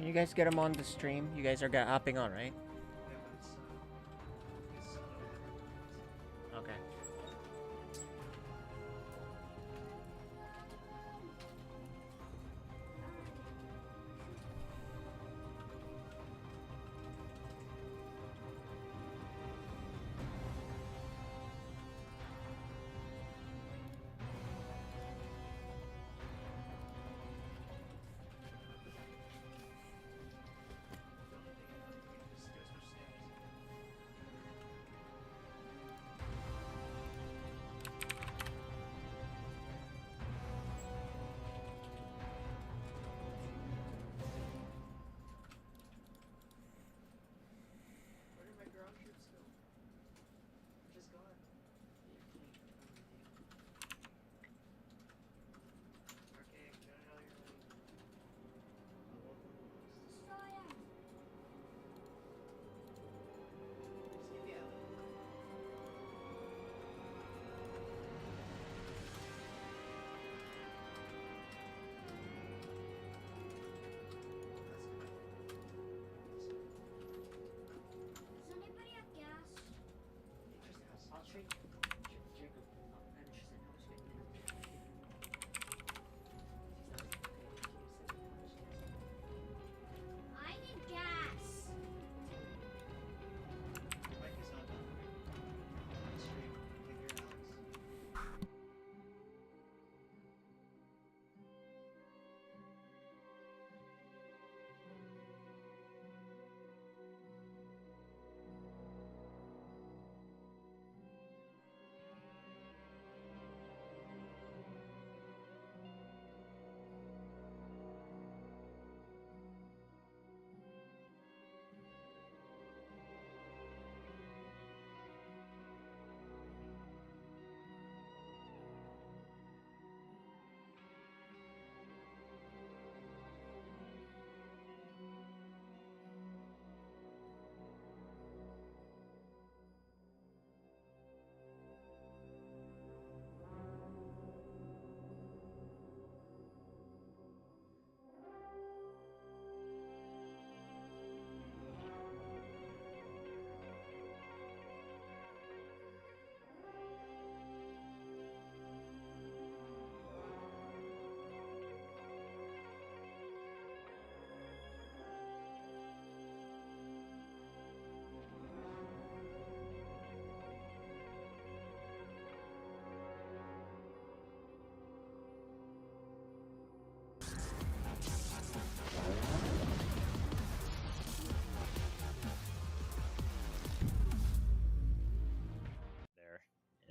Can you guys get him on the stream? You guys are hopping on, right? Okay.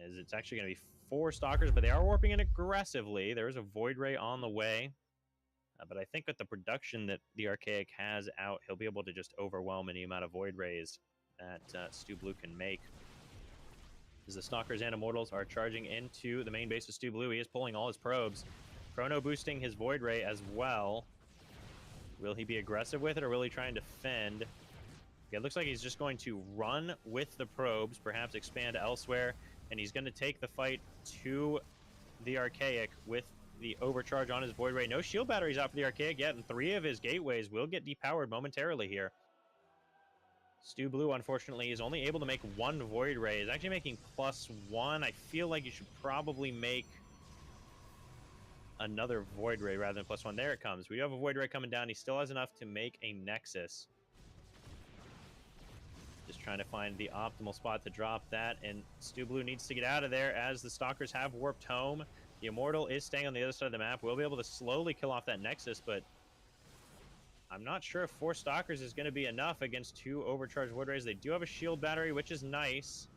Is it's actually going to be 4 Stalkers, but they are warping in aggressively. There is a Void Ray on the way. But I think with the production that the Archaic has out, he'll be able to just overwhelm any amount of Void Rays that Stu Blue can make. As the Stalkers and Immortals are charging into the main base of Stu Blue, he is pulling all his probes. Chrono boosting his Void Ray as well. Will he be aggressive with it, or will he try and defend? Okay, it looks like he's just going to run with the probes, perhaps expand elsewhere, and he's going to take the fight to the Archaic with the overcharge on his Void Ray. No shield batteries out for the Archaic yet, and 3 of his gateways will get depowered momentarily here. Stu Blue, unfortunately, is only able to make 1 Void Ray. He's actually making +1. I feel like you should probably make another Void Ray rather than +1. There it comes. We do have a Void Ray coming down. He still has enough to make a Nexus. Just trying to find the optimal spot to drop that, and Stu Blue needs to get out of there as the Stalkers have warped home. The Immortal is staying on the other side of the map. We'll be able to slowly kill off that Nexus, but I'm not sure if 4 Stalkers is going to be enough against 2 overcharged Void Rays. They do have a shield battery, which is nice.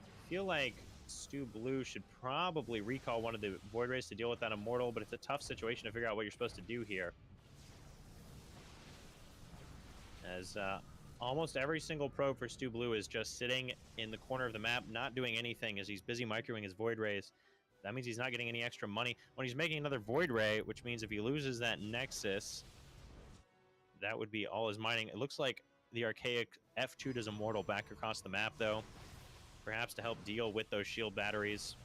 I feel like Stu Blue should probably recall one of the Void Rays to deal with that Immortal, but it's a tough situation to figure out what you're supposed to do here. As almost every single probe for Stu Blue is just sitting in the corner of the map, not doing anything as he's busy microing his Void Rays. That means he's not getting any extra money. When he's making another Void Ray, which means if he loses that Nexus, that would be all his mining. It looks like the Archaic F2 does Immortal back across the map, though. Perhaps to help deal with those shield batteries.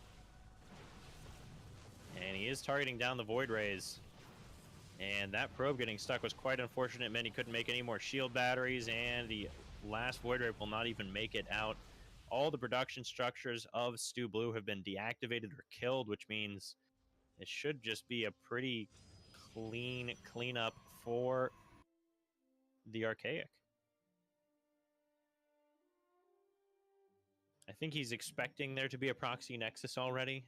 And he is targeting down the Void Rays. And that probe getting stuck was quite unfortunate. It meant he couldn't make any more shield batteries, and the last Void Ray will not even make it out. All the production structures of Stu Blue have been deactivated or killed, which means it should just be a pretty clean cleanup for the Archaic. I think he's expecting there to be a proxy nexus already.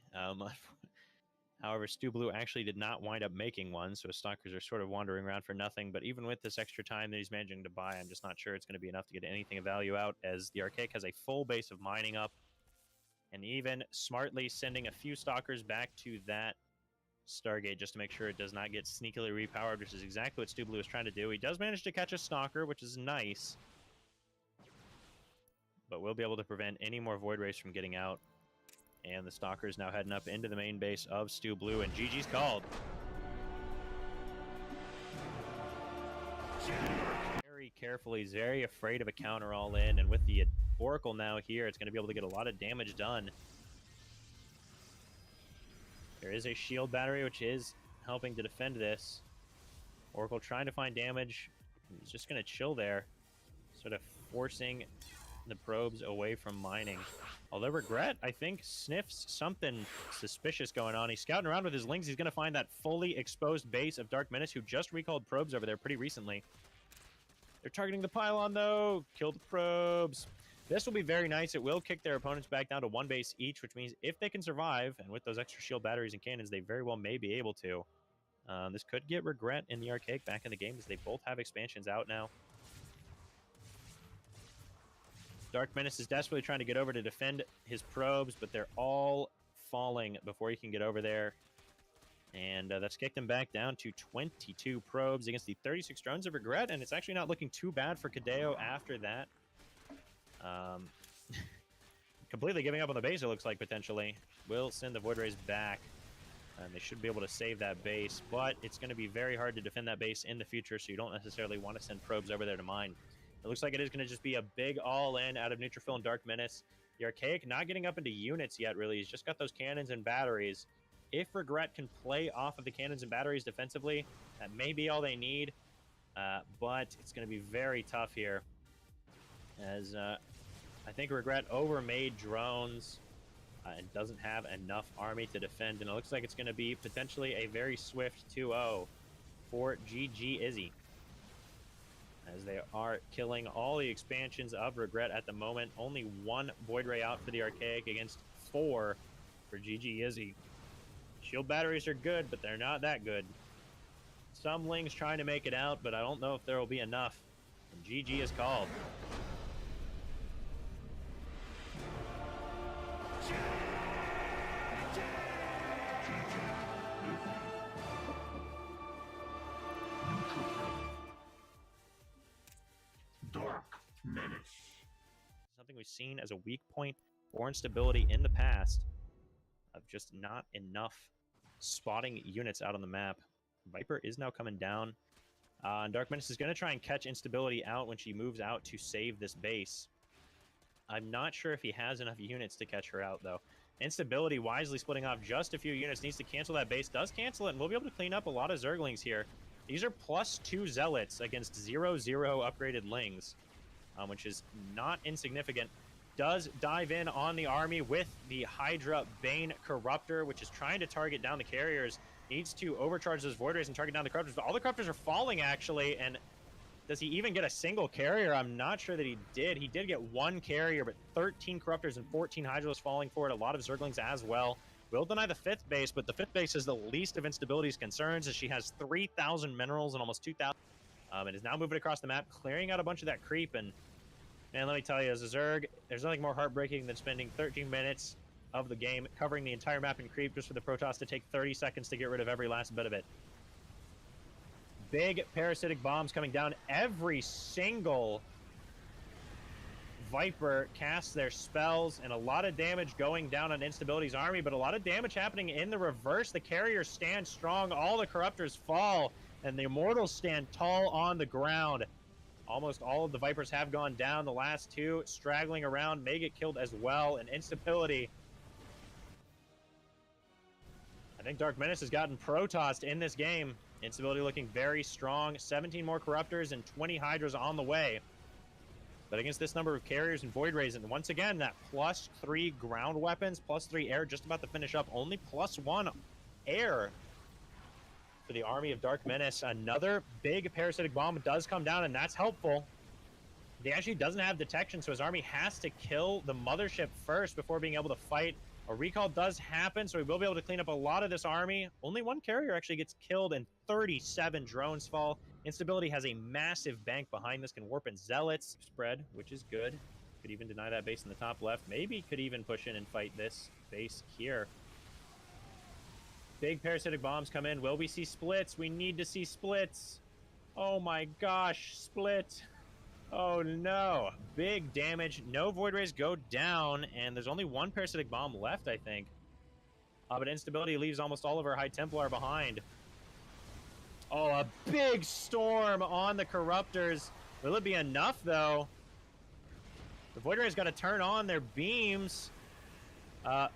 However, Stu Blue actually did not wind up making one, so his stalkers are sort of wandering around for nothing. But even with this extra time that he's managing to buy, I'm just not sure it's going to be enough to get anything of value out, as the Archaic has a full base of mining up, and even smartly sending a few stalkers back to that Stargate just to make sure it does not get sneakily repowered, which is exactly what Stu Blue is trying to do. He does manage to catch a stalker, which is nice, but we'll be able to prevent any more Void Rays from getting out. And the Stalker's now heading up into the main base of Stu Blue, and GG's called. Very carefully, he's very afraid of a counter all in, and with the Oracle now here, it's going to be able to get a lot of damage done. There is a shield battery, which is helping to defend this. Oracle trying to find damage. He's just going to chill there, sort of forcing the probes away from mining. Although Regret, I think, sniffs something suspicious going on. He's scouting around with his lings. He's going to find that fully exposed base of Dark Menace, who just recalled probes over there pretty recently. They're targeting the pylon, though. Kill the probes. This will be very nice. It will kick their opponents back down to one base each, which means if they can survive, and with those extra shield batteries and cannons, they very well may be able to. This could get Regret and the Archaic back in the game, as they both have expansions out now. Dark Menace is desperately trying to get over to defend his probes, but they're all falling before he can get over there. And that's kicked him back down to 22 probes against the 36 drones of Regret, and it's actually not looking too bad for Kadeo after that. Completely giving up on the base, it looks like, potentially. Will send the Void Rays back, and they should be able to save that base, but it's going to be very hard to defend that base in the future, so you don't necessarily want to send probes over there to mine. It looks like it is going to just be a big all-in out of Neutrophil and Dark Menace. The Archaic not getting up into units yet, really. He's just got those cannons and batteries. If Regret can play off of the cannons and batteries defensively, that may be all they need. But it's going to be very tough here, as I think Regret overmade drones and doesn't have enough army to defend. And it looks like it's going to be potentially a very swift 2-0 for GG Izzy, as they are killing all the expansions of Regret at the moment. Only one Void Ray out for the Archaic against 4 for GG Izzy. Shield batteries are good, but they're not that good. Some Lings trying to make it out, but I don't know if there will be enough. And GG is called. Dark Menace. Something we've seen as a weak point for instability in the past, of just not enough spotting units out on the map. Viper is now coming down, and Dark Menace is going to try and catch instability out when she moves out to save this base. I'm not sure if he has enough units to catch her out, though. Instability, wisely splitting off just a few units, needs to cancel that base, does cancel it, and we'll be able to clean up a lot of Zerglings here. These are +2 Zealots against 0-0 upgraded Lings, which is not insignificant. Does dive in on the army with the Hydra Bane Corruptor, which is trying to target down the carriers. Needs to overcharge those Void Rays and target down the Corruptors, but all the Corruptors are falling, actually, and does he even get a single carrier? I'm not sure that he did. He did get one carrier, but 13 Corruptors and 14 Hydras falling for it. A lot of Zerglings as well. Will deny the 5th base, but the 5th base is the least of Instability's concerns, as she has 3,000 minerals and almost 2,000. And is now moving across the map, clearing out a bunch of that creep. And man, let me tell you, as a Zerg, there's nothing more heartbreaking than spending 13 minutes of the game covering the entire map in creep just for the Protoss to take 30 seconds to get rid of every last bit of it. Big parasitic bombs coming down. Every single Viper casts their spells, and a lot of damage going down on Instability's army, but a lot of damage happening in the reverse. The carriers stand strong, all the Corruptors fall, and the Immortals stand tall on the ground. Almost all of the Vipers have gone down. The last 2 straggling around may get killed as well, and Instability, I think Dark Menace has gotten Protossed in this game. Instability looking very strong. 17 more Corruptors and 20 Hydras on the way. But against this number of carriers and Void Rays, and once again, that +3 ground weapons, +3 air, just about to finish up. Only +1 air for the Army of Dark Menace. Another big parasitic bomb does come down, and that's helpful. He actually doesn't have detection, so his army has to kill the mothership first before being able to fight. A recall does happen, so he will be able to clean up a lot of this army. Only one carrier actually gets killed, and 37 drones fall. Instability has a massive bank behind this, can warp in zealots. Spread, which is good. Could even deny that base in the top left. Maybe could even push in and fight this base here. Big parasitic bombs come in. Will we see splits? We need to see splits. Oh my gosh, split. Oh no, big damage. No Void Rays go down, and there's only one parasitic bomb left, I think. But Instability leaves almost all of our High Templar behind. Oh, a big storm on the Corruptors. Will it be enough, though? The Void Rays got to turn on their beams. I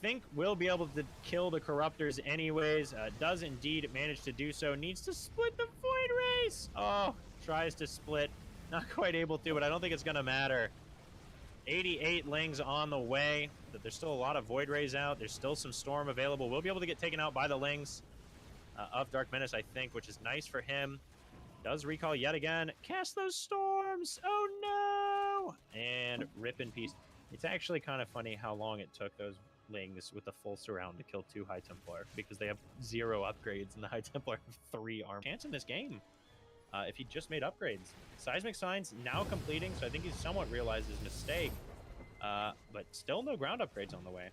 think we'll be able to kill the Corruptors anyways. Does indeed manage to do so. Needs to split the Void Rays. Oh, tries to split. Not quite able to, but I don't think it's going to matter. 88 Lings on the way. But there's still a lot of Void Rays out. There's still some Storm available. We'll be able to get taken out by the Lings of Dark Menace, I think, which is nice for him. Does recall yet again. Cast those Storms! Oh, no! And rip in peace. It's actually kind of funny how long it took those Lings with the full surround to kill 2 High Templar, because they have 0 upgrades, and the High Templar have 3 armor. Chance in this game. If he just made upgrades. Seismic Signs now completing, so I think he's somewhat realized his mistake. But still no ground upgrades on the way.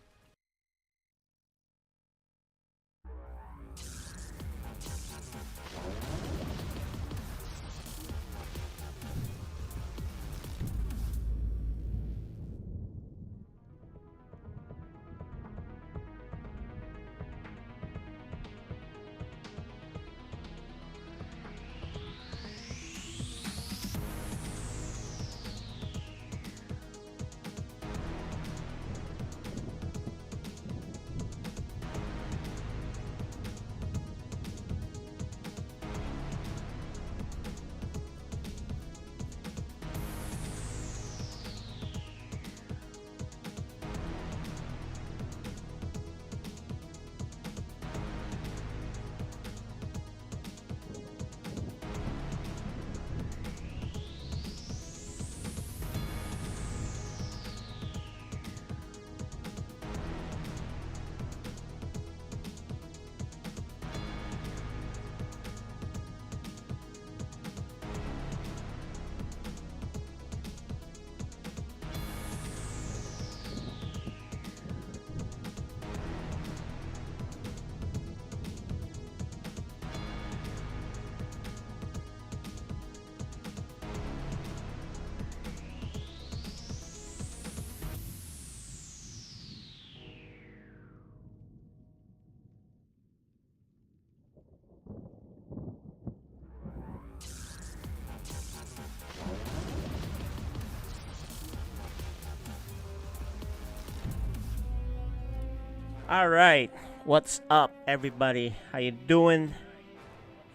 All right, what's up, everybody? How you doing?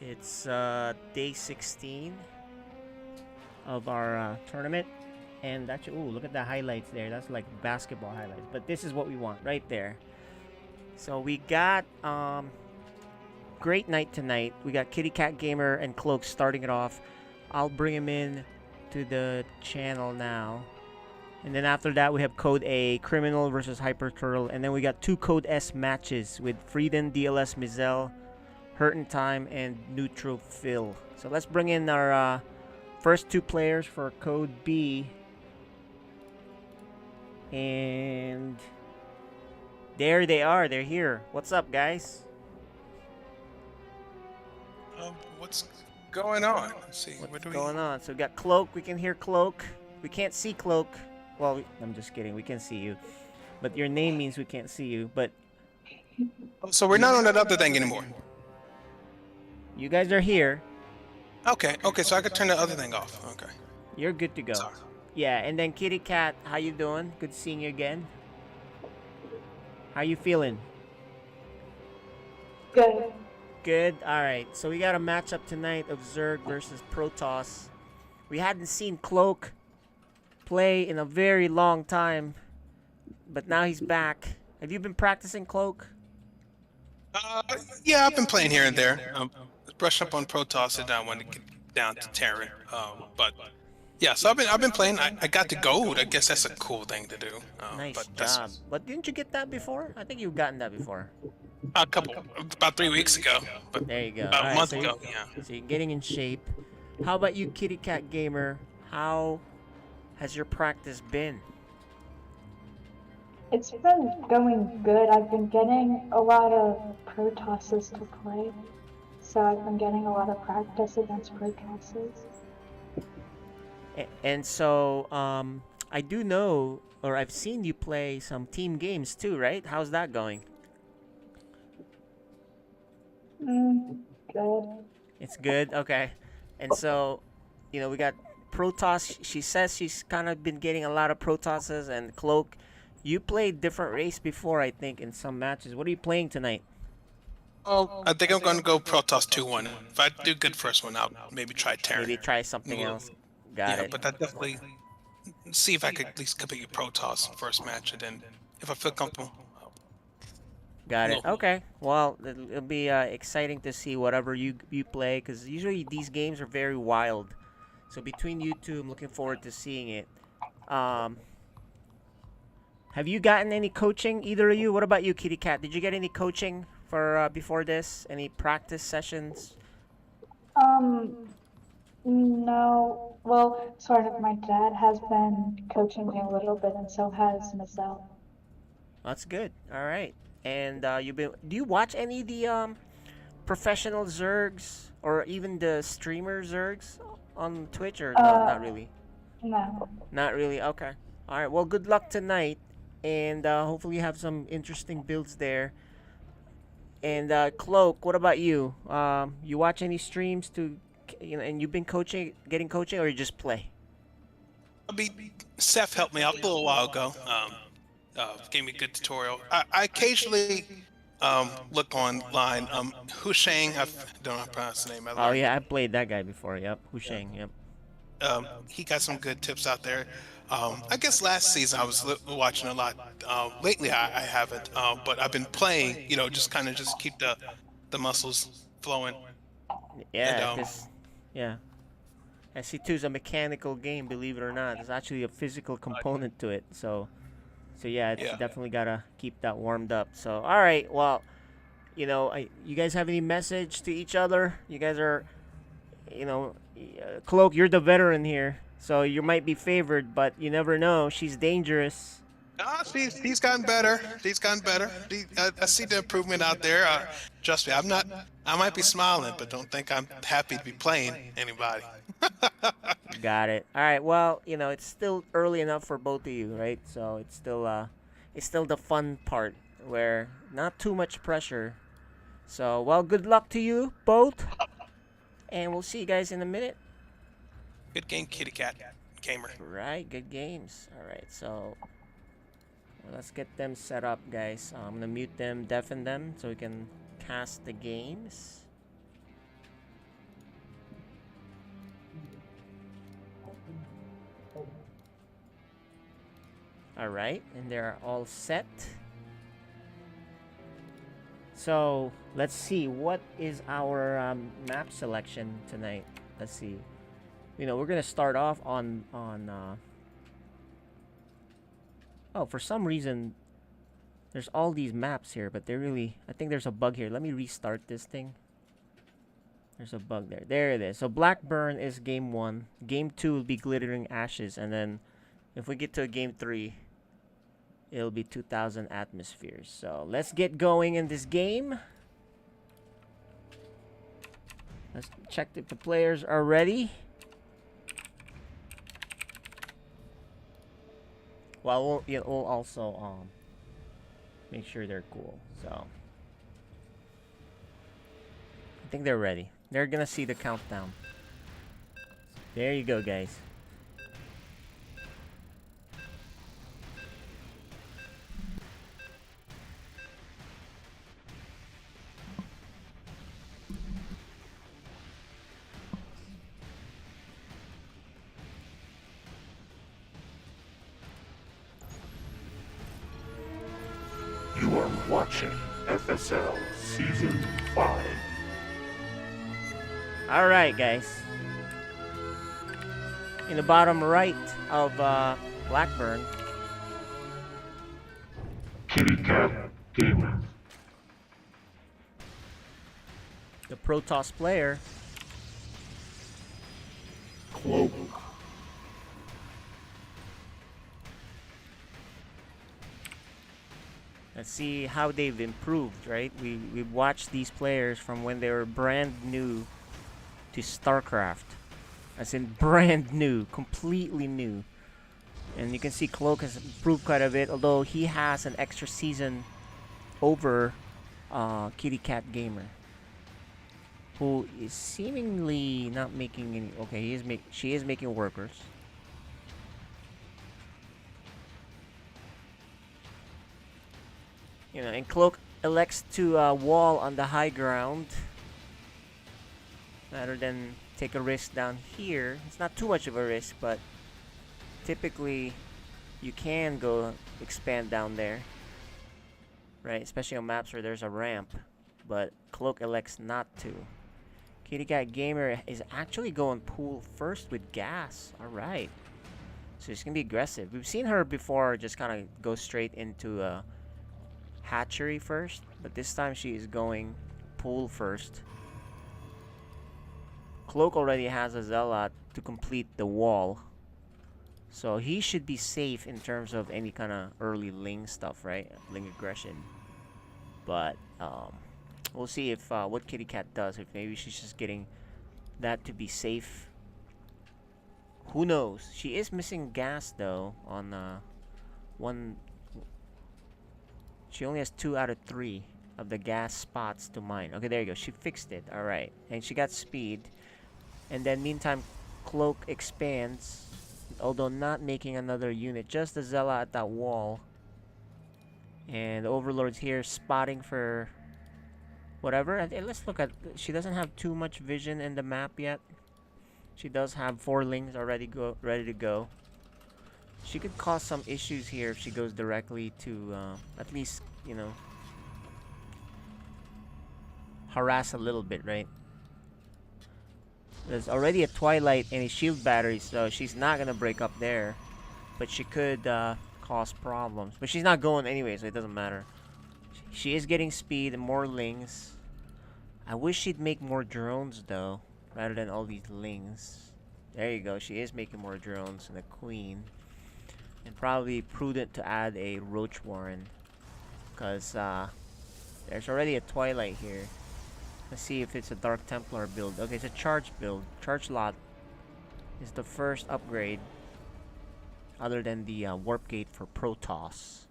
It's day 16 of our tournament, and actually, ooh, look at the highlights there. That's like basketball highlights, but this is what we want right there. So we got great night tonight. We got Kitty Cat Gamer and Cloak starting it off. I'll bring him in to the channel now. And then after that, we have Code A, Criminal versus Hyper Turtle. And then we got 2 Code S matches with Frieden, DLS, Mizel, Hurt in Time, and Neutral Phil. So let's bring in our first 2 players for Code B. And there they are. They're here. What's up, guys? What's going on? Let's see. What's going on? So we got Cloak. We can hear Cloak. We can't see Cloak. Well, I'm just kidding. We can see you. But your name means we can't see you. But So we're not on that other thing anymore. you guys are here. Okay, so I could turn the other thing off. Okay. You're good to go. Sorry. Yeah, and then Kitty Cat, how you doing? Good seeing you again. How you feeling? Good. Good. All right. So we got a matchup tonight of Zerg versus Protoss. We hadn't seen Cloak play in a very long time, but now he's back. Have you been practicing Cloak? Yeah, I've been playing here and there. Brush up on Protoss and I want to get down to Terran. But yeah, so I've been playing. I got the gold. I guess that's a cool thing to do. Nice But that's job. But didn't you get that before? I think you've gotten that before. about 3 weeks ago. But There you go. about All a right, month so ago, yeah. so you're getting in shape. How about you, Kitty Cat Gamer? How has your practice been? It's been going good. I've been getting a lot of Protosses to play, so I've been getting a lot of practice against Protosses. And so, I do know, or I've seen you play some team games too, right? How's that going? Good. It's good. Okay. And so, we got Protoss. She says she's kind of been getting a lot of Protosses and Cloak. You played different race before, I think, in some matches. What are you playing tonight? Oh, I think I'm going to go Protoss 2-1. If I do good first one, I'll maybe try Terran. Maybe try something else. Got Yeah, it. but I definitely see if I could at least compete with Protoss first match, and then if I feel comfortable. Got it. No. Okay. Well, it'll be exciting to see whatever you play, because usually these games are very wild. So between you two, I'm looking forward to seeing it. Have you gotten any coaching, either of you? What about you, Kitty Cat? Did you get any coaching for before this? Any practice sessions? No. Well, sort of. My dad has been coaching me a little bit, and so has Michelle. That's good. All right. And do you watch any of the professional Zergs or even the streamer Zergs on Twitch, or no, not really? No. Not really. Okay. All right. Well, good luck tonight, and hopefully you have some interesting builds there. And Cloak, what about you? You watch any streams and you've been getting coaching, or you just play? Seth helped me out a little while ago. Gave me a good tutorial. I occasionally look online. Husheng, I don't know how to pronounce the name. Oh yeah, I played that guy before. Yep, Husheng. Yep. He got some good tips out there. I guess last season I was watching a lot. Lately I haven't, but I've been playing. Just kind of just keep the muscles flowing. Yeah, because SC2 is a mechanical game, believe it or not. There's actually a physical component to it. So yeah, it's definitely gotta keep that warmed up. So all right, well, you guys have any message to each other? You guys are, Cloak, you're the veteran here, so you might be favored, but you never know. She's dangerous. He's gotten better. He's gotten better. I see the improvement out there. Trust me, I might be smiling, but don't think I'm happy to be playing anybody. Got it. All right. Well, it's still early enough for both of you, right? So it's still the fun part where not too much pressure. So, well, good luck to you both, and we'll see you guys in a minute. Good game, Kitty Cat Gamer. Right. Good games. All right. So let's get them set up, guys. I'm gonna mute them, deafen them, so we can cast the games. Alright, and they're all set. So, let's see. What is our map selection tonight? Let's see. We're going to start off on oh, for some reason, there's all these maps here, but I think there's a bug here. Let me restart this thing. There's a bug there. There it is. So, Blackburn is game 1. Game 2 will be Glittering Ashes, and then if we get to game 3, it'll be 2,000 atmospheres. So let's get going in this game. Let's check if the players are ready. Well, we'll also make sure they're cool. So I think they're ready. They're gonna see the countdown. There you go, guys. You are watching FSL Season 5. Alright, guys. In the bottom right of Blackburn, Kitty Cat Gamer. the Protoss player. Cloak. Let's see how they've improved, right? We've watched these players from when they were brand new to StarCraft. As in brand new, completely new. And you can see Cloak has improved quite a bit, although he has an extra season over Kitty Cat Gamer, who is seemingly not making any. Okay, she is making workers. You know, and Cloak elects to wall on the high ground rather than take a risk down here. It's not too much of a risk, but typically you can go expand down there, right? Especially on maps where there's a ramp, but Cloak elects not to. Kitty Cat Gamer is actually going pool first with gas. Alright. So she's gonna be aggressive. We've seen her before just kind of go straight into hatchery first, but this time she is going pool first. Cloak already has a Zealot to complete the wall, so he should be safe in terms of any kind of early Ling stuff, right? Ling aggression. But we'll see if what Kitty Cat does. If maybe she's just getting that to be safe. Who knows? She is missing gas though on one. She only has 2 out of 3 of the gas spots to mine. Okay, there you go. She fixed it. All right, and she got speed. And then meantime, Cloak expands, although not making another unit. Just the Zella at that wall. And the Overlord's here spotting for whatever. And let's look at. She doesn't have too much vision in the map yet. She does have 4 Lings already ready to go. She could cause some issues here if she goes directly to at least, you know, harass a little bit, right? There's already a Twilight and a shield battery, so she's not gonna break up there, but she could cause problems. But she's not going anyway, so it doesn't matter. She is getting speed and more Lings. I wish she'd make more drones though, rather than all these Lings. There you go. She is making more drones and a Queen. And probably prudent to add a Roach Warren, because there's already a Twilight here. Let's see if it's a Dark Templar build. Okay, it's a charge build. Charge lot is the first upgrade, other than the Warp Gate for Protoss.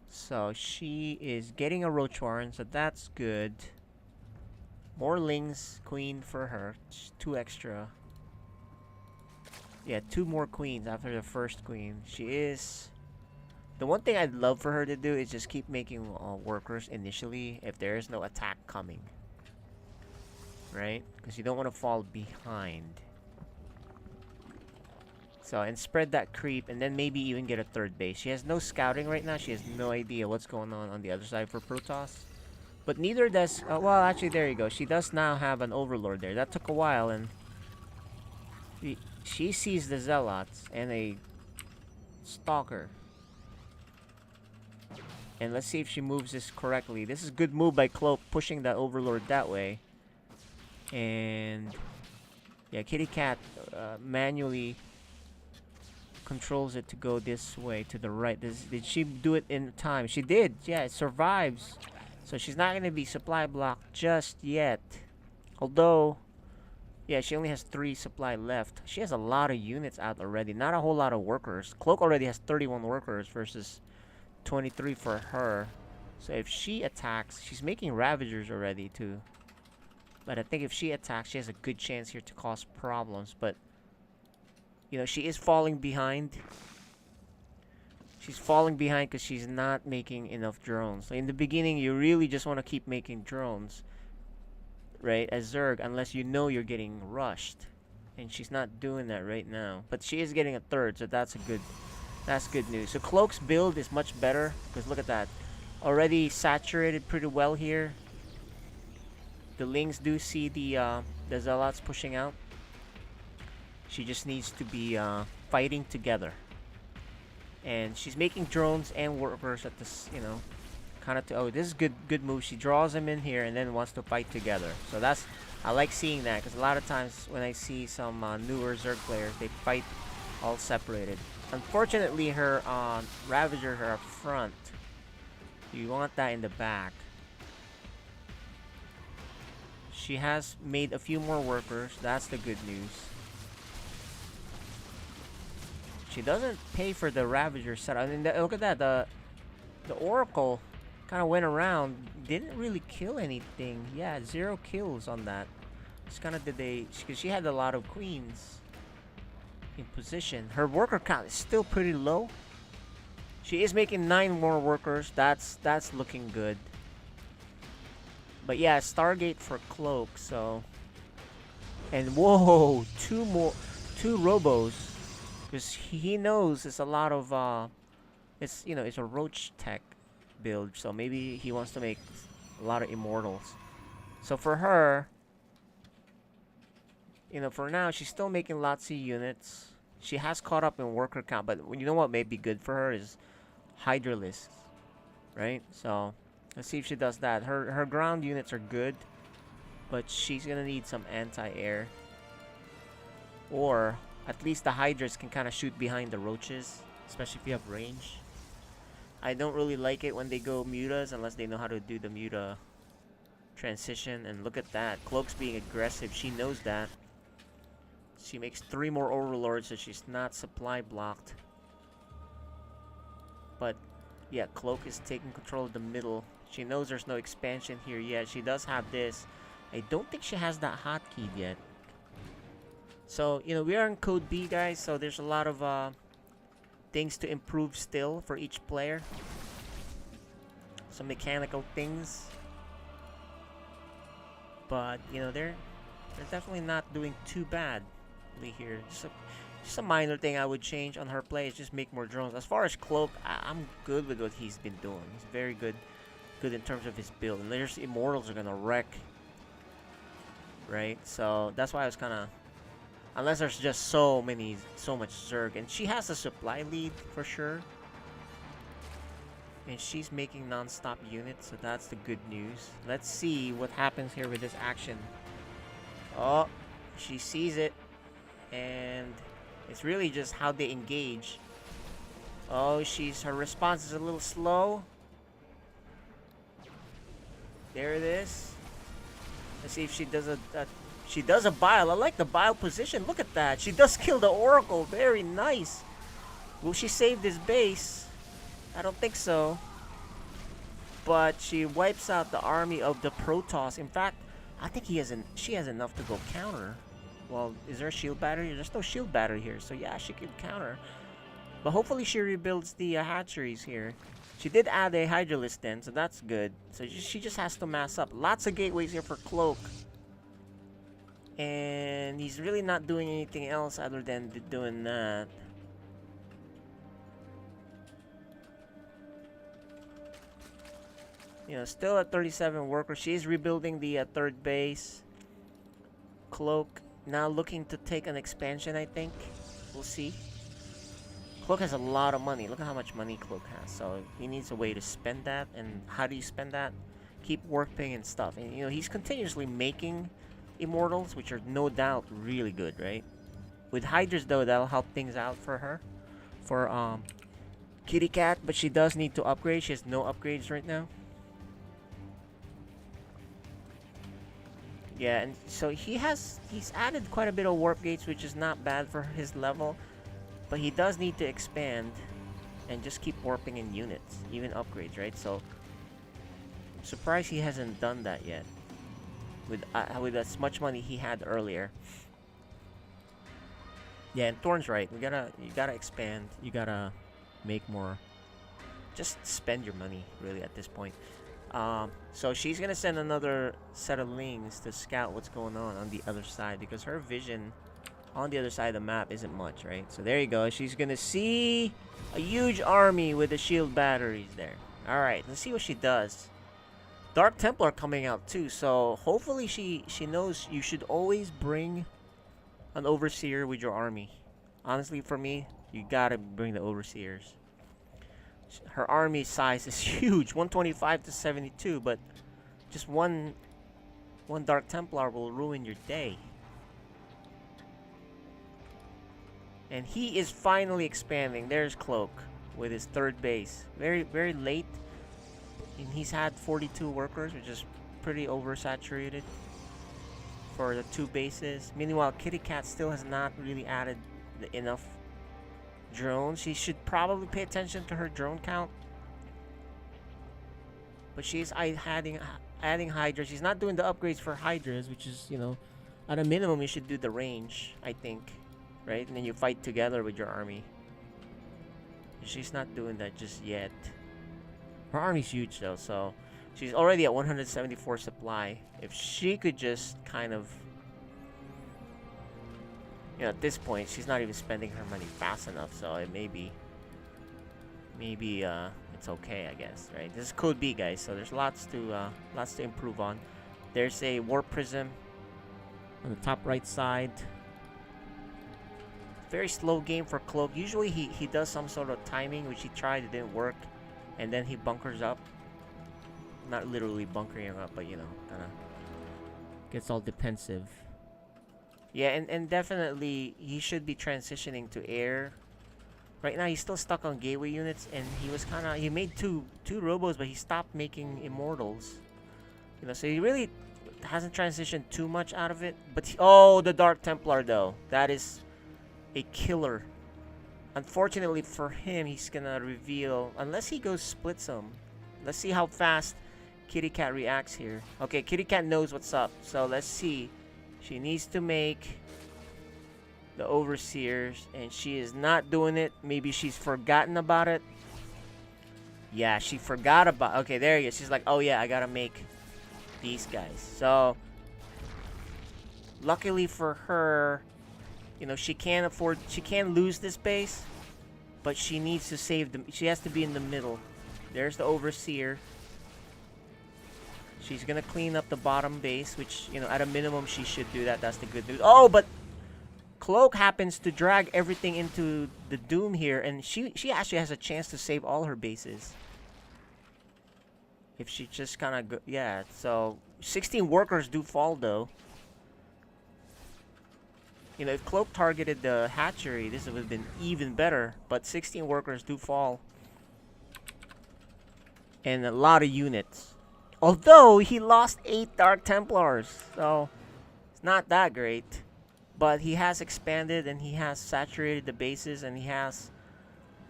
So she is getting a Roach Warren, so that's good. More Lings, Queen for her. 2 extra. Yeah, 2 more Queens after the first Queen. She is... The one thing I'd love for her to do is just keep making workers initially if there is no attack coming. Right? Because you don't want to fall behind. So, and spread that creep and then maybe even get a 3rd base. She has no scouting right now. She has no idea what's going on the other side for Protoss. But neither does... well, actually, there you go. She does now have an Overlord there. That took a while, and... She sees the Zealots and a Stalker. And let's see if she moves this correctly. This is a good move by Cloak, pushing that Overlord that way. And yeah, Kitty Cat manually controls it to go this way to the right. Did she do it in time? She did. Yeah, it survives. So she's not going to be supply blocked just yet. Although... yeah, she only has 3 supply left. She has a lot of units out already. Not a whole lot of workers. Cloak already has 31 workers versus 23 for her. So if she attacks, she's making Ravagers already too. But I think if she attacks, she has a good chance here to cause problems. But, you know, she is falling behind. She's falling behind because she's not making enough drones. So in the beginning, you really just want to keep making drones, right, as Zerg, unless you know you're getting rushed. And she's not doing that right now. But she is getting a 3rd, so that's a That's good news. So Cloak's build is much better because look at that. Already saturated pretty well here. The Lings do see the Zealots pushing out. She just needs to be fighting together. And she's making drones and workers at this, you know, kind of. Oh, this is good move. She draws them in here and then wants to fight together. So that's, I like seeing that because a lot of times when I see some newer Zerg players, they fight all separated. Unfortunately, her Ravager, her up front. You want that in the back. She has made a few more workers. That's the good news. She doesn't pay for the Ravager setup. I mean, look at that. The Oracle kind of went around. Didn't really kill anything. Yeah, 0 kills on that. It's kind of because she had a lot of queens in position. Her worker count is still pretty low. She is making 9 more workers. That's looking good. But yeah, Stargate for Cloak, so. And whoa, 2 robos. Because he knows it's a lot of it's, you know, it's a roach tech build, so maybe he wants to make a lot of immortals. So for her, you know, for now she's still making lots of units. She has caught up in worker count, but you know what may be good for her is Hydralisks, right? So let's see if she does that. Her ground units are good, but she's gonna need some anti-air, or at least the Hydras can kind of shoot behind the roaches, especially if you have range. I don't really like it when they go mutas unless they know how to do the muta transition. And look at that, Cloak's being aggressive. She knows that. She makes 3 more Overlords, so she's not supply blocked. But yeah, Cloak is taking control of the middle. She knows there's no expansion here yet. She does have this. I don't think she has that hotkey yet. So, you know, we are in Code B, guys, so there's a lot of things to improve still for each player. Some mechanical things. But, you know, they're definitely not doing too badly here. Just a minor thing I would change on her play is just make more drones. As far as Cloak, I'm good with what he's been doing. He's very good in terms of his build. And there's Immortals are gonna wreck, right? So that's why I was kind of, unless there's just so much Zerg, and she has a supply lead for sure. And she's making non-stop units, so that's the good news. Let's see what happens here with this action. Oh, she sees it, and it's really just how they engage. Oh, her response is a little slow. There it is. Let's see if she does she does a bile. I like the bile position. Look at that. She does kill the Oracle. Very nice. Will she save this base? I don't think so. But she wipes out the army of the Protoss. In fact, I think she has enough to go counter. Well, is there a shield battery? There's no shield battery here, so yeah, she can counter. But hopefully she rebuilds the hatcheries here. She did add a Hydralisk then, so that's good. So she just has to mass up. Lots of gateways here for Cloak. And he's really not doing anything else other than doing that. You know, still at 37 workers. She's rebuilding the 3rd base. Cloak now looking to take an expansion, I think. We'll see. Cloak has a lot of money. Look at how much money Cloak has. So he needs a way to spend that. And how do you spend that? Keep working and stuff. And you know, he's continuously making Immortals, which are no doubt really good, right? With Hydras though, that'll help things out for her. For Kitty Cat, but she does need to upgrade. She has no upgrades right now. Yeah, and so he's added quite a bit of warp gates, which is not bad for his level. But he does need to expand and just keep warping in units, even upgrades, right? So I'm surprised he hasn't done that yet. With as much money he had earlier. Yeah, and Thorn's right. You gotta expand. You gotta make more. Just spend your money, really, at this point. So she's gonna send another set of Lings to scout what's going on the other side, because her vision on the other side of the map isn't much, right? So there you go. She's gonna see a huge army with the shield batteries there. Alright, let's see what she does. Dark Templar coming out too, so hopefully she knows you should always bring an Overseer with your army. Honestly, for me, you gotta bring the Overseers. Her army size is huge, 125 to 72, but just one Dark Templar will ruin your day. And he is finally expanding. There's Cloak with his third base. Very, very late. And he's had 42 workers, which is pretty oversaturated for the 2 bases. Meanwhile, Kitty Cat still has not really added enough drones. She should probably pay attention to her drone count. But she's adding Hydra. She's not doing the upgrades for Hydras, which is, you know, at a minimum, you should do the range, I think. Right? And then you fight together with your army. She's not doing that just yet. Her army's huge though, so she's already at 174 supply. If she could just kind of, you know, at this point, she's not even spending her money fast enough, so it maybe it's okay, I guess, right? This is Code B, guys, so there's lots to improve on. There's a Warp Prism on the top right side. Very slow game for Cloak. Usually he does some sort of timing, which he tried, it didn't work. And then he bunkers up. Not literally bunkering up, but you know, kind of gets all defensive. Yeah, and definitely he should be transitioning to air. Right now he's still stuck on gateway units, and he made two robos, but he stopped making immortals. You know, so he really hasn't transitioned too much out of it. But oh, the Dark Templar though, that is a killer. Unfortunately for him, he's gonna reveal, unless he goes split some. Let's see how fast Kitty Cat reacts here. Okay, Kitty Cat knows what's up, so let's see. She needs to make the Overseers, and she is not doing it. Maybe she's forgotten about it. Yeah, she forgot about. Okay, there you go. She's like, oh yeah, I gotta make these guys. So luckily for her, you know, she can't lose this base, but she needs to save them. She has to be in the middle. There's the Overseer. She's gonna clean up the bottom base, which, you know, at a minimum she should do that. That's the good news. Oh, but Cloak happens to drag everything into the Doom here, and she actually has a chance to save all her bases. If she just kind of yeah, so 16 workers do fall though. You know, if Cloak targeted the hatchery, this would have been even better. But 16 workers do fall. And a lot of units. Although, he lost 8 Dark Templars. So, it's not that great. But he has expanded and he has saturated the bases. And he has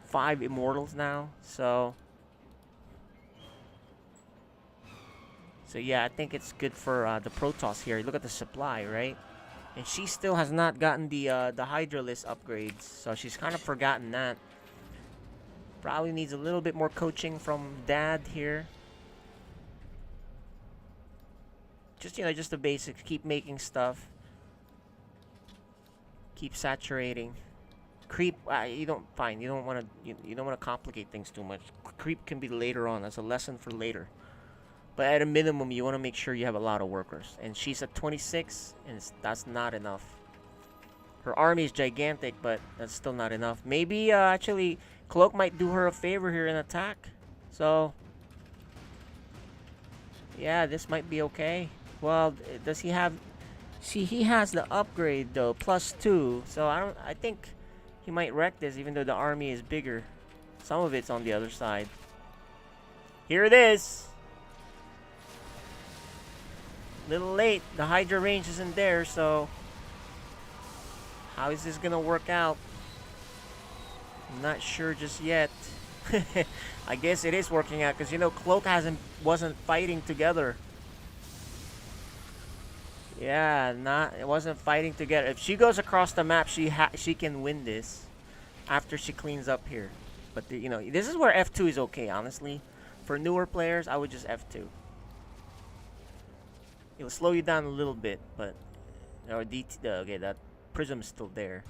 5 Immortals now. So yeah, I think it's good for the Protoss here. Look at the supply, right? And she still has not gotten the Hydralisk upgrades, so she's kind of forgotten that. Probably needs a little bit more coaching from Dad here. Just, you know, just the basics. Keep making stuff. Keep saturating. Creep. You don't want to complicate things too much. Creep can be later on. That's a lesson for later. But at a minimum, you want to make sure you have a lot of workers. And she's at 26, and that's not enough. Her army is gigantic, but that's still not enough. Maybe, actually, Cloak might do her a favor here in attack. So, yeah, this might be okay. Well, does he have... See, he has the upgrade, though, +2. So, I think he might wreck this, even though the army is bigger. Some of it's on the other side. Here it is! Little late. The Hydra range isn't there, so how is this gonna work out? I'm not sure just yet. I guess it is working out because, you know, Cloak wasn't fighting together. Yeah, it wasn't fighting together. If she goes across the map, she can win this after she cleans up here. But you know, this is where F2 is okay. Honestly, for newer players, I would just F2. It'll slow you down a little bit, but or DT. Okay, that Prism is still there.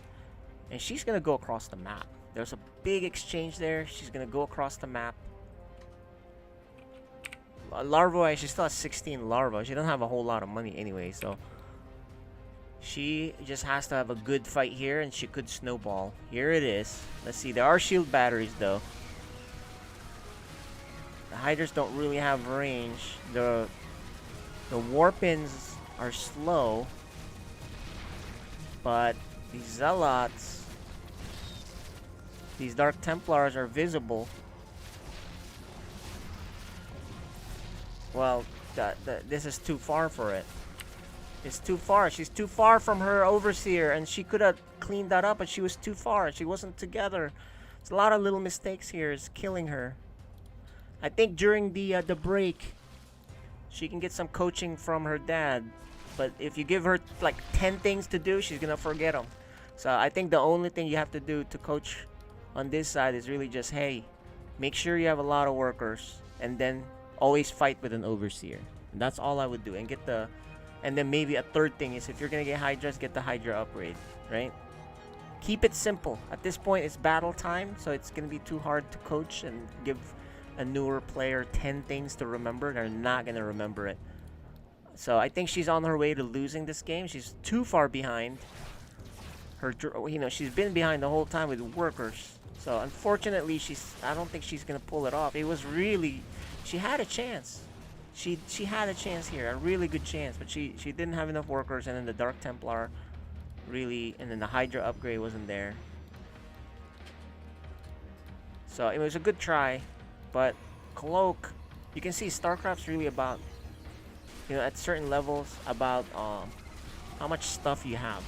And she's gonna go across the map. There's a big exchange there. She's gonna go across the map. Larva, she still has 16 larvae. She doesn't have a whole lot of money anyway, so she just has to have a good fight here, and she could snowball. Here it is. Let's see. There are shield batteries, though. The Hydras don't really have range. The Warpins are slow, but these Zealots, these Dark Templars are visible. Well, this is too far for it. It's too far. She's too far from her Overseer, and she could have cleaned that up, but she was too far. She wasn't together. It's a lot of little mistakes here. It's killing her. I think during the break, she can get some coaching from her dad. But if you give her like 10 things to do, she's gonna forget them. So I think the only thing you have to do to coach on this side is really just, hey, make sure you have a lot of workers, and then always fight with an Overseer. And that's all I would do. And then maybe a third thing is, if you're gonna get Hydras, get the Hydra upgrade, right? Keep it simple. At this point, it's battle time, so it's gonna be too hard to coach and give a newer player 10 things to remember. They're not gonna remember it. So I think she's on her way to losing this game. She's too far behind. She's been behind the whole time with workers. So unfortunately, I don't think she's gonna pull it off. It was really, she had a chance. She had a chance here, a really good chance, but she didn't have enough workers, and then the Dark Templar really, and then the Hydra upgrade wasn't there. So it was a good try, but Cloak, you can see StarCraft's really about, at certain levels, about how much stuff you have.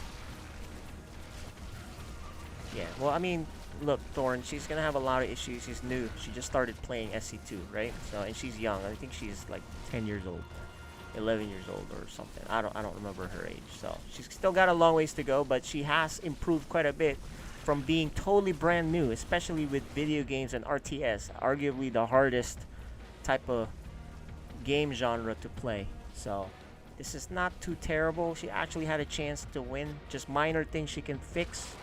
Yeah, well, I mean, look, Thorn, she's gonna have a lot of issues. She's new. She just started playing SC2, right? So, and she's young. I think she's like 10 years old, 11 years old or something. I don't remember her age. So she's still got a long ways to go, but she has improved quite a bit from being totally brand new, especially with video games and RTS, arguably the hardest type of game genre to play. So this is not too terrible. She actually had a chance to win. Just minor things she can fix.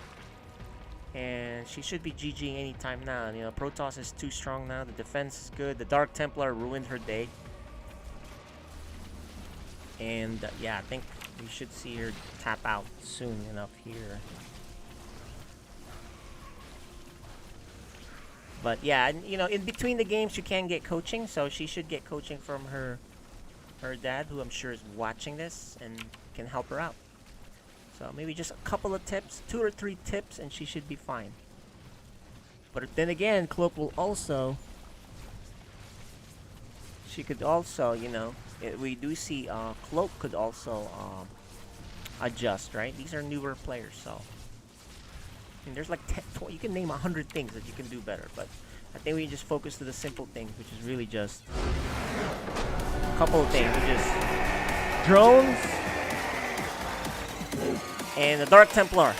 And she should be GGing anytime now. Protoss is too strong now. The defense is good. The Dark Templar ruined her day. And yeah, I think we should see her tap out soon enough here. But yeah, in between the games you can get coaching, so she should get coaching from her dad, who I'm sure is watching this and can help her out. So maybe just a couple of tips, 2 or 3 tips, and she should be fine. But then again, Cloak will also, she could also, we do see Cloak could also adjust, right? These are newer players, so there's like 10, 20, you can name 100 things that you can do better, but I think we just focus to the simple things, which is really just a couple of things, which is drones and the Dark Templar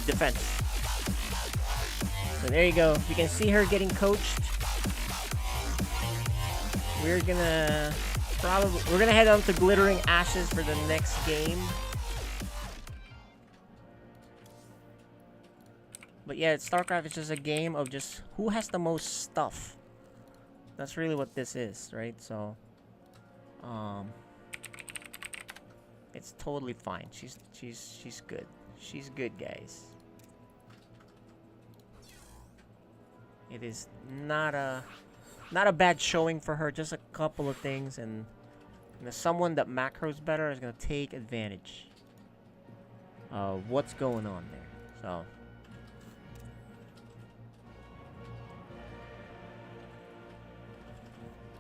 defense. So there you go. You can see her getting coached. We're gonna head on to Glittering Ashes for the next game. But yeah, StarCraft is just a game of just who has the most stuff. That's really what this is, right? So it's totally fine. She's good. She's good, guys. It is not a bad showing for her. Just a couple of things, and someone that macros better is gonna take advantage of what's going on there. So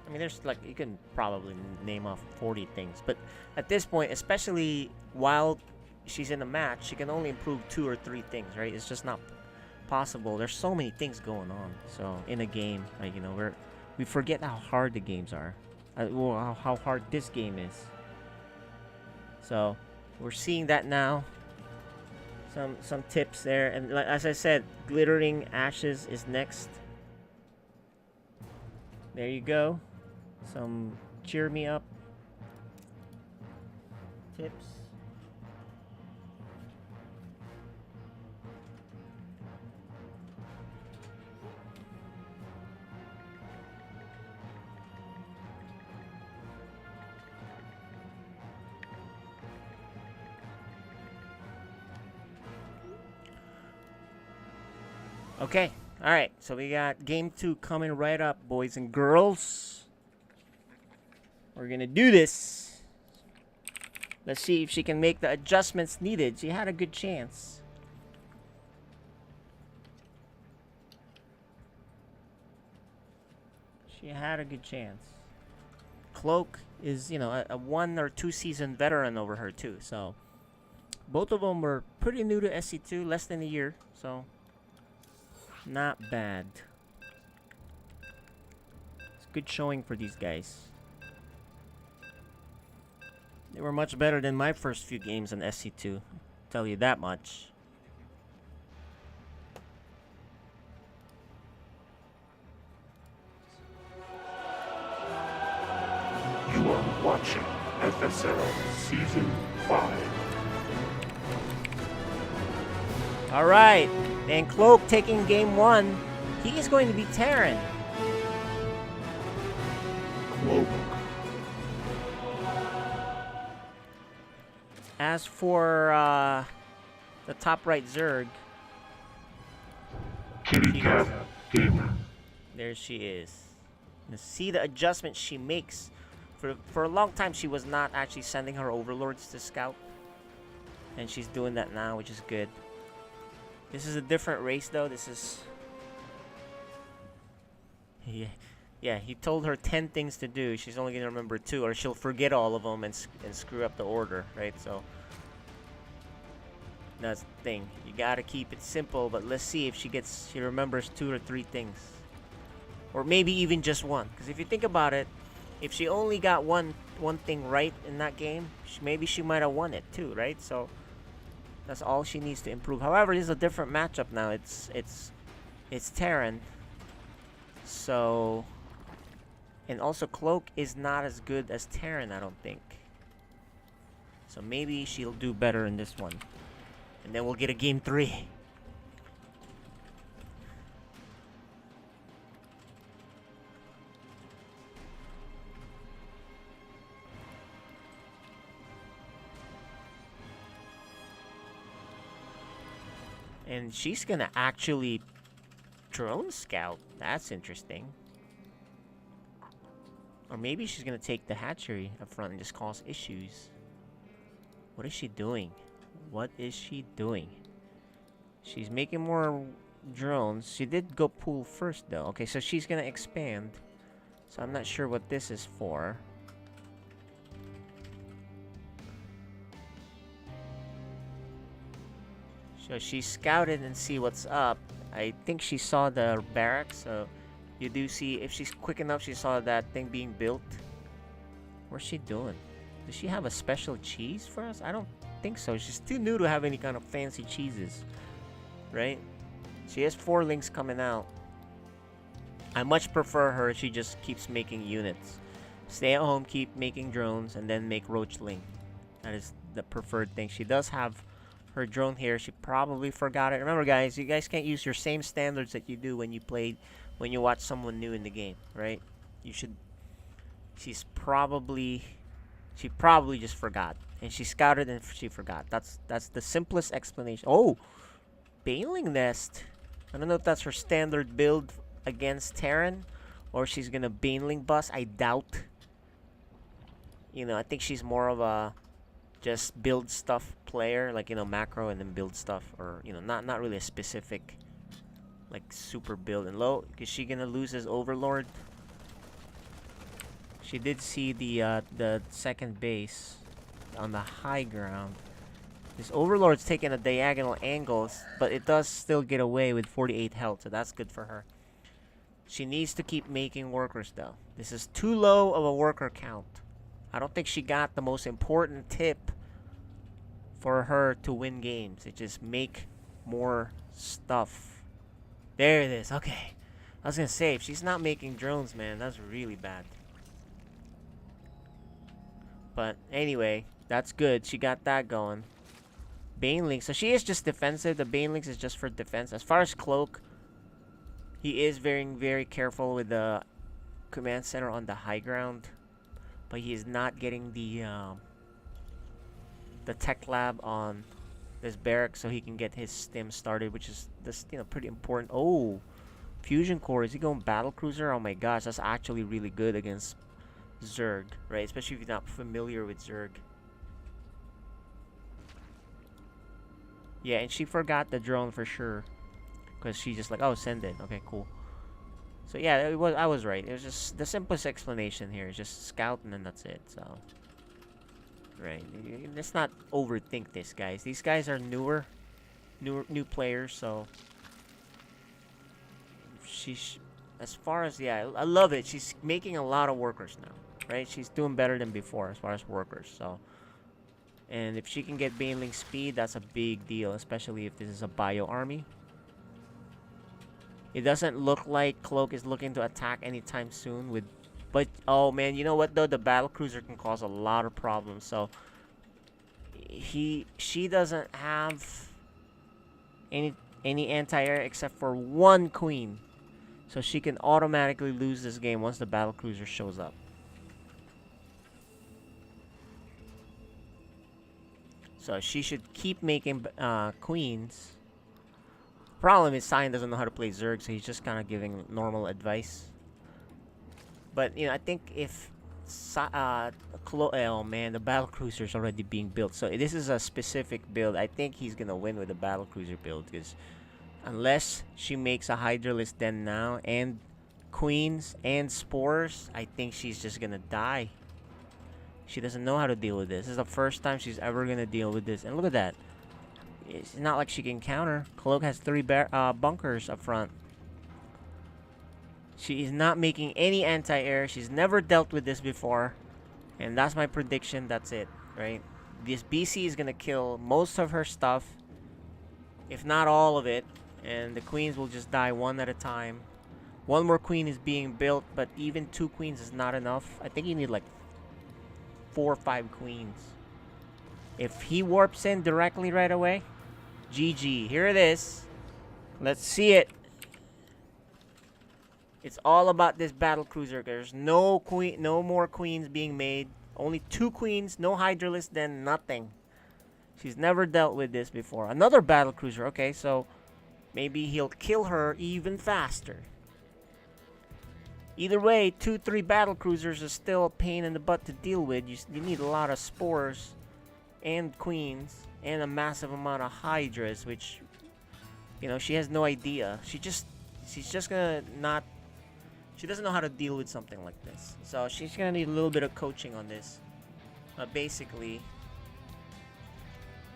I mean, there's like, you can probably name off 40 things, but at this point, especially while she's in a match, she can only improve 2 or 3 things, right? It's just not possible. There's so many things going on. So in a game, like, we forget how hard the games are, well, how hard this game is. So we're seeing that now. Some tips there, and like, as I said, Glittering Ashes is next. There you go. Some cheer me up tips. Okay. All right. So we got game 2 coming right up, boys and girls. We're gonna do this. Let's see if she can make the adjustments needed. She had a good chance. She had a good chance. Cloak is, you know, a 1 or 2 season veteran over her too. So both of them were pretty new to SC2, less than a year. So not bad. It's good showing for these guys. They were much better than my first few games on SC2. Tell you that much. You are watching FSL Season 5. Alright. And Cloak taking game 1. He is going to be Terran. Cloak. As for the top right Zerg, Kitty Cat Gamer. there she is. You see the adjustments she makes. For a long time, she was not actually sending her overlords to scout. And she's doing that now, which is good. This is a different race, though. This is... Yeah, he told her 10 things to do. She's only going to remember 2, or she'll forget all of them and screw up the order, right? So, that's the thing. You got to keep it simple, but let's see if she remembers 2 or 3 things. Or maybe even just 1. Because if you think about it, if she only got one thing right in that game, maybe she might have won it too, right? So that's all she needs to improve. However, this is a different matchup now. It's Terran. So, and also Cloak is not as good as Terran, I don't think. So maybe she'll do better in this one. And then we'll get a game 3. And she's gonna actually drone scout. That's interesting. Or maybe she's gonna take the hatchery up front and just cause issues. What is she doing? What is she doing? She's making more drones. She did go pool first though. Okay, so she's gonna expand. So I'm not sure what this is for. So she scouted and see what's up. I think she saw the barracks, so you do see, if she's quick enough, she saw that thing being built. What's she doing? Does she have a special cheese for us? I don't think so. She's too new to have any kind of fancy cheeses, right? She has 4 links coming out. I much prefer her if she just keeps making units. Stay at home, keep making drones, and then make roach link. That is the preferred thing. She does have her drone here. She probably forgot it. Remember, guys, you guys can't use your same standards that you do when you watch someone new in the game, right? You should. She probably just forgot, and she scouted and she forgot. That's the simplest explanation. Oh, Baneling Nest. I don't know if that's her standard build against Terran, or she's gonna Baneling bus. I doubt. You know, I think she's more of a just build stuff player, like, you know, macro and then build stuff, or, you know, not really a specific like super build. And low, is she gonna lose his overlord? She did see the second base on the high ground. This overlord's taking a diagonal angles, but it does still get away with 48 health, so that's good for her. She needs to keep making workers though. This is too low of a worker count. I don't think she got the most important tip for her to win games. It just make more stuff. There it is. Okay. I was gonna say, if she's not making drones, man, that's really bad. But anyway, that's good. She got that going. Baneling. So she is just defensive. The Banelings is just for defense. As far as Cloak, he is very, very careful with the command center on the high ground. But he is not getting the tech lab on this barrack so he can get his stim started, which is this, you know, pretty important. Oh, fusion core. Is he going battle cruiser? Oh my gosh, that's actually really good against Zerg, right? Especially if you're not familiar with Zerg. Yeah, and she forgot the drone for sure, because she just like, oh, send it. Okay, cool. So yeah, I was right. It was just the simplest explanation here. It's just scout and then that's it. So, right. Let's not overthink this, guys. These guys are new players. So she's, as far as, yeah, I love it. She's making a lot of workers now, right? She's doing better than before as far as workers. So, and if she can get Baneling speed, that's a big deal, especially if this is a bio army. It doesn't look like Cloak is looking to attack anytime soon with, but oh man, you know what though? The battle cruiser can cause a lot of problems. So she doesn't have any anti-air except for one queen. So she can automatically lose this game once the battle cruiser shows up. So she should keep making queens. Problem is, Cyan doesn't know how to play Zerg, so he's just kind of giving normal advice. But, you know, I think if... oh, man, the battlecruiser is already being built. So this is a specific build. I think he's going to win with the battlecruiser build. Because unless she makes a Hydralisk Den now, and queens, and spores, I think she's just going to die. She doesn't know how to deal with this. This is the first time she's ever going to deal with this. And look at that. It's not like she can counter. Cloak has 3 bunkers up front. She is not making any anti-air. She's never dealt with this before. And that's my prediction. That's it, right? This BC is going to kill most of her stuff, if not all of it. And the queens will just die one at a time. One more queen is being built, but even 2 queens is not enough. I think you need like 4 or 5 queens. If he warps in directly right away, GG. Here it is. Let's see it. It's all about this battle cruiser. There's no more queens being made. Only 2 queens, no Hydralisk, then nothing. She's never dealt with this before. Another battle cruiser. Okay, so maybe he'll kill her even faster. Either way, 2-3 battle cruisers is still a pain in the butt to deal with. You need a lot of spores and queens and a massive amount of hydras, which, you know, she has no idea. She's just gonna not. She doesn't know how to deal with something like this. So she's gonna need a little bit of coaching on this. Basically.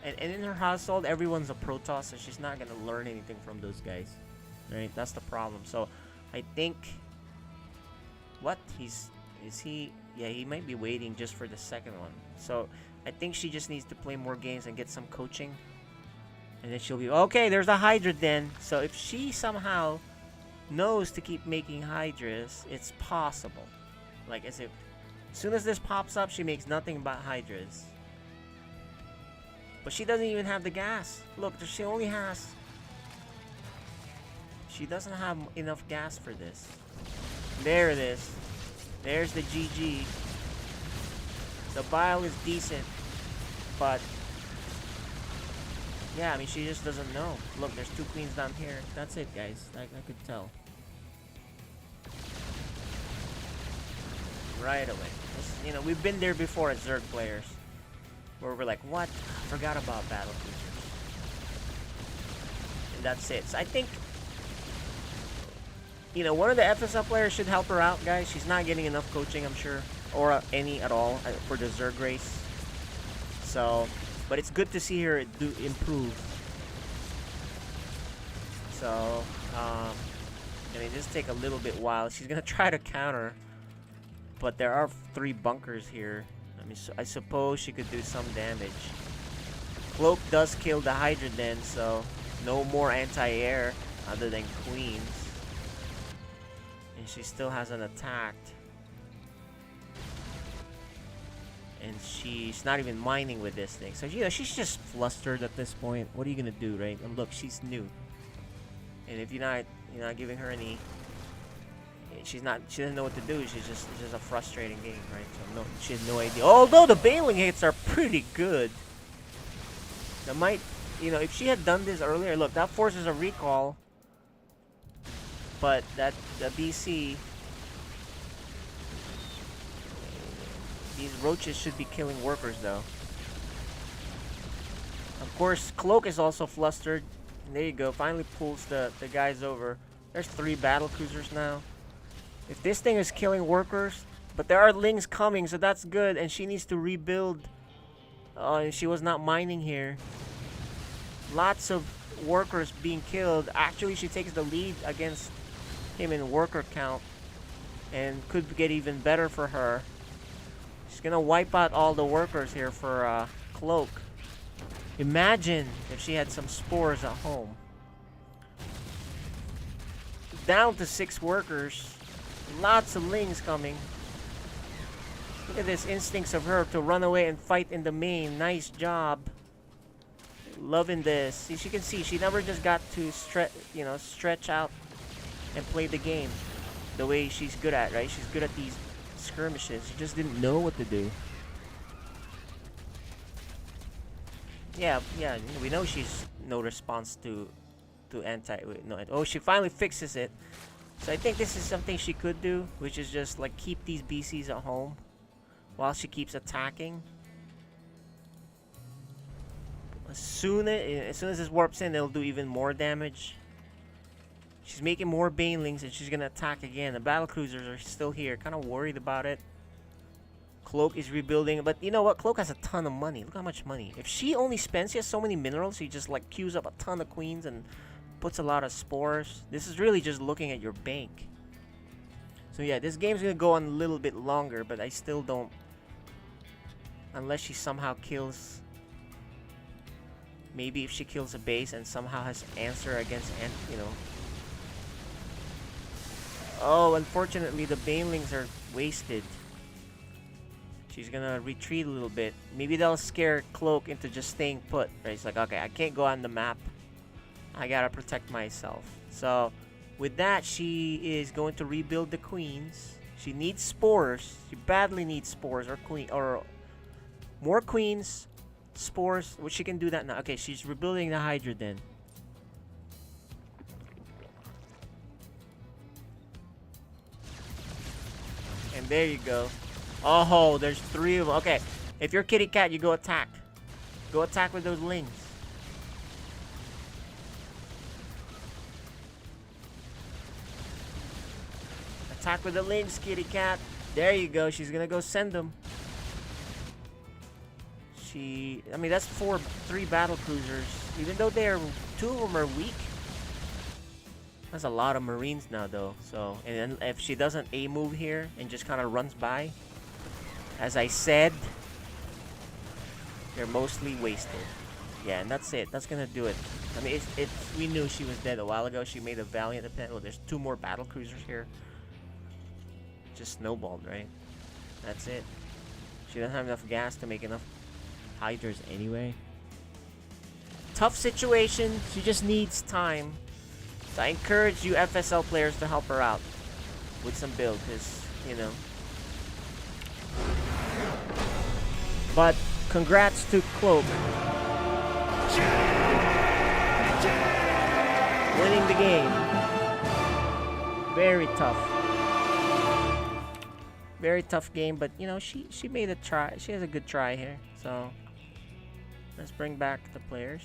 And in her household, everyone's a Protoss, so she's not gonna learn anything from those guys. Right? That's the problem. So I think. What? Is he? Yeah, he might be waiting just for the second one. So I think she just needs to play more games and get some coaching. And then she'll be, okay, there's a Hydra then. So if she somehow knows to keep making Hydras, it's possible. Like, as soon as this pops up, she makes nothing but Hydras. But she doesn't even have the gas. Look, she only has... She doesn't have enough gas for this. There it is. There's the GG. The bile is decent, but yeah, I mean, she just doesn't know. Look, there's 2 queens down here. That's it, guys. I could tell. Right away. You know, we've been there before as Zerg players, where we're like, what? I forgot about battle cruisers. And that's it. So I think, you know, one of the FSL players should help her out, guys. She's not getting enough coaching, I'm sure. Or any at all for the Zerg race. So, but it's good to see her improve. So, I mean, just take a little bit while. She's going to try to counter. But there are 3 bunkers here. I mean, I suppose she could do some damage. Cloak does kill the Hydra then, so no more anti-air other than queens. And she still hasn't attacked. And she's not even mining with this thing. So, you know, she's just flustered at this point. What are you going to do, right? And look, she's new. And if you're not giving her any... she doesn't know what to do. It's just a frustrating game, right? So no, she has no idea. Although the Baneling hits are pretty good. That might, you know, if she had done this earlier, look, that forces a recall. But the BC, these roaches should be killing workers though. Of course, Cloak is also flustered. And there you go, finally pulls the guys over. There's 3 battle cruisers now. If this thing is killing workers, but there are lings coming, so that's good. And she needs to rebuild. She was not mining here. Lots of workers being killed. Actually, she takes the lead against him in worker count, and could get even better for her. She's gonna wipe out all the workers here for Cloak. Imagine if she had some spores at home. Down to 6 workers. Lots of lings coming. Look at this instincts of her to run away and fight in the main. Nice job. Loving this. See, she can see she never just got to stretch out and play the game the way she's good at, right? She's good at these skirmishes. She just didn't know what to do. Yeah, we know she's no response to oh, she finally fixes it. So I think this is something she could do, which is just like keep these BCs at home while she keeps attacking. As soon as this warps in, it'll do even more damage. She's making more banelings and she's gonna attack again. The battle cruisers are still here. Kind of worried about it. Cloak is rebuilding, but you know what? Cloak has a ton of money. Look how much money. If she only spends, she has so many minerals. She just like queues up a ton of queens and puts a lot of spores. This is really just looking at your bank. So yeah, this game's gonna go on a little bit longer, but I still don't. Unless she somehow kills. Maybe if she kills a base and somehow has answer against, you know. Oh, unfortunately, the banelings are wasted. She's gonna retreat a little bit. Maybe that'll scare Cloak into just staying put. Right? It's like, okay, I can't go on the map. I gotta protect myself. So, with that, she is going to rebuild the queens. She needs spores. She badly needs spores or more queens, spores. Which she can do that now. Okay, she's rebuilding the Hydra then. And there you go. Oh, there's 3 of them. Okay, if you're Kitty Cat, you go attack. Go attack with those lings. Attack with the lings, Kitty Cat. There you go. She's gonna go send them. I mean, that's 3 battle cruisers. Even though 2 of them are weak. That's a lot of Marines now, though. So, and then if she doesn't A-move here and just kind of runs by, as I said, they're mostly wasted. Yeah, and that's it. That's gonna do it. I mean, we knew she was dead a while ago. She made a valiant attempt. Well, there's 2 more battle cruisers here. Just snowballed, right? That's it. She doesn't have enough gas to make enough Hydras anyway. Tough situation. She just needs time. So I encourage you FSL players to help her out with some build, because, you know. But congrats to Cloak. Winning the game. Very tough. Very tough game, but you know, she made a try. She has a good try here. So let's bring back the players.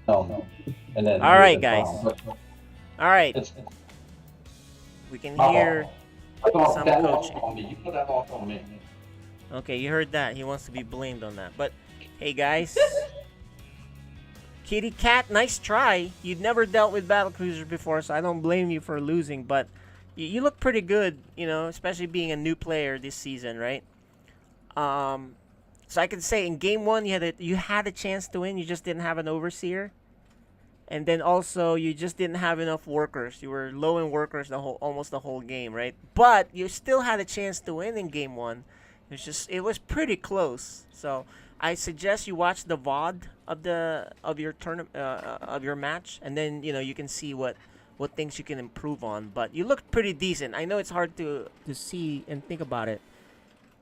No. And then all right, guys. All right. We can hear some coaching. Okay, you heard that. He wants to be blamed on that. But hey, guys. Kitty Cat, nice try. You'd never dealt with battlecruisers before, so I don't blame you for losing. But you look pretty good, you know, especially being a new player this season, right? So I could say in game 1 you had a chance to win. You just didn't have an overseer, and then also you just didn't have enough workers. You were low in workers almost the whole game, right? But you still had a chance to win in game 1. It was pretty close. So I suggest you watch the VOD of your tournament of your match, and then you can see what things you can improve on. But you looked pretty decent. I know it's hard to see and think about it.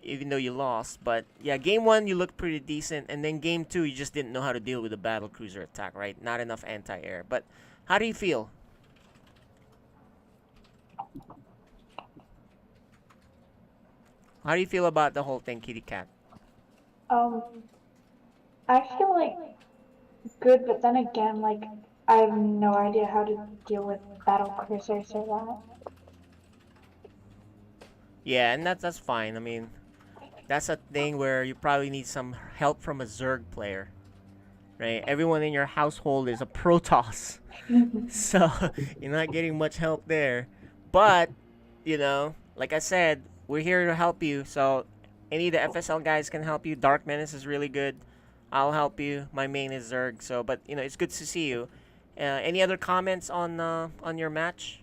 even though you lost. But yeah, game 1 you looked pretty decent, and then game 2 you just didn't know how to deal with the battle cruiser attack, right? Not enough anti-air. But how do you feel? How do you feel about the whole thing, Kitty Cat? Um, I feel like good, but then again, like I have no idea how to deal with battle cruisers or that. Yeah, and that's fine. I mean, that's a thing where you probably need some help from a Zerg player, right? Everyone in your household is a Protoss, so you're not getting much help there. But you know, like I said, we're here to help you. So any of the FSL guys can help you. Dark Menace is really good. I'll help you. My main is Zerg. So, but you know, it's good to see you. Any other comments on your match?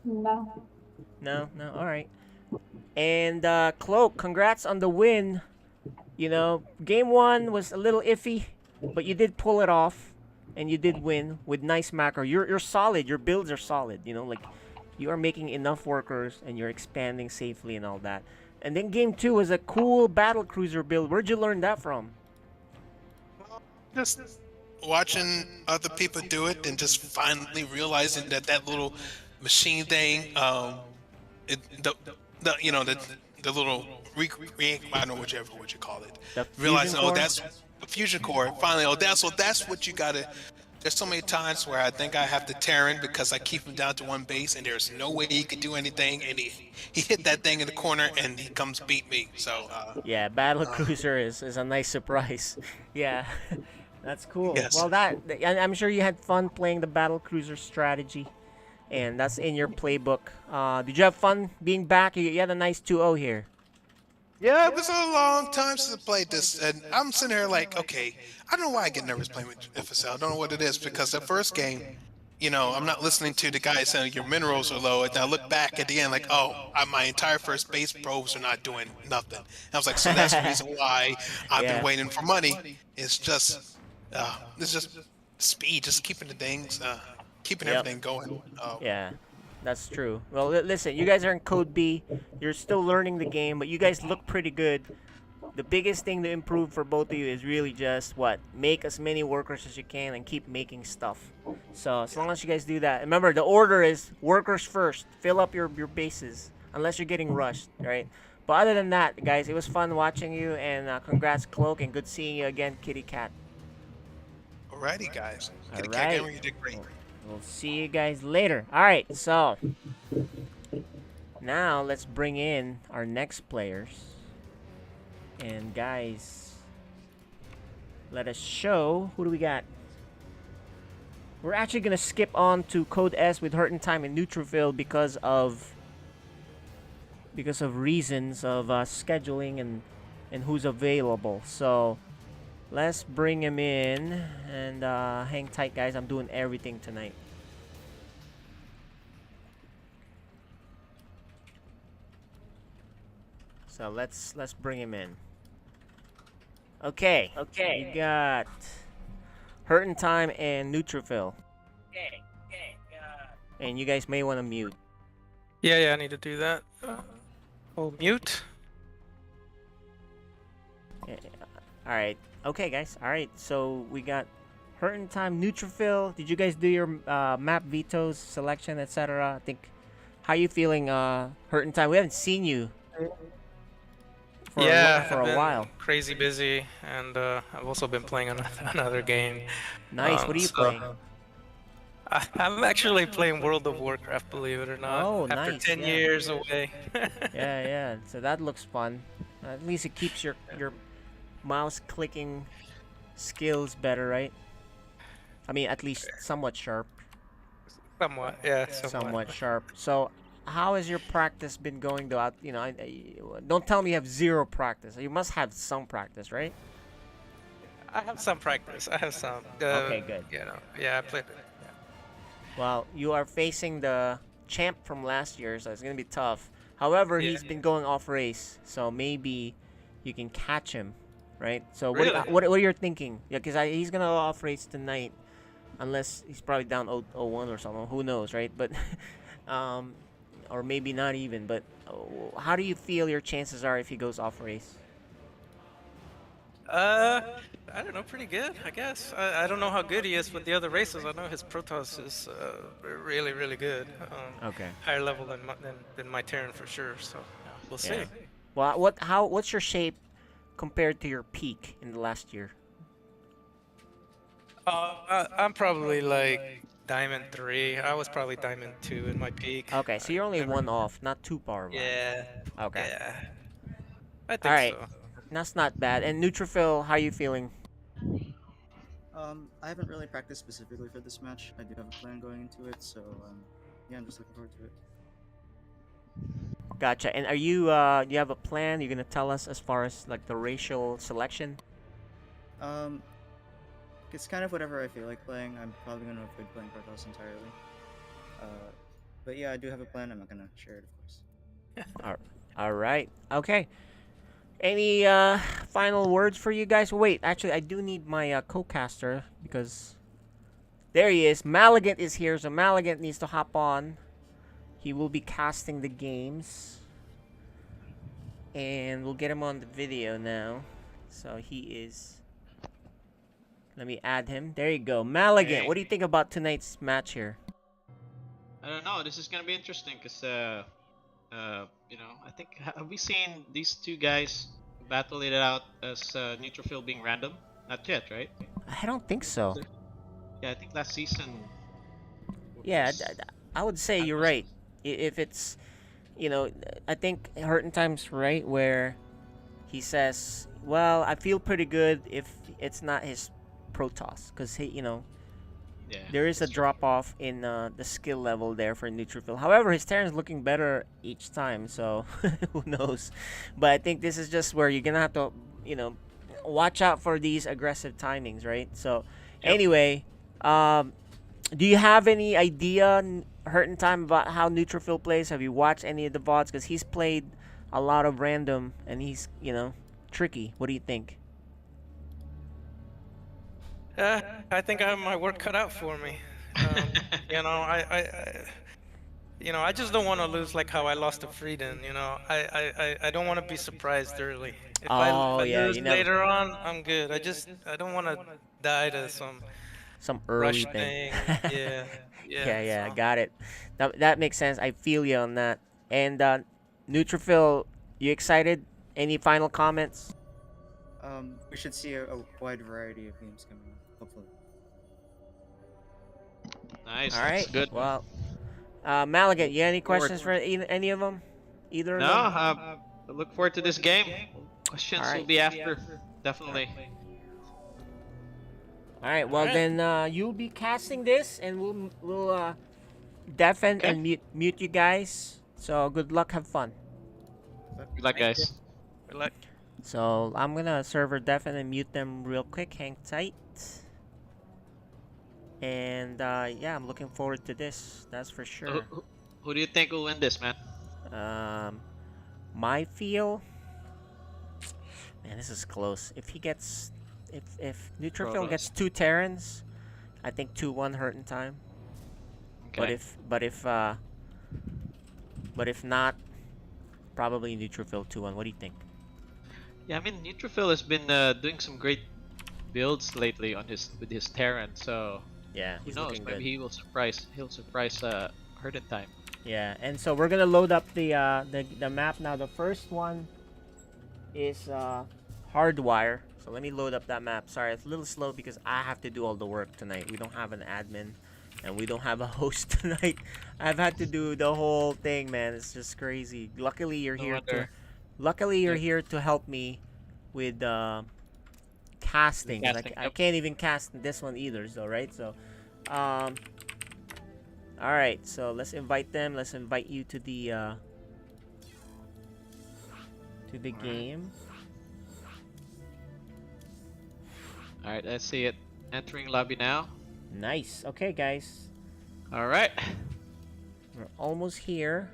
No. No. All right. And Cloak, congrats on the win. You know, game 1 was a little iffy, but you did pull it off, and you did win with nice macro. You're solid. Your builds are solid. You know, like you are making enough workers, and you're expanding safely and all that. And then game 2 was a cool battle cruiser build. Where'd you learn that from? Just watching other people do it and just finally realizing that little machine thing, it, you know, the little I don't know what you call it. The fusion Realizing, core? oh, that's a fusion core. Finally, that's what you gotta. There's so many times where I think I have to Terran because I keep him down to one base and there's no way he could do anything, and he hit that thing in the corner and he comes beat me. So Yeah, battle cruiser is a nice surprise. Yeah, that's cool. Yes. Well, I'm sure you had fun playing the battle cruiser strategy, and that's in your playbook. Did you have fun being back? You had a nice 2-0 here. yeah, it was a long time since I played this, and I'm sitting here like, okay, I don't know why I get nervous playing with FSL. I don't know what it is, because the first game, you know, I'm not listening to the guy saying your minerals are low, and I look back at the end like, oh, my entire first base probes are not doing nothing. And I was like, so that's the reason why I've Yeah. been waiting for money. It's just speed, just keeping the things, keeping Yep. everything going. Yeah, that's true. Well, listen, you guys are in Code B. You're still learning the game, but you guys look pretty good. The biggest thing to improve for both of you is really just make as many workers as you can and keep making stuff. So as long as you guys do that, remember the order is workers first. Fill up your bases unless you're getting rushed, right? But other than that, guys, it was fun watching you, and congrats, Cloak, and good seeing you again, Kitty Cat. Alrighty, guys. Get a Alright. Gamer, you did great. We'll see you guys later. All right, so now let's bring in our next players. And guys, let us show who do we got. We're actually gonna skip on to Code S with Hurt in Time and Neutrophil because of reasons of scheduling and who's available. So let's bring him in and hang tight, guys. I'm doing everything tonight. So let's bring him in. Okay. We got Hurt in Time and Neutrophil. And you guys may want to mute. Yeah, I need to do that. Mute. Yeah. All right. Okay, guys. All right. So we got Hurt in Time, Neutrophil. Did you guys do your map vetoes, selection, etc.? I think. How you feeling, Hurt in Time? We haven't seen you for I've a been while. crazy busy, and I've also been playing another game. Nice. What are you playing? I'm actually playing World of Warcraft, believe it or not. Oh, after nice, 10 yeah. years away. Yeah. So that looks fun. At least it keeps your mouse clicking skills better, right? I mean, at least somewhat sharp. Somewhat, yeah. Somewhat sharp. So, how has your practice been going, though? Don't tell me you have zero practice. You must have some practice, right? I have some practice. I have some. Okay, good. Yeah, I played it. Well, you are facing the champ from last year, so it's gonna be tough. However, he's been going off race, so maybe you can catch him, right? So Really? what are you thinking? Yeah, because he's gonna go off race tonight, unless he's probably down 0-1 or something. Who knows, right? But or maybe not even. But how do you feel your chances are if he goes off race? I don't know, pretty good, I guess. I don't know how good he is with the other races. I know his Protoss is really, really good. Okay. Higher level than my Terran for sure. So yeah, we'll see. Yeah. Well, what's your shape compared to your peak in the last year? I'm probably like Diamond 3. I was probably Diamond 2 in my peak. Okay, so you're only Never- one off, not too far behind. Yeah. Okay. Yeah. I All think right. so. That's not bad. And Neutrophil, how you feeling? I haven't really practiced specifically for this match. I do have a plan going into it, so yeah, I'm just looking forward to it. Gotcha. And are you you have a plan you're gonna tell us as far as like the racial selection? It's kind of whatever I feel like playing. I'm probably gonna avoid playing Protoss entirely. But yeah, I do have a plan. I'm not gonna share it, of course. All right. Okay. Any final words for you guys? Wait, actually, I do need my co-caster because there he is. Maligant is here, so Maligant needs to hop on. He will be casting the games, and we'll get him on the video now. So he is. Let me add him. There you go, Maligant. Hey. What do you think about tonight's match here? I don't know. This is gonna be interesting because, you know, I think have we seen these two guys battle it out as neutrophil being random? Not yet, right? I don't think so. Yeah, I think last season. Yeah, was- I would say you're right. If it's, you know, I think Hurting Time's right where he says, well, I feel pretty good if it's not his Protoss. Because, you know, yeah, there is a that's true. drop off in the skill level there for Neutrophil. However, his Terran's looking better each time, so who knows. But I think this is just where you're going to have to, you know, watch out for these aggressive timings, right? So, Yep. anyway, do you have any idea, Hurting Time, about how Neutrophil plays? Have you watched any of the VODs? Because he's played a lot of random, and he's, you know, tricky. What do you think? I think I have my work cut out for me. You know, I just don't want to lose like how I lost to Frieden. You know, I don't want to be surprised early. If Oh, I yeah, lose you never- later on, I'm good. I don't want to die to some early rush thing. thing. Yeah. Yeah, so- got it. That makes sense. I feel you on that. And Neutrophil, you excited? Any final comments? We should see a wide variety of games coming up, hopefully. Nice. All That's right. good. Well, Maligant, you have any Forward. questions for any of them? Either No, of them? I look forward to this game. Questions All right. will be after, definitely. All right. Well, Alright. then you'll be casting this, and we'll deafen Okay. and mute you guys. So good luck. Have fun. Good luck, guys. Good luck. So I'm gonna server deafen and mute them real quick. Hang tight. And yeah, I'm looking forward to this. That's for sure. Who do you think will win this, man? My feel. Man, this is close. If he gets, if Neutrophil Protoss. gets 2 Terrans, I think 2-1 Hurting Time. Okay. But if not, probably Neutrophil 2-1. What do you think? Yeah, I mean, Neutrophil has been doing some great builds lately on with his Terran, so Yeah, who he's knows? looking Maybe good. he'll surprise Hurting Time. Yeah, and so we're gonna load up the map now. The first one is Hardwire. So let me load up that map. Sorry, it's a little slow because I have to do all the work tonight. We don't have an admin, and we don't have a host tonight. I've had to do the whole thing, man. It's just crazy. Luckily, you're No here to. wonder. Luckily, you're Yep. here to help me with casting. 'cause Casting, I yep. can't even cast this one either. So right, so all right. So let's invite them. Let's invite you to the game. All right, let's see it. Entering lobby now. Nice. Okay, guys, All right. we're almost here.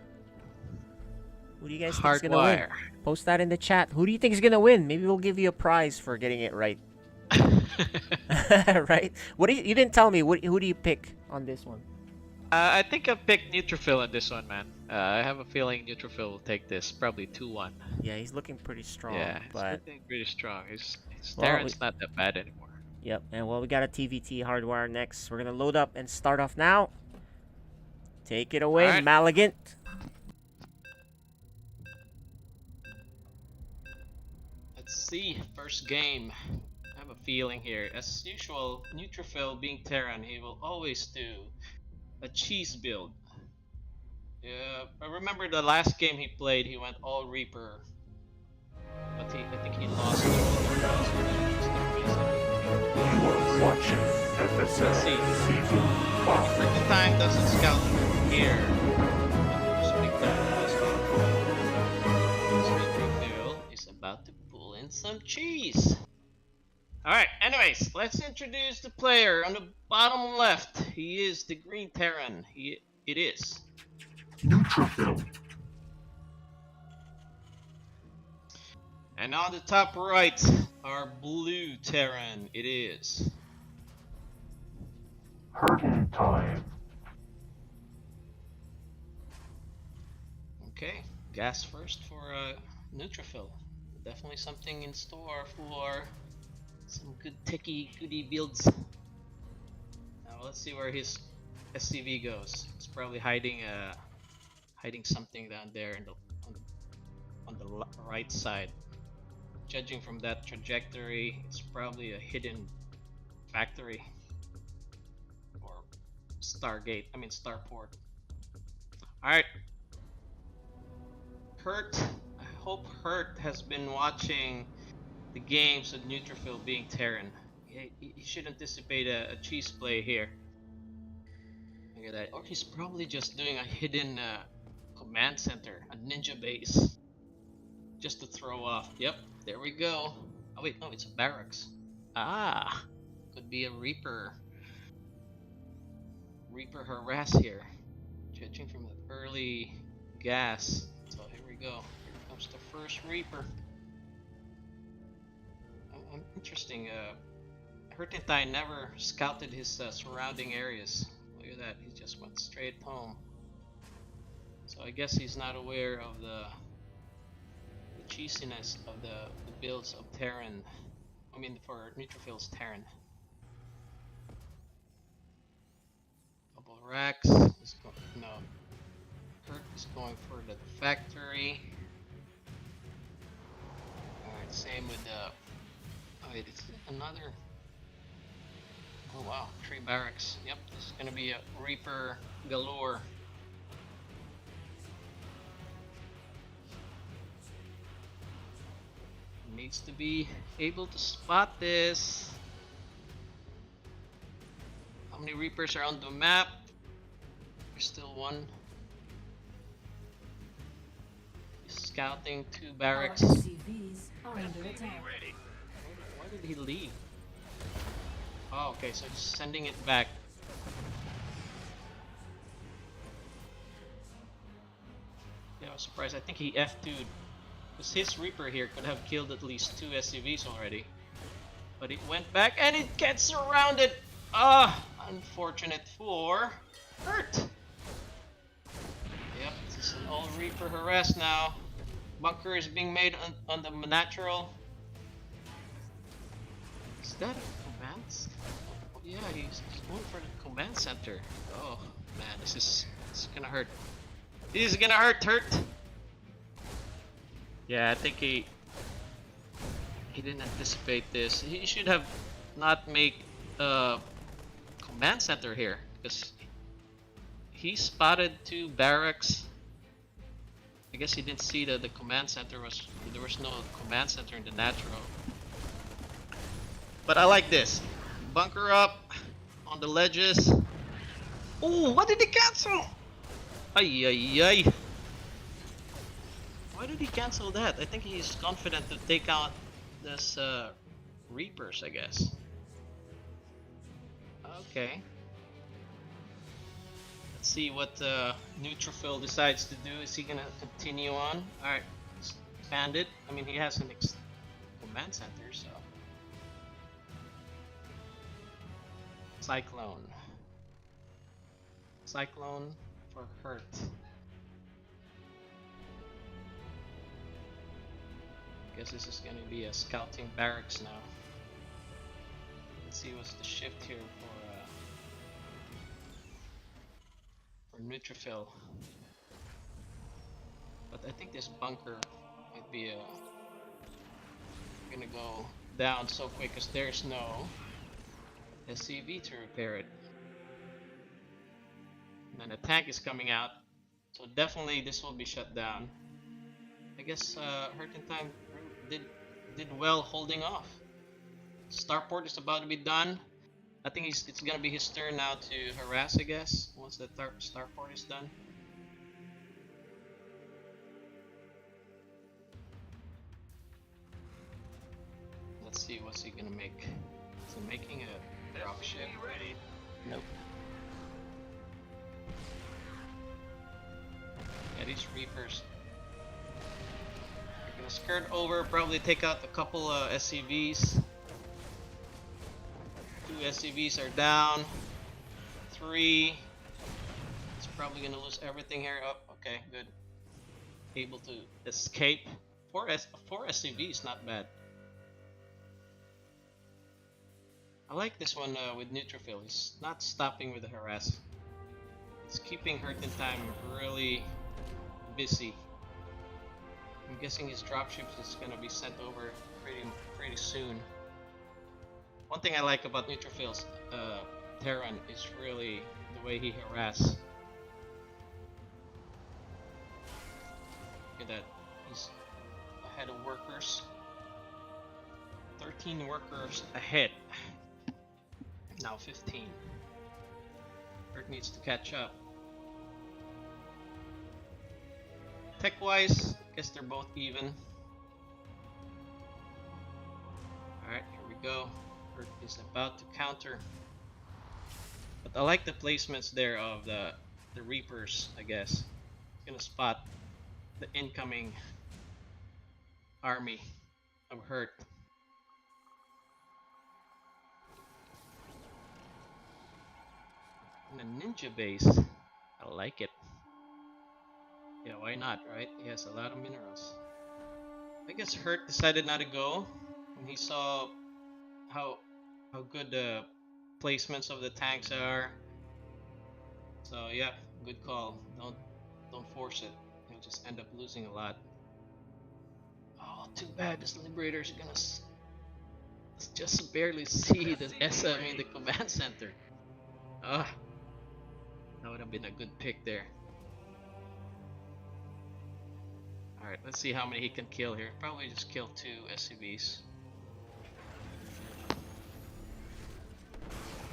Who do you guys think is gonna win? Hardwire. Post that in the chat. Who do you think is gonna win? Maybe we'll give you a prize for getting it right. Right? What do you didn't tell me? Who do you pick on this one? I think I'll pick Neutrophil in this one, man. I have a feeling Neutrophil will take this, probably 2-1. Yeah, he's looking pretty strong, Yeah, he's but looking pretty strong. His well, Terran's not that bad anymore. yep. And well, we got a TVT hardwire next. We're gonna load up and start off now. Take it away, Alright. Maligant. Let's see, first game. I have a feeling here. As usual, Neutrophil being Terran, he will always do a cheese build. Yeah, I remember the last game he played, he went all Reaper. But I think he lost. You are watching FSL Let's see. Season 5. Freaking time doesn't scout here. Just pick that. Neutrophil is about to pull in some cheese. Alright, anyways, let's introduce the player on the bottom left. He is the Green Terran. It is. Neutrophil. And on the top right, our Blue Terran. It is. Hurting time. Okay, gas first for Neutrophil. Definitely something in store for some good techie goodie builds. Now let's see where his SCV goes. It's probably hiding something down there on the right side. Judging from that trajectory, it's probably a hidden factory or Stargate. I mean Starport. All right, Hurt. I hope Hurt has been watching the games of Neutrophil being Terran. He should anticipate a cheese play here. Look at that. Or he's probably just doing a hidden command center, a ninja base, just to throw off. Yep, there we go. Oh wait, no, it's a barracks. Ah, could be a Reaper harass here. Judging from the early gas. So here we go. Here comes the first Reaper. Interesting. Hertentai never scouted his surrounding areas. Look at that. He just went straight home. So I guess he's not aware of the cheesiness of the builds of Terran. I mean, for Neutrophil's Terran. Double racks. No. Hurt is going for the factory. Alright, same with the. Oh wait, it's another. Oh wow, 3 barracks. Yep, this is gonna be a Reaper galore. Needs to be able to spot this. How many Reapers are on the map? There's still one. He's scouting 2 barracks. Our SCVs are under attack. Why did he leave? Oh, okay, so he's sending it back. Yeah, I was surprised. I think he F2'd. Because his Reaper here could have killed at least 2 SCVs already. But it went back and it gets surrounded! Ah! Unfortunate for Hurt! Yep, this is an all Reaper harass now. Bunker is being made on the natural. Is that a command? Yeah, he's going for the command center. Oh man, this is gonna hurt. This is gonna hurt. Yeah, I think he didn't anticipate this. He should have not make a command center here because he spotted 2 barracks. I guess he didn't see that the command center there was no command center in the natural. But I like this. Bunker up on the ledges. Oh, what did he cancel? Ay ay ay. Why did he cancel that? I think he's confident to take out this Reapers, I guess. Okay. Let's see what Neutrophil decides to do. Is he gonna continue on? Alright, expand it. I mean, he has an command center, so. Cyclone for Hurt. Guess this is gonna be a scouting barracks now. Let's see what's the shift here for neutrophil. But I think this bunker might be gonna go down so quick because there's no SCV to repair it. And then the tank is coming out, so definitely this will be shut down. I guess Hurt in Time did well holding off. Starport is about to be done. I think it's gonna be his turn now to harass, I guess, once the starport is done. Let's see, what's he gonna make? Is he making a dropship? Nope. Yeah, these Reapers are gonna skirt over, probably take out a couple SCVs. 2 SCVs are down. 3. It's probably gonna lose everything here. Oh, okay, good. Able to escape. 4 SCVs, not bad. I like this one with neutrophil. He's not stopping with the harass. It's keeping Hurt in Time really busy. I'm guessing his dropships is gonna be sent over pretty soon. One thing I like about neutrophil's Terran is really the way he harass. Look at that. He's ahead of workers. 13 workers ahead. Now 15. Hurt needs to catch up. Tech-wise, I guess they're both even. Alright, here we go. Hurt is about to counter. But I like the placements there of the Reapers, I guess. Gonna spot the incoming army of Hurt. And a ninja base. I like it. Yeah, why not, right? He has a lot of minerals. I guess Hurt decided not to go when he saw how good the placements of the tanks are. So yeah, good call. Don't force it. He'll just end up losing a lot. Oh, too bad. This Liberator's gonna just barely see the the command center. Ah, that would have been a good pick there. Alright, let's see how many he can kill here. Probably just kill 2 SCVs.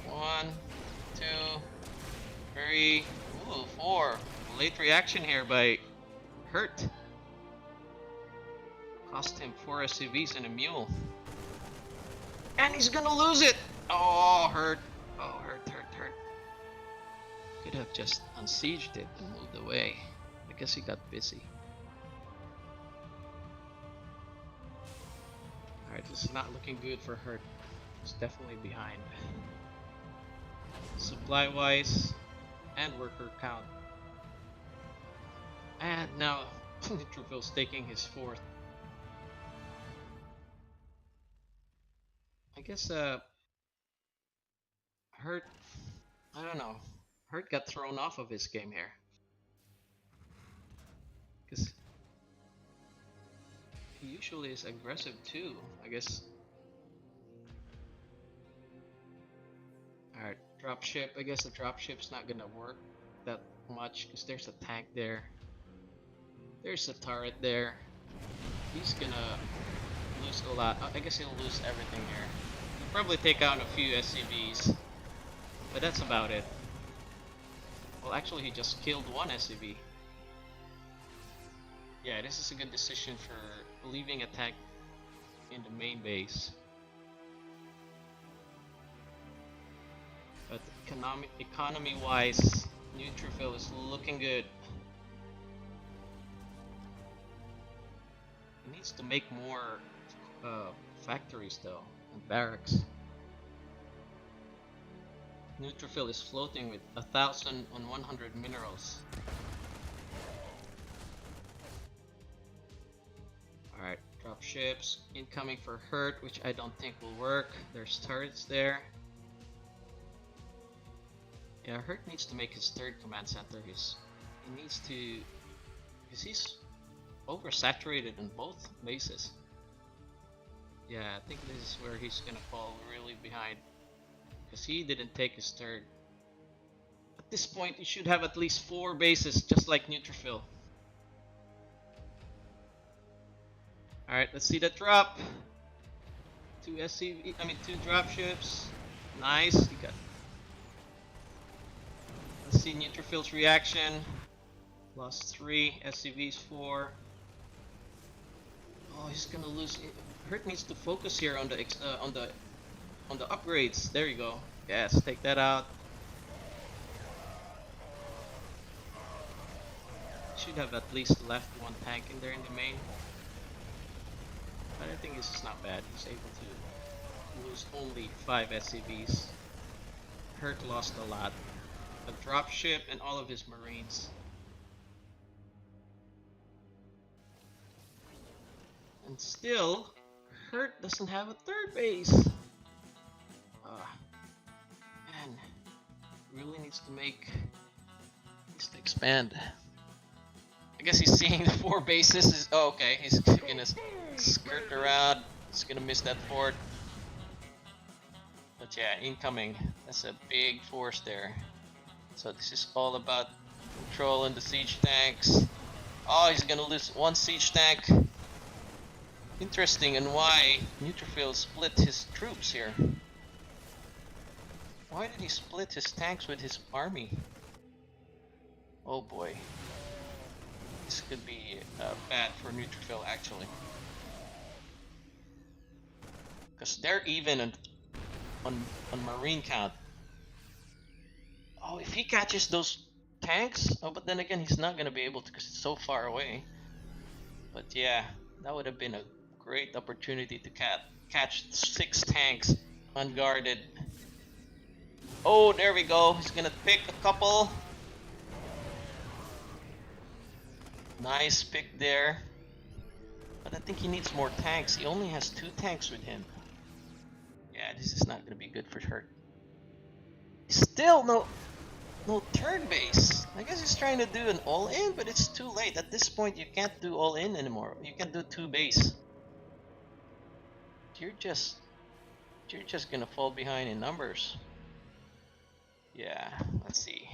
1, 2, 3, ooh, 4. Late reaction here by Hurt. Cost him 4 SCVs and a mule. And he's gonna lose it! Oh, Hurt. Oh, Hurt. Could have just unsieged it and moved away. I guess he got busy. Alright, this is not looking good for Hurt. He's definitely behind. Supply wise and worker count. And now Neutrophil's taking his 4th. I guess Hurt, I don't know. Hurt got thrown off of his game here. Because he usually is aggressive too, I guess. Alright, dropship. I guess the dropship's not gonna work that much because there's a tank there. There's a turret there. He's gonna lose a lot. I guess he'll lose everything here. He'll probably take out a few SCVs. But that's about it. Well, actually, he just killed 1 SCV. Yeah, this is a good decision for leaving a tank in the main base. But economy-wise, Neutrophil is looking good. He needs to make more factories though, and barracks. Neutrophil is floating with 1,100 minerals. Alright, drop ships. Incoming for Hurt, which I don't think will work. There's turrets there. Yeah, Hurt needs to make his third command center. He needs to... because he's oversaturated in both bases. Yeah, I think this is where he's gonna fall really behind. Because he didn't take his third. At this point, he should have at least 4 bases, just like Neutrophil. Alright, let's see that drop. 2 dropships. Nice. He got... Let's see Neutrophil's reaction. Lost 3, SCVs 4. Oh, he's gonna lose. Hurt needs to focus here on the upgrades. There you go. Yes, take that out. Should have at least left 1 tank in there in the main. But I think this is not bad. He's able to lose only 5 SCVs. Hurt lost a lot. A dropship and all of his marines. And still, Hurt doesn't have a third base. Man, really needs to expand. I guess he's seeing the 4 bases. Oh, okay, he's gonna skirt around. He's gonna miss that fort. But yeah, incoming. That's a big force there. So this is all about controlling the siege tanks. Oh, he's gonna lose 1 siege tank. Interesting, and why Neutrophil split his troops here. Why did he split his tanks with his army? Oh boy. This could be bad for Neutrophil actually. Because they're even on marine count. Oh, if he catches those tanks? Oh, but then again, he's not going to be able to because it's so far away. But yeah, that would have been a great opportunity to catch 6 tanks unguarded. Oh, there we go. He's gonna pick a couple. Nice pick there. But I think he needs more tanks. He only has 2 tanks with him. Yeah, this is not gonna be good for Hurt. Still no third base. I guess he's trying to do an all-in, but it's too late. At this point, you can't do all-in anymore. You can do 2 base. You're just gonna fall behind in numbers. Yeah, let's see.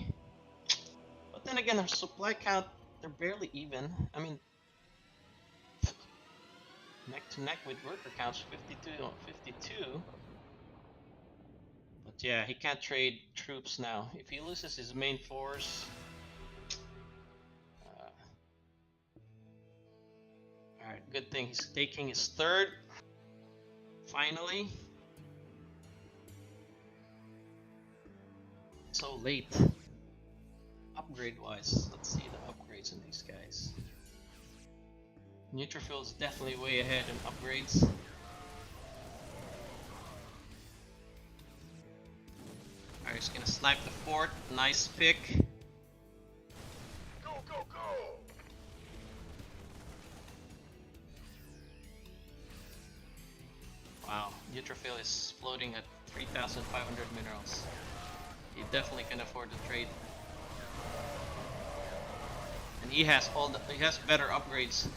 But then again, our supply count, they're barely even. I mean, neck to neck with worker counts 52 on 52. But yeah, he can't trade troops now. If he loses his main force, alright, good thing he's taking his third. Finally. So late. Upgrade wise, let's see the upgrades in these guys. Neutrophil is definitely way ahead in upgrades. Alright, he's gonna snipe the fort. Nice pick. Go, go, go! Wow, Neutrophil is floating at 3,500 minerals. He definitely can afford to trade. And he has better upgrades.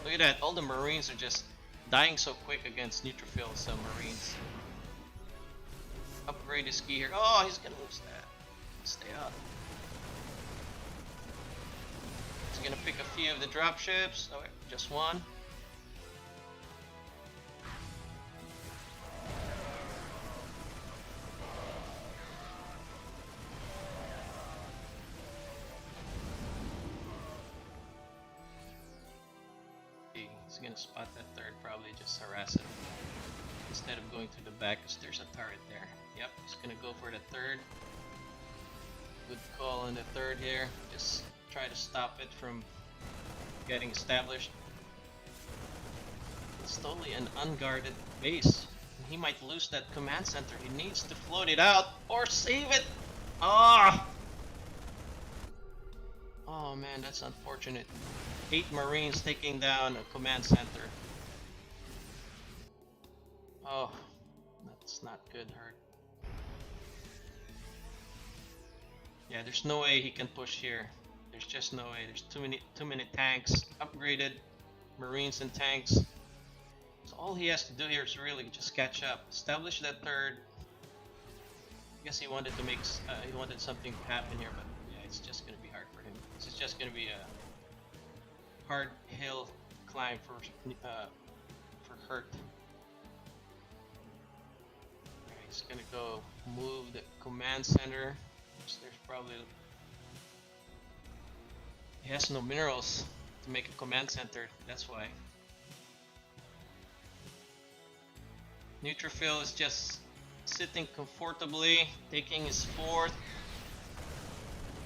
Look at that, all the marines are just dying so quick against Neutrophil's marines. Upgrade is key here. Oh, he's gonna lose that. Stay up. He's gonna pick a few of the dropships. Oh wait, just 1. He's gonna spot that third, probably just harass it. Instead of going to the back, because there's a turret there. Yep, he's gonna go for the third. Good call on the third here. Just try to stop it from getting established. It's totally an unguarded base. he might lose that command center. He needs to float it out or save it. Ah! Oh man, that's unfortunate. 8 Marines taking down a command center. Oh, that's not good, Hurt. Yeah, there's no way he can push here. There's just no way. There's too many tanks, upgraded Marines and tanks. So all he has to do here is really just catch up, establish that third. I guess he wanted to make, he wanted something to happen here, but yeah, it's just gonna be hard for him. This is just gonna be a hard hill climb for Hurt. Okay, he's gonna go move the command center. So there's probably, he has no minerals to make a command center. That's why. Neutrophil is just sitting comfortably, taking his 4th.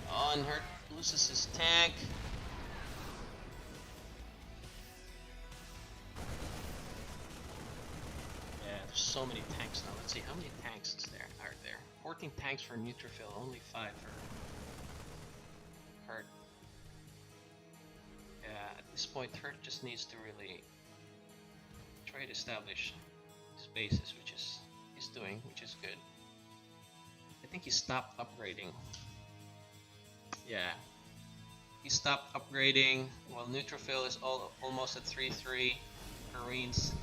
Oh, and Hurt loses his tank. Yeah, there's so many tanks now. Let's see, how many tanks are there? 14 tanks for Neutrophil, only 5 for Hurt. Yeah, at this point, Hurt just needs to really try to establish his bases, which is he's doing, which is good. I think he stopped upgrading. Yeah, he stopped upgrading while Neutrophil is almost at 3-3 Marines.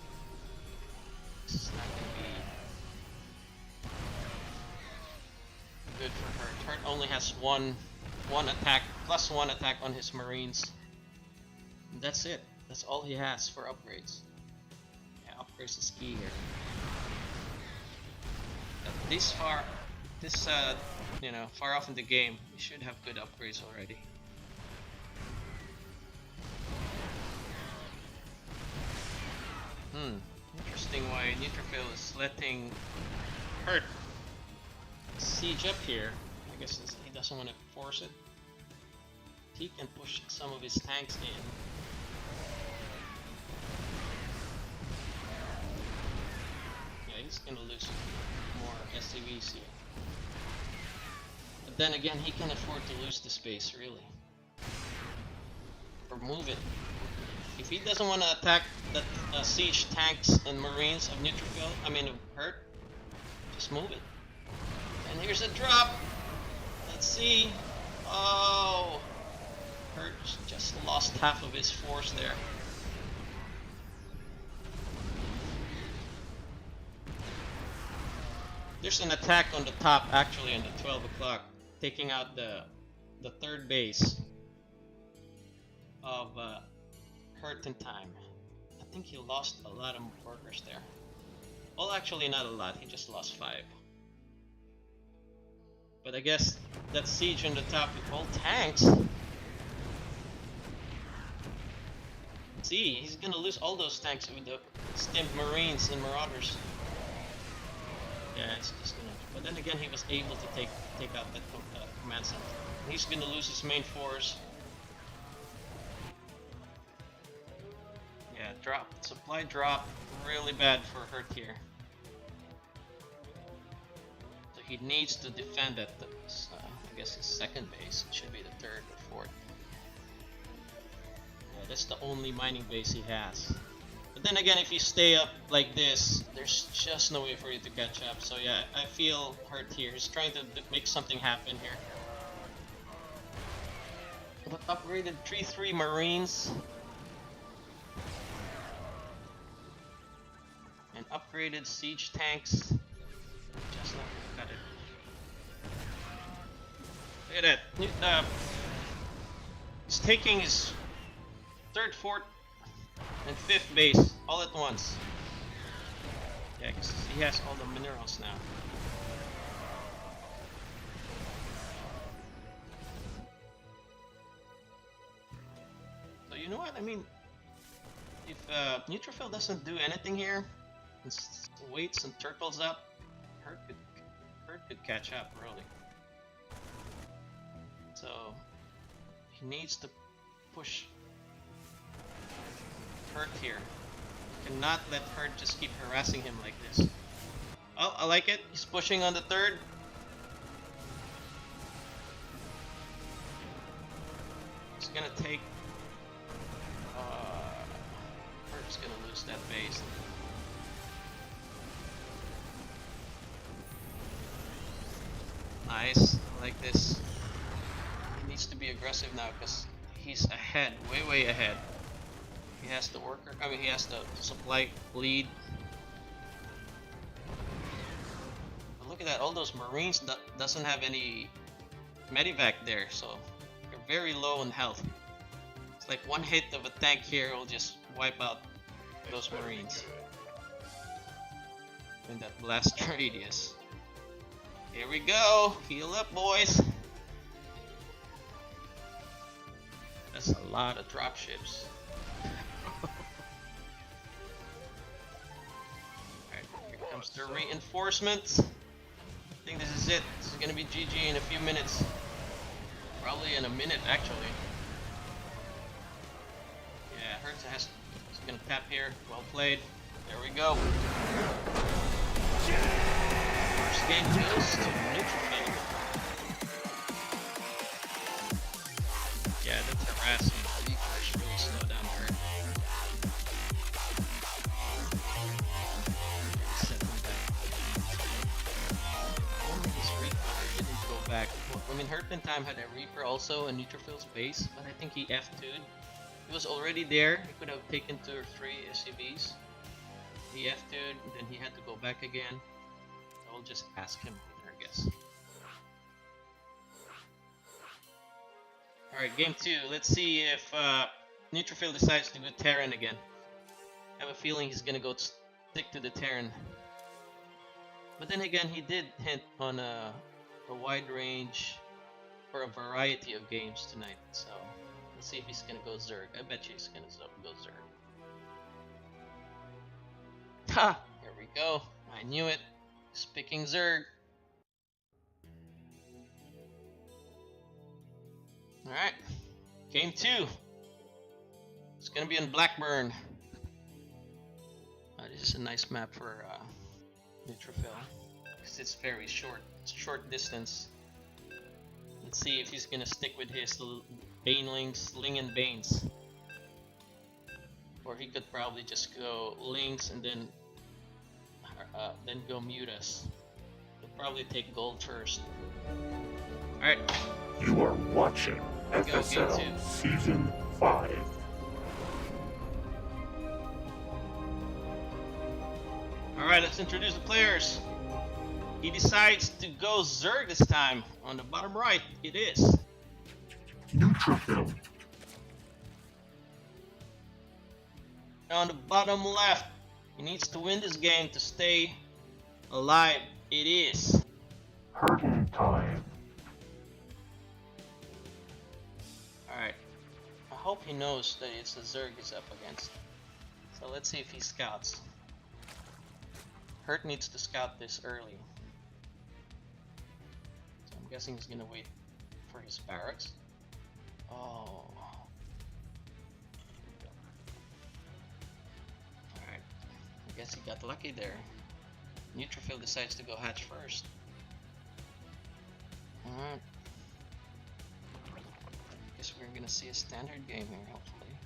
This is not gonna be good for Hurt. Hurt only has one attack, +1 attack on his Marines. And that's it. That's all he has for upgrades. Yeah, upgrades is key here. This far, far off in the game, you should have good upgrades already. Interesting why Neutrophil is letting Hurt siege up here. I guess he doesn't want to force it. He can push some of his tanks in. Yeah, he's gonna lose more SCVs here. But then again, he can afford to lose the space, really. Or move it. If he doesn't want to attack the siege tanks and Marines of Neutrophil, of Hurt, just move it. And here's a drop. Let's see. Oh, Hurt just lost half of his force there. There's an attack on the top, actually, on the 12 o'clock, taking out the third base of Hurt in time. I think he lost a lot of workers there. Well, actually not a lot, he just lost 5. But I guess that siege on the top with all tanks. See, he's gonna lose all those tanks with the stimped Marines and Marauders. Yeah, it's just gonna. But then again, he was able to take out that command center. He's gonna lose his main force. Yeah, drop. Supply drop. Really bad for Hurt here. So he needs to defend at the, I guess his second base. It should be the 3rd or 4th. Yeah, that's the only mining base he has. But then again, if you stay up like this, there's just no way for you to catch up. So yeah, I feel Hurt here. He's trying to make something happen here. But upgraded 3-3 Marines. And upgraded siege tanks. Just not gonna cut it. Look at that. He's taking his 3rd, 4th, and 5th base all at once. Yeah, because he has all the minerals now. So you know what? If Neutrophil doesn't do anything here, and waits and turtles up, Hurt could catch up, really. So he needs to push Hurt here. Cannot let Hurt just keep harassing him like this. Oh, I like it. He's pushing on the third. He's gonna take. Bert's gonna lose that base. Nice. I like this. He needs to be aggressive now because he's ahead, way ahead. He has the worker. I mean, he has the supply lead. But look at that. All those Marines doesn't have any medivac there, so they're very low in health. It's like one hit of a tank here will just wipe out those Marines in that blast radius. Here we go. Heal up, boys. That's a lot of dropships. Alright, here comes the reinforcements. I think this is it. This is gonna be GG in a few minutes. Probably in a minute, actually. Yeah, Hertz is gonna tap here. Well played. There we go. First game goes to Neutrophil. Yeah, that's harassing. The first really slow down Hurt. Set them back. Only his Reaper didn't go back. Well, I mean, Hurt time had a Reaper also in Neutrophil's base, but I think he F2'd. He was already there. He could have taken 2 or 3 SCVs. He F2'd, then he had to go back again. I will just ask him later, I guess. Alright, game 2. Let's see if Neutrophil decides to go Terran again. I have a feeling he's gonna go stick to the Terran. But then again, he did hint on a wide range or a variety of games tonight, so let's see if he's gonna go Zerg. I bet you he's gonna go Zerg. Ha! Here we go. I knew it. He's picking Zerg. Alright. Game 2. It's gonna be on Blackburn. This is a nice map for Neutrophil. Because it's very short. It's short distance. Let's see if he's gonna stick with his Banelings, Ling and Banes. Or he could probably just go Lings and then go Mutas. He'll probably take gold first. Alright. You are watching FSL Game 2. Season 5. Alright, let's introduce the players. He decides to go Zerg this time. On the bottom right, it is Neutrophil. on the bottom left. He needs to win this game to stay alive. It is Hurting time. Alright. I hope he knows that it's the Zerg he's up against. So let's see if he scouts. Hurt needs to scout this early. So I'm guessing he's gonna wait for his barracks. Oh. Alright. I guess he got lucky there. Neutrophil decides to go hatch first. Alright. Guess we're gonna see a standard game here, hopefully.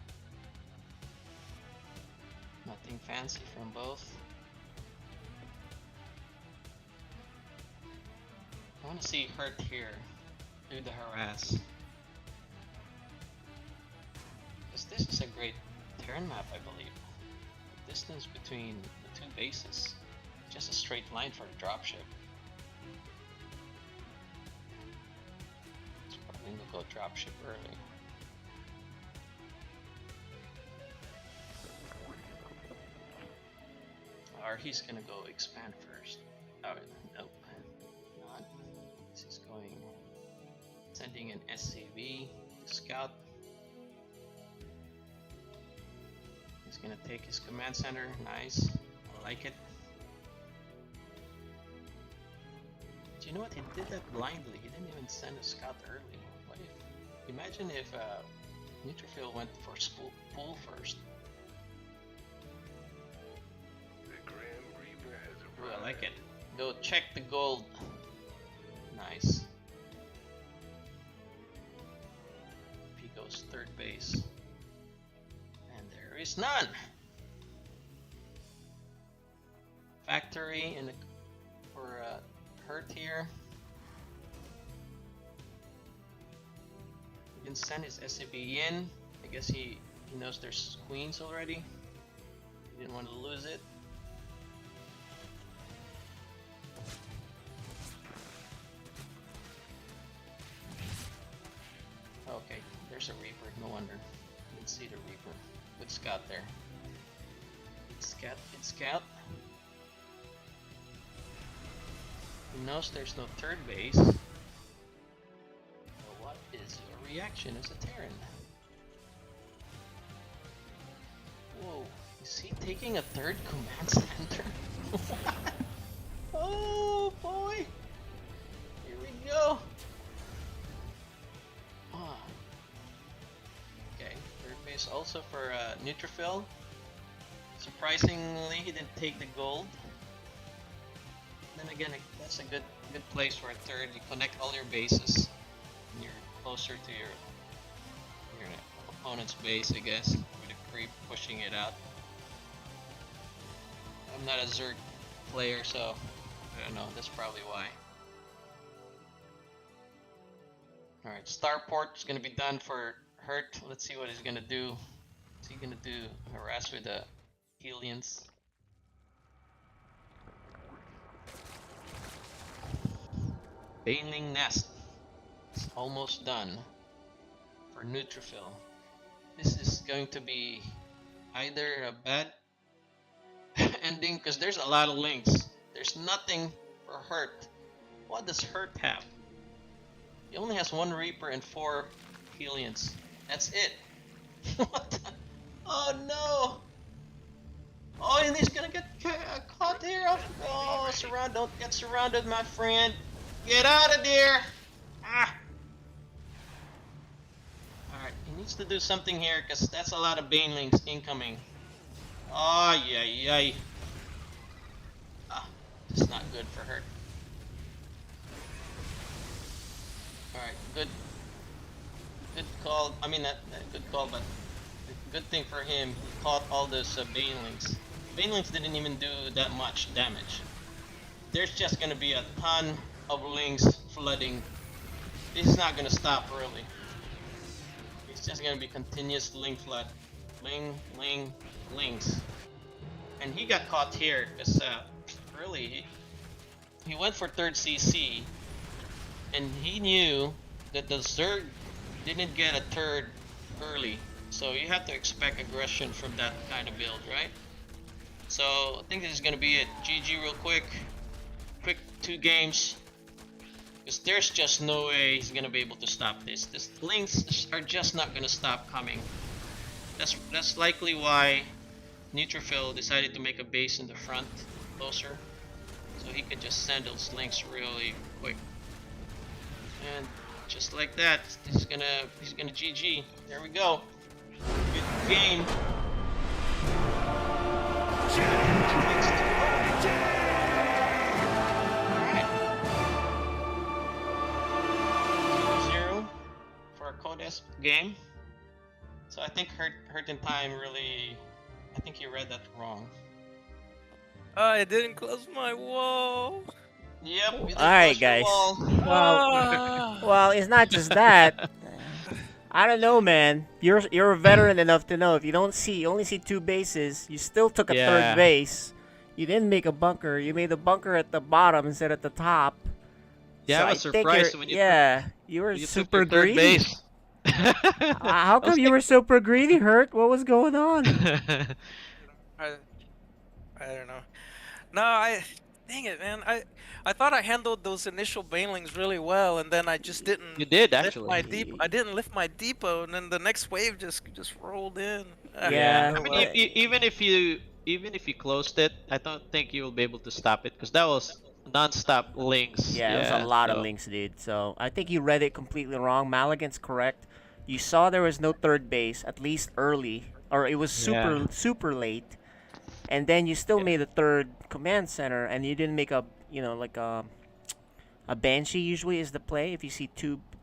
Nothing fancy from both. I want to see Hurt here do the harass. Because this is a great Terran map, I believe. The distance between the 2 bases, just a straight line for the dropship. It's probably gonna go dropship early. Or he's gonna go expand first. Oh, nope. Not. He's going sending an SCV to scout. He's gonna take his command center. Nice. I like it. Do you know what? He did that blindly. He didn't even send a scout early. What if? Imagine if Neutrophil went for pool first. Ooh, I like it. Go check the gold. Nice. Pico's third base. And there is none. Factory in the, for Hurt here. He can send his SCB in. I guess he knows there's queens already. He didn't want to lose it. Okay, there's a Reaper, no wonder. Didn't see the Reaper. Good scout there. Good scout, good scout. He knows there's no third base. So what is your reaction as a Terran? Whoa, is he taking a third command center? What? Oh boy! Here we go! Ah. Okay, third base also for Neutrophil. Surprisingly, he didn't take the gold. Then again, that's a good place for a third. You connect all your bases, and you're closer to your opponent's base, I guess, with a creep pushing it out. I'm not a Zerg player, so I don't know. That's probably why. All right, Starport is gonna be done for Hurt. Let's see what he's gonna do. What's he gonna do? Harass with the Helians. Baneling Nest. It's almost done for Neutrophil. This is going to be either a bad ending because there's a lot of links. There's nothing for Hurt. What does Hurt have? He only has 1 Reaper and 4 Helians. That's it. What the? Oh no! Oh, and he's gonna get caught here. Oh, don't get surrounded, my friend. Get out of there! Ah! Alright, he needs to do something here because that's a lot of Banelings incoming. Oh, yay. Ah, this is not good for her. Alright, good call. I mean, not good call, but good thing for him. He caught all those Banelings. Banelings didn't even do that much damage. There's just gonna be a ton of links flooding. This is not gonna stop really. It's just gonna be continuous link flood. Links. And he got caught here because really he went for 3rd CC and he knew that the Zerg didn't get a 3rd early. So you have to expect aggression from that kind of build, right? So I think this is gonna be it. GG real quick. Quick 2 games. Because there's just no way he's gonna be able to stop this. These links are just not gonna stop coming. That's likely why Neutrophil decided to make a base in the front closer, so he could just send those links really quick. And just like that, he's gonna GG. There we go. Good game. Codes game. So I think Hurt in Time really, I think you read that wrong. I didn't close my wall. Yep. Alright guys. Well, it's not just that. I don't know, man. You're a veteran enough to know if you only see 2 bases, you still took a 3rd base. You didn't make a bunker. You made a bunker at the bottom instead at the top. Yeah, so I was surprised when you you were you super took your 3rd greedy. base. How come you were super greedy, Hurt? What was going on? I don't know. No, dang it, man. I thought I handled those initial banelings really well, and then I just didn't. You did actually. I didn't lift my depot, and then the next wave just rolled in. Yeah. I mean, even if you closed it, I don't think you will be able to stop it because that was non-stop links. Yeah, it was a lot of links, dude. So I think you read it completely wrong. Maligan's correct. You saw there was no 3rd base, at least early, or it was super late, and then you still made a 3rd command center, and you didn't make a you know, like a banshee usually is the play. If you see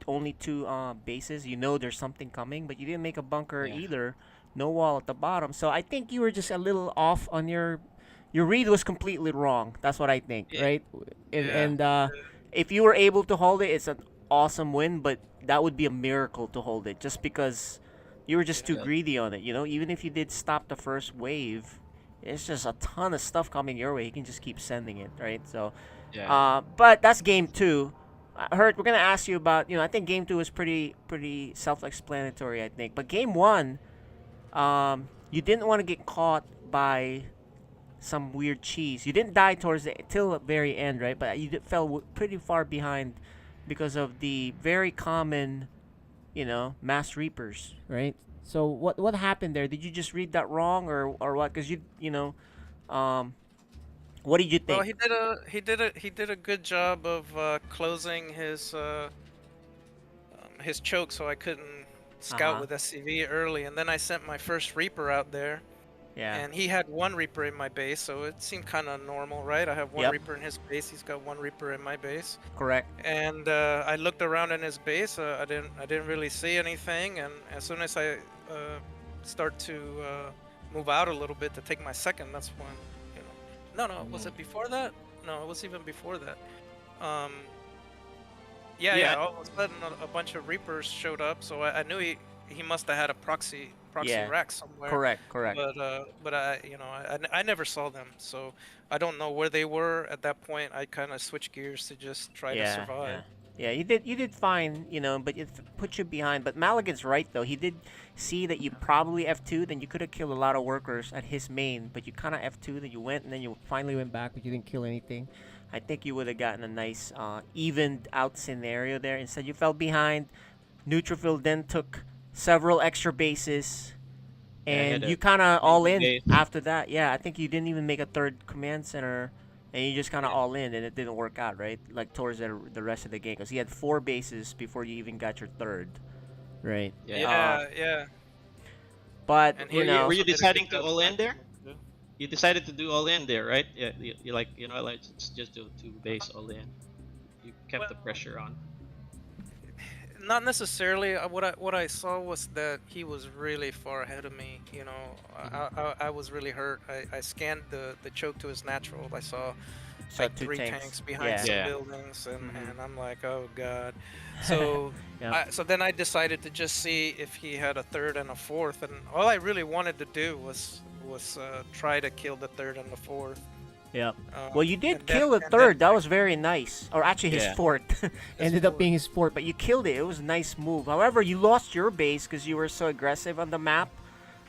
only two bases, you know there's something coming. But you didn't make a bunker Yeah. either. No wall at the bottom. So I think you were just a little off on your read was completely wrong. That's what I think, Yeah. right? And Yeah. if you were able to hold it, it's an awesome win. But that would be a miracle to hold it, just because you were just too Yeah. greedy on it. You know, even if you did stop the first wave, it's just a ton of stuff coming your way. You can just keep sending it, right? So. Yeah. But that's game two. Hurt, we're gonna ask you about. I think game two is pretty self-explanatory. I think, but game one, you didn't want to get caught by some weird cheese. You didn't die towards till the very end, right? But you fell pretty far behind because of the very common, mass reapers, right? So what happened there? Did you just read that wrong, or what? Because um, what did you Well, think? he did a good job of closing his choke, so I couldn't scout Uh-huh. with SCV early, and then I sent my first Reaper out there, Yeah. and he had one Reaper in my base, so it seemed kind of normal, right? I have one Yep. Reaper in his base, he's got one Reaper in my base, Correct. and I looked around in his base. I didn't really see anything, and as soon as I start to move out a little bit to take my second, that's when no, was it before that? No, it was even before that. Um, yeah, Yeah. all of a sudden a bunch of Reapers showed up, so I knew he must have had a proxy Yeah. rack somewhere. Correct. But I never saw them, so I don't know where they were at that point. I kind of switched gears to just try to survive. Yeah, you did fine, but it put you behind. But Maligan's right though. He did see that you probably F2, then you could have killed a lot of workers at his main, but you kind of F2, then you went, and then you finally went back, but you didn't kill anything. I think you would have gotten a nice evened out scenario there. Instead, you fell behind. Neutrophil then took several extra bases, Yeah, he and had you a kind of all big in base. after that. Yeah, I think you didn't even make a third command center, and you just kind of all in, and it didn't work out, right? Like towards the rest of the game, because he had 4 bases before you even got your third, right? Yeah. Yeah. But And you he know, Were you also did a good deciding to job all in there? flanking, too. You decided to do all in there, right? Yeah. You like let's just do 2 base all in. You kept the pressure on. Not necessarily. What I saw was that he was really far ahead of me. I was really hurt. I scanned the choke to his natural. I saw like 2 3 tanks. tanks behind Yeah. some Yeah. buildings, and, Mhm. and I'm like, oh god. So Yep. so then I decided to just see if he had a third and a fourth, and all I really wanted to do was try to kill the third and the fourth. Yep. Well, you did and kill the and third. That was very nice. Or actually, his Yeah. fourth ended up being his fourth, but you killed it. It was a nice move. However, you lost your base because you were so aggressive on the map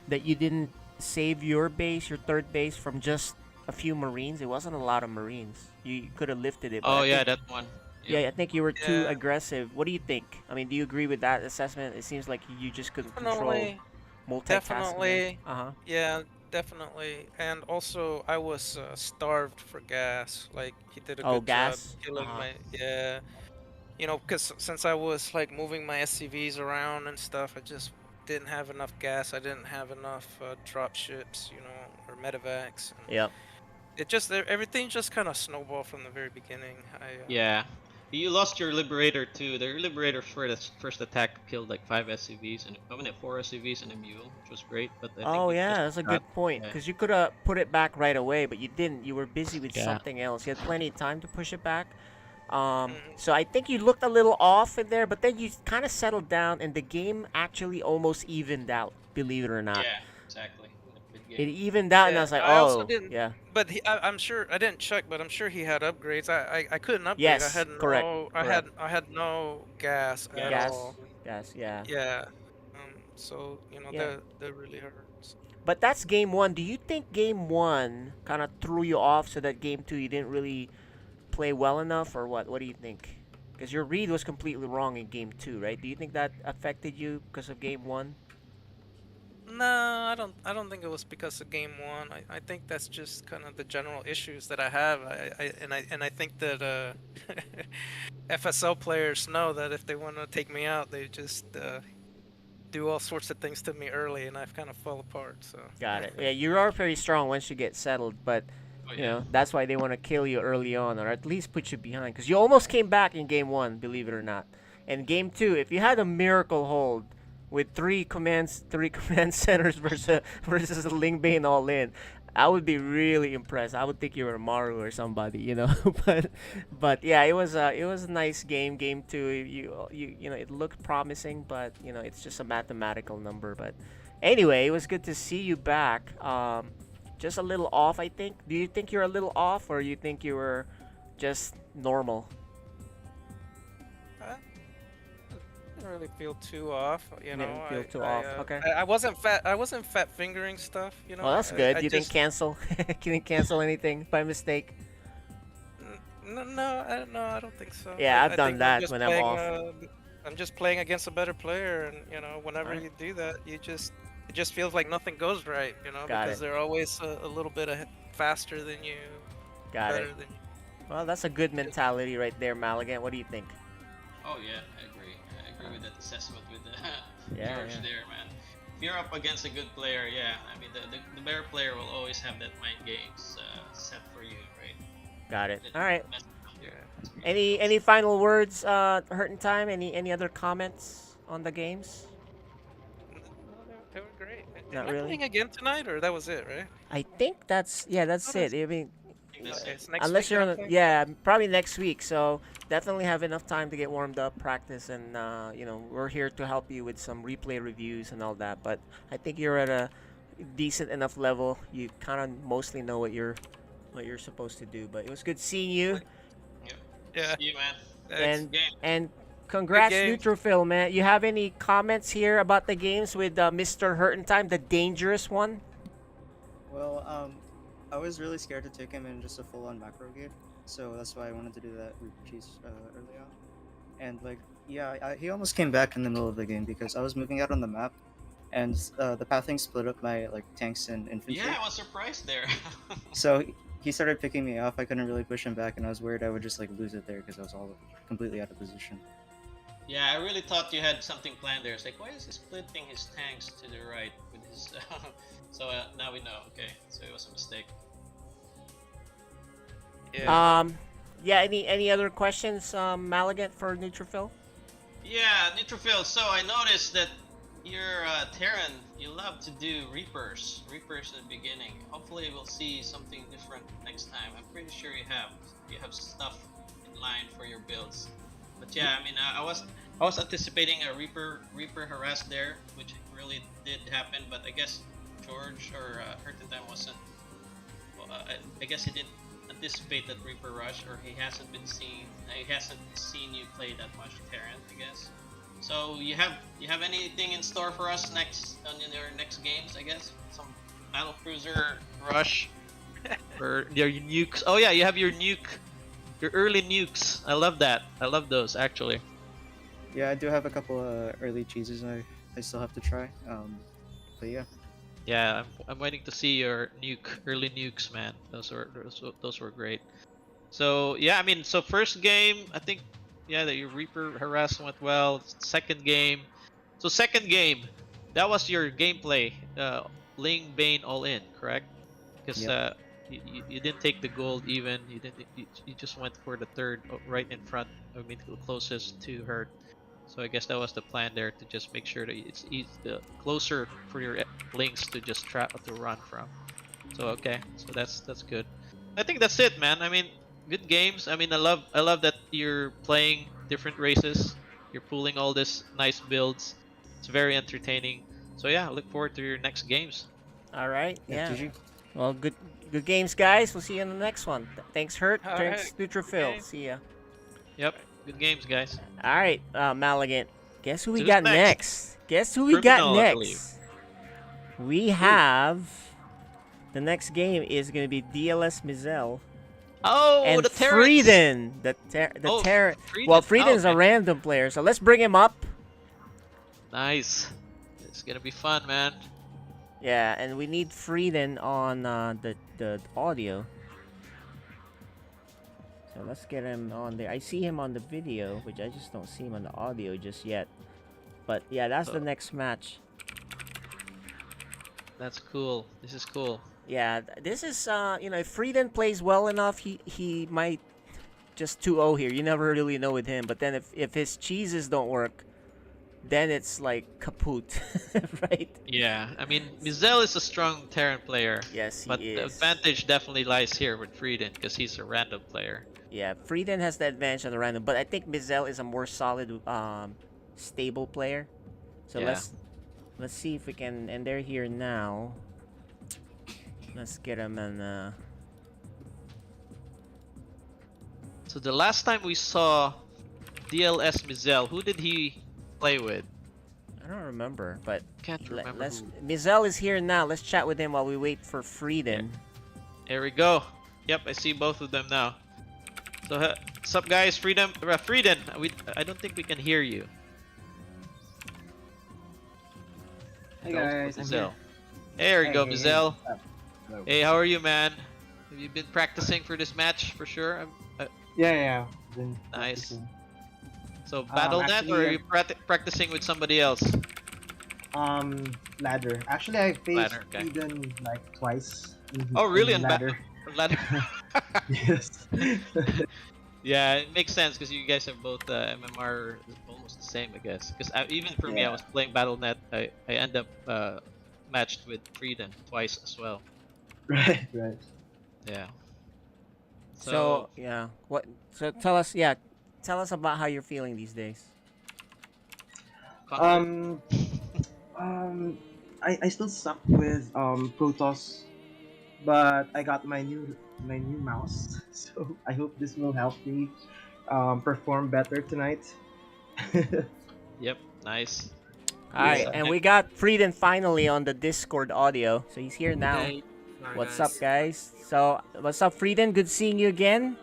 that you didn't save your base, your third base, from just a few Marines. It wasn't a lot of Marines. You could have lifted it. But Oh I yeah, think, that one. yeah, I think you were too Yeah. aggressive. What do you think? I mean, do you agree with that assessment? It seems like you just couldn't control Definitely. multitasking. Definitely. Uh huh. Yeah, definitely. And also, I was starved for gas. Like, he did a good gas? job killing Uh-huh. my. Yeah. Because since I was like moving my SCVs around and stuff, I just didn't have enough gas. I didn't have enough drop ships, or medevacs. And Yep. everything just kind of snowballed from the very beginning. Yeah. You lost your Liberator too. The Liberator first attack killed like 5 SCVs and 4 SCVs and a mule, which was great. But I think Oh you yeah, just that's a forgot. good point. Yeah. Because you could have put it back right away, but you didn't. You were busy with Yeah. something else. You had plenty of time to push it back. Mhm. So I think you looked a little off in there, but then you kind of settled down, and the game actually almost evened out. Believe it or not, Yeah, exactly. Good it game. evened out, and I Yeah, was like, I also oh, didn't. yeah, But I'm sure I didn't check, but I'm sure he had upgrades. I couldn't upgrade. I yes, had correct, no correct. I had no gas at Gas, all. yeah. Yeah. So Yeah. that really hurts. But that's game one. Do you think game one kind of threw you off so that game two you didn't really play well enough, or what? What do you think? Because your read was completely wrong in game two, right? Do you think that affected you because of game one? No, I don't think it was because of game one. I think that's just kind of the general issues that I have. I think that FSL players know that if they want to take me out, they just do all sorts of things to me early, and I've kind of fall apart. So Got it. Yeah, you are very strong once you get settled, but Oh, You yeah. know, that's why they want to kill you early on, or at least put you behind, because you almost came back in game 1, believe it or not. And game 2, if you had a miracle hold with three command centers versus a Ling Bane all in, I would be really impressed. I would think you were Maru or somebody, you know. but yeah, it was a nice game. Game 2, you know, it looked promising, but you know, it's just a mathematical number. But anyway, it was good to see you back. Just a little off, I think. Do you think you're a little off, or you think you were just normal? I didn't really feel too off, you know. Didn't feel too off. Okay. I wasn't fat. I wasn't fat fingering stuff, you know. Oh, that's good. I You didn't just, cancel. You didn't cancel anything by mistake. no, I don't think so. Yeah, I've I done think that when I'm playing, off. I'm just playing against a better player, and you know, whenever Alright. you do that, it just feels like nothing goes right, you know, Got because it. they're always a little bit faster than you, Got better it. than you. Well, that's a good mentality right there, Maligan. What do you think? Oh yeah, I agree. I agree with that assessment with the Yeah, George yeah. there, man. If you're up against a good player, yeah, I mean the better player will always have that mind games set for you, right? Got it. That All right. mess around there. That's great. Any final words, Hurtin' Time? Any other comments on the games? No, they were great. Not Am I really. playing again tonight, or that was it, right? I think that's Oh, it. I mean, I think that's Okay, it. it's next unless week you're that on, I'm playing? yeah, probably next week. So definitely have enough time to get warmed up, practice, and you know, we're here to help you with some replay reviews and all that. But I think you're at a decent enough level. You kind of mostly know what you're supposed to do. But it was good seeing you, Yeah. See you, man. Thanks. and Game. and congrats, game. Neutrophil, man. You have any comments here about the games with Mr. Hurtin' Time, the dangerous one? Well, I was really scared to take him in just a full-on macro game, so that's why I wanted to do that with Cheese early on. And like, yeah, he almost came back in the middle of the game because I was moving out on the map, and the pathing split up my like tanks and infantry. Yeah, I was surprised there. So he started picking me off. I couldn't really push him back, and I was worried I would just like lose it there because I was all completely out of position. Yeah, I really thought you had something planned there. It's like, why is he splitting his tanks to the right with his? So now we know. Okay, so it was a mistake. Yeah. Yeah. Any other questions, Maligan, for Neutrophil? Yeah, Neutrophil. So I noticed that you're Terran. You love to do Reapers in the beginning. Hopefully, we'll see something different next time. I'm pretty sure you have stuff in line for your builds. But yeah, I mean, I was anticipating a Reaper harass there, which really did happen. But I guess George or Hurtin' Time wasn't. Well, I guess he didn't anticipate that Reaper rush, or he hasn't seen you play that much Terran, I guess. So you have anything in store for us next on your next games? I guess some battle cruiser rush or your nukes. Oh yeah, you have your early nukes. I love that. I love those actually. Yeah, I do have a couple early cheeses I still have to try. But yeah. Yeah, I'm waiting to see your early nukes, man. Those were great. So yeah, I mean, so first game, I think, yeah, that your Reaper harass went well. Second game, that was your gameplay. Ling Bane all in, correct? Because Yep. you didn't take the gold even. You just went for the third right in front. I mean, closest to her. So I guess that was the plan there, to just make sure that it's the closer for your links to just to run from. So okay, so that's good. I think that's it, man. I mean, good games. I mean, I love that you're playing different races. You're pulling all this nice builds. It's very entertaining. So yeah, I look forward to your next games. All right. Yeah. GG. Well, good games, guys. We'll see you in the next one. Thanks, Hurt. All Thanks, right. Neutrophil. Okay. See ya. Yep, good games, guys. All right, Maligan. Guess who we Who's got next? next? Guess who we got Criminal, I believe. next? We have the next game is gonna be DLS Mizel Oh, and the Terrans! Frieden. Oh, Terran. Frieden. Well, Oh, Frieden's a okay. random player, so let's bring him up. Nice. It's gonna be fun, man. Yeah, and we need Frieden on the audio. So let's get him on there. I see him on the video, which I just don't see him on the audio just yet. But yeah, that's the next match. That's cool. This is cool. Yeah, this is you know, if Frieden plays well enough, he might just 2-0 here. You never really know with him. But then if his cheeses don't work, then it's like kaput, right? Yeah, I mean, Mizel is a strong Terran player. Yes, he But the is. advantage definitely lies here with Frieden because he's a random player. Yeah, Frieden has the advantage on the random, but I think Mizel is a more solid, stable player. So Yeah. let's see if we can. And they're here now. Let's get them and. So the last time we saw DLS Mizel, who did he play with? I don't remember, but Can't remember. let's. Who. Mizel is here now. Let's chat with him while we wait for Frieden. Here we go. Yep, I see both of them now. So, what's up, guys? Frieden, I don't think we can hear you. Hey guys, I'm here. There you go, Mizel. Hello. Hey, how are you, man? Have you been practicing for this match for sure? Yeah. Been Nice. practicing. So, BattleNet, actually, or are you practicing with somebody else? Ladder. Actually, I faced Ladder, okay. Eden like twice. Oh, really? in On ladder. Ladder. Yes. Yeah, it makes sense because you guys are both MMR almost the same, I guess. Because even for me, I was playing BattleNet. I end up matched with Frieden twice as well. Right. Yeah. So yeah, what? So tell us, yeah, tell us about how you're feeling these days. I still suck with Protoss, but I got my new mouse, so I hope this will help me perform better tonight. Yep, nice. Alright, and we got Frieden finally on the Discord audio, so he's here now. Hey. What's up, guys? So, what's up, Frieden? Good seeing you again.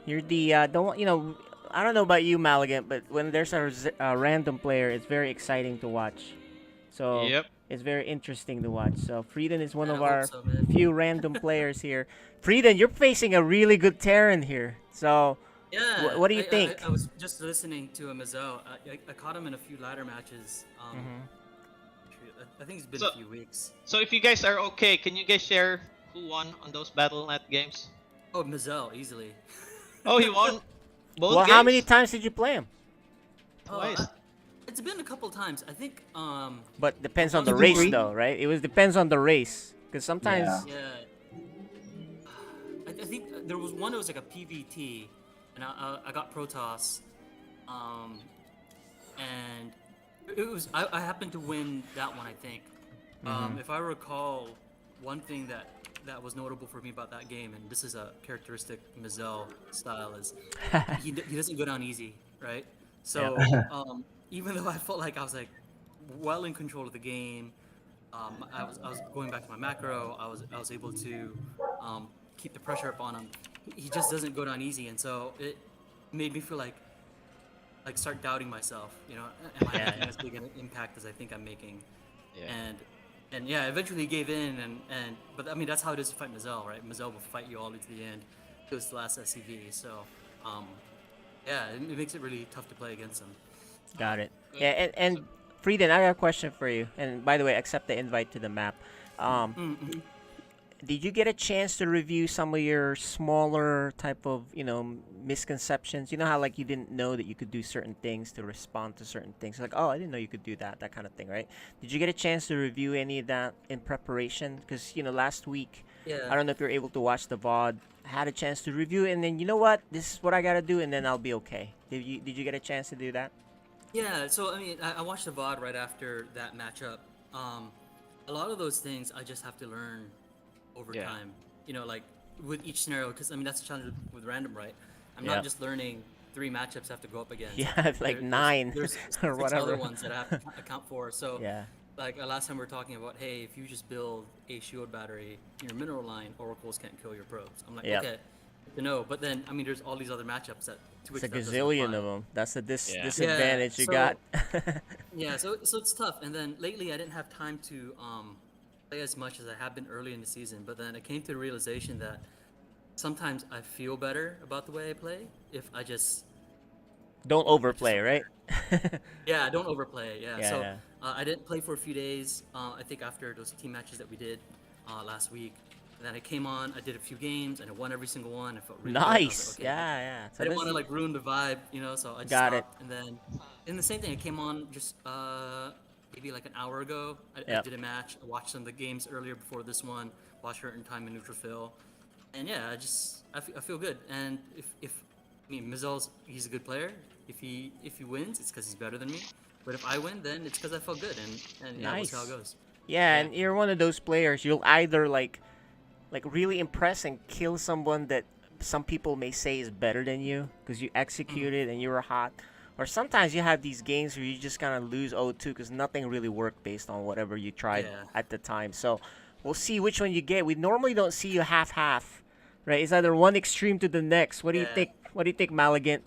You're the I don't know about you, Maligan, but when there's a random player, it's very exciting to watch. So Yep. it's very interesting to watch. So Frieden is one of our few random players here. Frieden, you're facing a really good Terran here. So Yeah. what do you think? I was just listening to him as well. I caught him in a few ladder matches. I think it's been a few weeks. So if you guys are okay, can you guys share who won on those BattleNet games? Oh, Mizel, easily. Oh, he won both Well, games? how many times did you play him? Twice. It's been a couple times. I think. But depends on the race, though, right? It depends on the race, because sometimes. Yeah. I think there was one that was like a PVT, and I got Protoss, and it was I happened to win that one, I think. If I recall, one thing that was notable for me about that game, and this is a characteristic Mizel style, is he doesn't go down easy, right? So even though I felt like I was like well in control of the game, I was going back to my macro. I was able to keep the pressure up on him. He just doesn't go down easy, and so it made me feel like start doubting myself. You know, am I making as big an impact as I think I'm making? Yeah. And yeah, eventually he gave in, but I mean that's how it is to fight Mizel, right? Mizel will fight you all the way to the end. It was the last SCV, so yeah, it makes it really tough to play against him. Got it. Yeah, and Frieden, I got a question for you. And by the way, accept the invite to the map. Did you get a chance to review some of your smaller type of, misconceptions? You know how like you didn't know that you could do certain things to respond to certain things. Like, oh, I didn't know you could do that kind of thing, right? Did you get a chance to review any of that in preparation? Because, last week, I don't know if you're able to watch the VOD, I had a chance to review it, and then, you know what? This is what I got to do, and then I'll be okay. Did you get a chance to do that? Yeah, so I mean, I watched the VOD right after that matchup. A lot of those things I just have to learn over time. Like with each scenario, because I mean that's the challenge with random, right? I'm not just learning 3 matchups I have to go up against. Yeah, it's like 9 there's or 6 whatever. other ones that I have to account for. So like last time we were talking about, hey, if you just build a shield battery in your mineral line, oracles can't kill your probes. I'm like, okay, no, but then I mean there's all these other matchups that it's a gazillion of them. That's the disadvantage you got. Yeah, so it's tough. And then lately I didn't have time to play as much as I have been early in the season, but then I came to the realization that sometimes I feel better about the way I play if I just Don't overplay, right? Yeah, don't overplay. Yeah. Yeah, So yeah. I didn't play for a few days. I think after those team matches that we did last week, and then I came on. I did a few games and I won every single one. I felt really good. I was Nice. like, okay, Yeah, yeah. I So didn't this want to like ruin the vibe, so I just got it. stopped. And then the same thing. I came on just maybe like an hour ago. I Yep. did a match. I watched some of the games earlier before this one. Watched her in time in Neutrophil, and yeah, I feel good. And if I mean Mizel's he's a good player. If he wins, it's because he's better than me. But if I win, then it's because I felt good. And yeah, we'll see how it Nice. goes. Yeah, and you're one of those players. You'll either like really impress and kill someone that some people may say is better than you because you executed and you were hot. Or sometimes you have these games where you just kind of lose 0-2 because nothing really worked based on whatever you tried at the time. So we'll see which one you get. We normally don't see you half-half, right? It's either one extreme to the next. What do you think? What do you think, Maligant?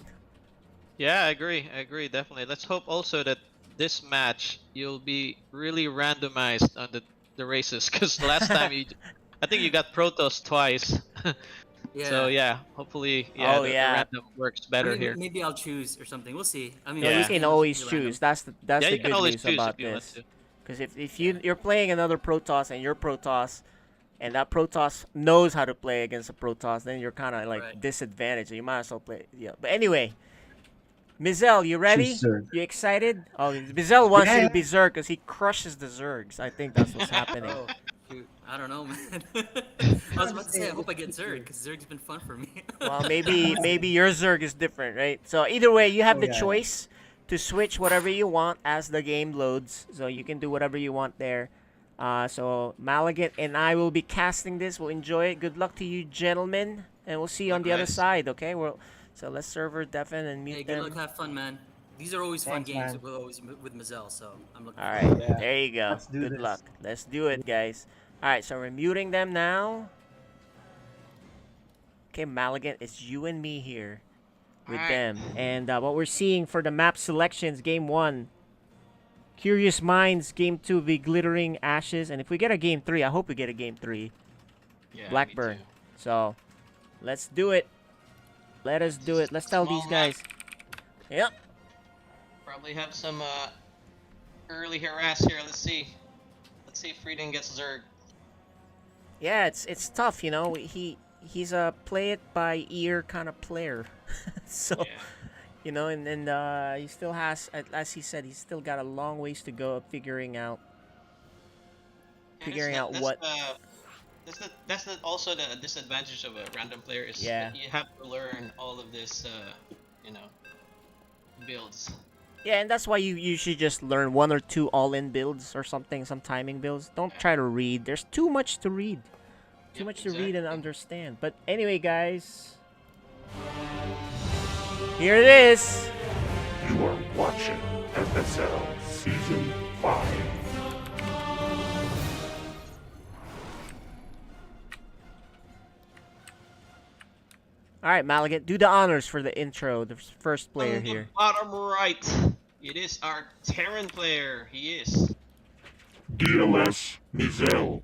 Yeah, I agree. I agree, definitely. Let's hope also that this match you'll be really randomized on the races because last time I think you got Protoss twice. So yeah, hopefully the random works better here. Maybe I'll choose or something. We'll see. I mean, You this can game is always pretty random. choose. That's the you can good always news choose about if you want this. to. Because if you're playing another Protoss and you're Protoss, and that Protoss knows how to play against a Protoss, then you're kind of like disadvantaged. So you might as well play. Yeah. But anyway, Mizel, you ready? Choose Zerg. You excited? Oh, Mizel wants you to be Zerg because he crushes the Zergs. I think that's what's happening. Oh, shoot. I don't know, man. I was about to say, I hope I get Zerg, because Zerg's been fun for me. Well, maybe your Zerg is different, right? So either way, you have the yeah. choice to switch whatever you want as the game loads. So you can do whatever you want there. So Maligant and I will be casting this. We'll enjoy it. Good luck to you, gentlemen, and we'll see you on the other side. Okay? So let's server deafen and mute Hey, them. good luck, have fun, man. These are always fun Thanks, games man. with Mizel, so I'm looking All forward right, to it. there you go. Let's do Good this. luck. Let's do it, guys. All right, so we're muting them now. Okay, Maligant, it's you and me here with them. And what we're seeing for the map selections, Game 1, Curious Minds, Game 2 will be Glittering Ashes. And if we get a Game 3, I hope we get a Game 3, Yeah, Blackburn. me too. So let's do it. Let us do it. Let's tell Small these guys. Yep. Probably have some early harass here. Let's see. Let's see if Frieden gets Zerg. Yeah, it's tough, you know. He's a play it by ear kind of player. So, you know, and he still has, as he said, he's still got a long ways to go of figuring out what. That's also the disadvantage of a random player is that you have to learn all of this, builds. Yeah, and that's why you should just learn one or two all-in builds or something, some timing builds. Don't try to read. There's too much to read. Too much to read and understand. But anyway, guys, here it is. You are watching FSL Season 5. All right, Maligant, do the honors for the intro, the first player On here. the bottom right, it is our Terran player. He is DLS Mizel.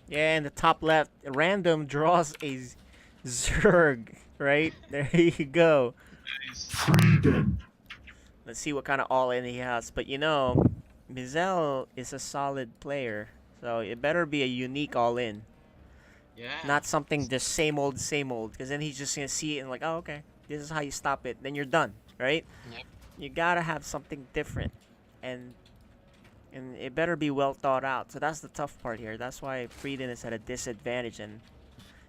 Yeah, in the top left, random draws a Zerg, right? There you go. Frieden. Let's see what kind of all-in he has. But you know, Mizel is a solid player, so it better be a unique all-in. Yeah. Not something just same old, because then he's just gonna see it and like, oh, okay, this is how you stop it. Then you're done, right? Yep. You gotta have something different, and it better be well thought out. So that's the tough part here. That's why Frieden is at a disadvantage, and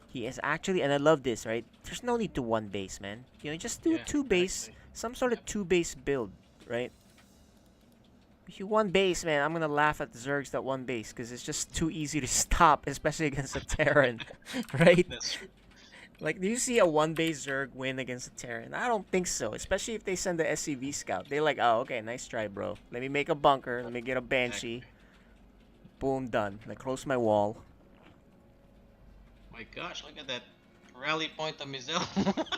he is actually, and I love this, right? There's no need to one base, man. You know, just do a two base, some sort of two base build, right? If you one base, man, I'm gonna laugh at the Zergs that one base because it's just too easy to stop, especially against a Terran, right? That's true. Like, do you see a one base Zerg win against a Terran? I don't think so. Especially if they send the SCV scout. They're like, oh, okay, nice try, bro. Let me make a bunker. Let me get a Banshee. Boom, done. Like, close my wall. My gosh, look at that rally point of Mizel.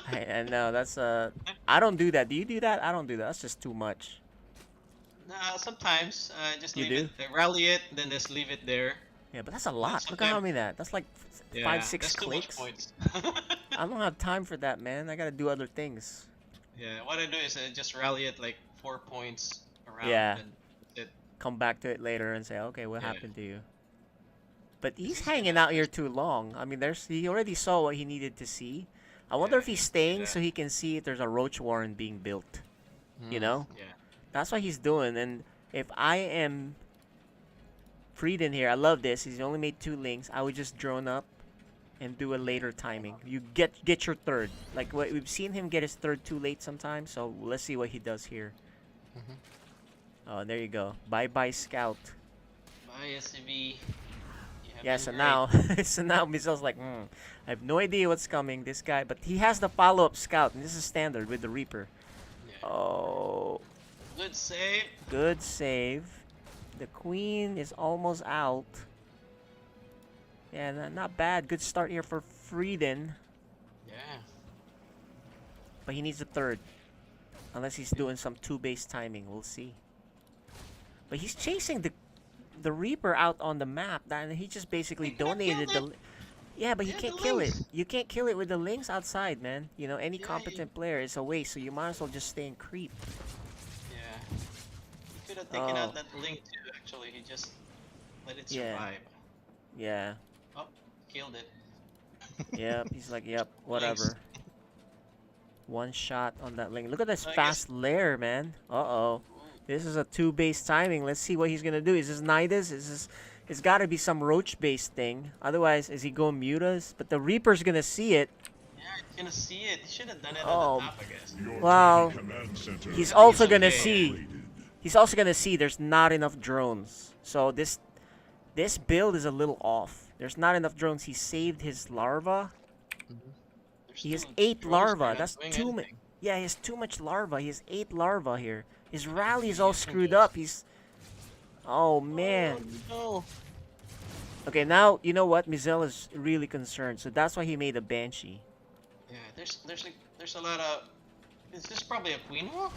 I know, that's I don't do that. Do you do that? I don't do that. That's just too much. Nah, sometimes just You leave it, rally it, then just leave it there. Yeah, but that's a lot. Look at how many that. That's like 5-6 that's clicks. Too much points. I don't have time for that, man. I gotta do other things. Yeah, what I do is I just rally it like 4 points around. Yeah. And it. Come back to it later and say, okay, what Yeah. happened to you? But he's he's hanging gonna out here too long. I mean, he already saw what he needed to see. I wonder Yeah, if he's he can see staying that. so he can see if there's a roach warren being built. You know? Yeah. That's what he's doing. And if I am Frieden here, I love this. He's only made 2 links. I would just drone up and do a later timing. You get your third. Like we've seen him get his third too late sometimes. So let's see what he does here. Oh, there you go. Bye scout. Bye SCV. Yeah, so now Mizel's like, I have no idea what's coming, this guy, but he has the follow-up scout, and this is standard with the Reaper. Yeah. Oh. Good save. Good save. The queen is almost out. Yeah, not bad. Good start here for Frieden. Yeah. But he needs a third. Unless he's doing some 2-base timing, we'll see. But he's chasing the Reaper out on the map. And he just basically donated the... Yeah, but he can't kill it. You can't kill it with the links outside, man. You know, any competent player is a waste, so you might as well just stay and creep. Yeah. He could have taken out that link too, actually. He just let it survive. Yeah. Oh, killed it. Yep, he's like, yep, whatever. One shot on that link. Look at this fast lair, man. Uh-oh. This is a 2-base timing. Let's see what he's gonna do. Is this Nidus? It's gotta be some roach-based thing. Otherwise, is he going mutas? But the Reaper's gonna see it. Yeah, he's gonna see it. He should have done it Oh. at the top, I guess. Well, he's also gonna see. He's also gonna see there's not enough drones. So this build is a little off. There's not enough drones. He saved his larva. He has 8 larva. That's too much. Yeah, he has too much larva. He has 8 larva here. His rally is all screwed up. He's... Oh, man. Oh, no. Okay, now, you know what? Mizel is really concerned. So that's why he made a Banshee. Yeah, there's a lot of... Is this probably a Queen Walk?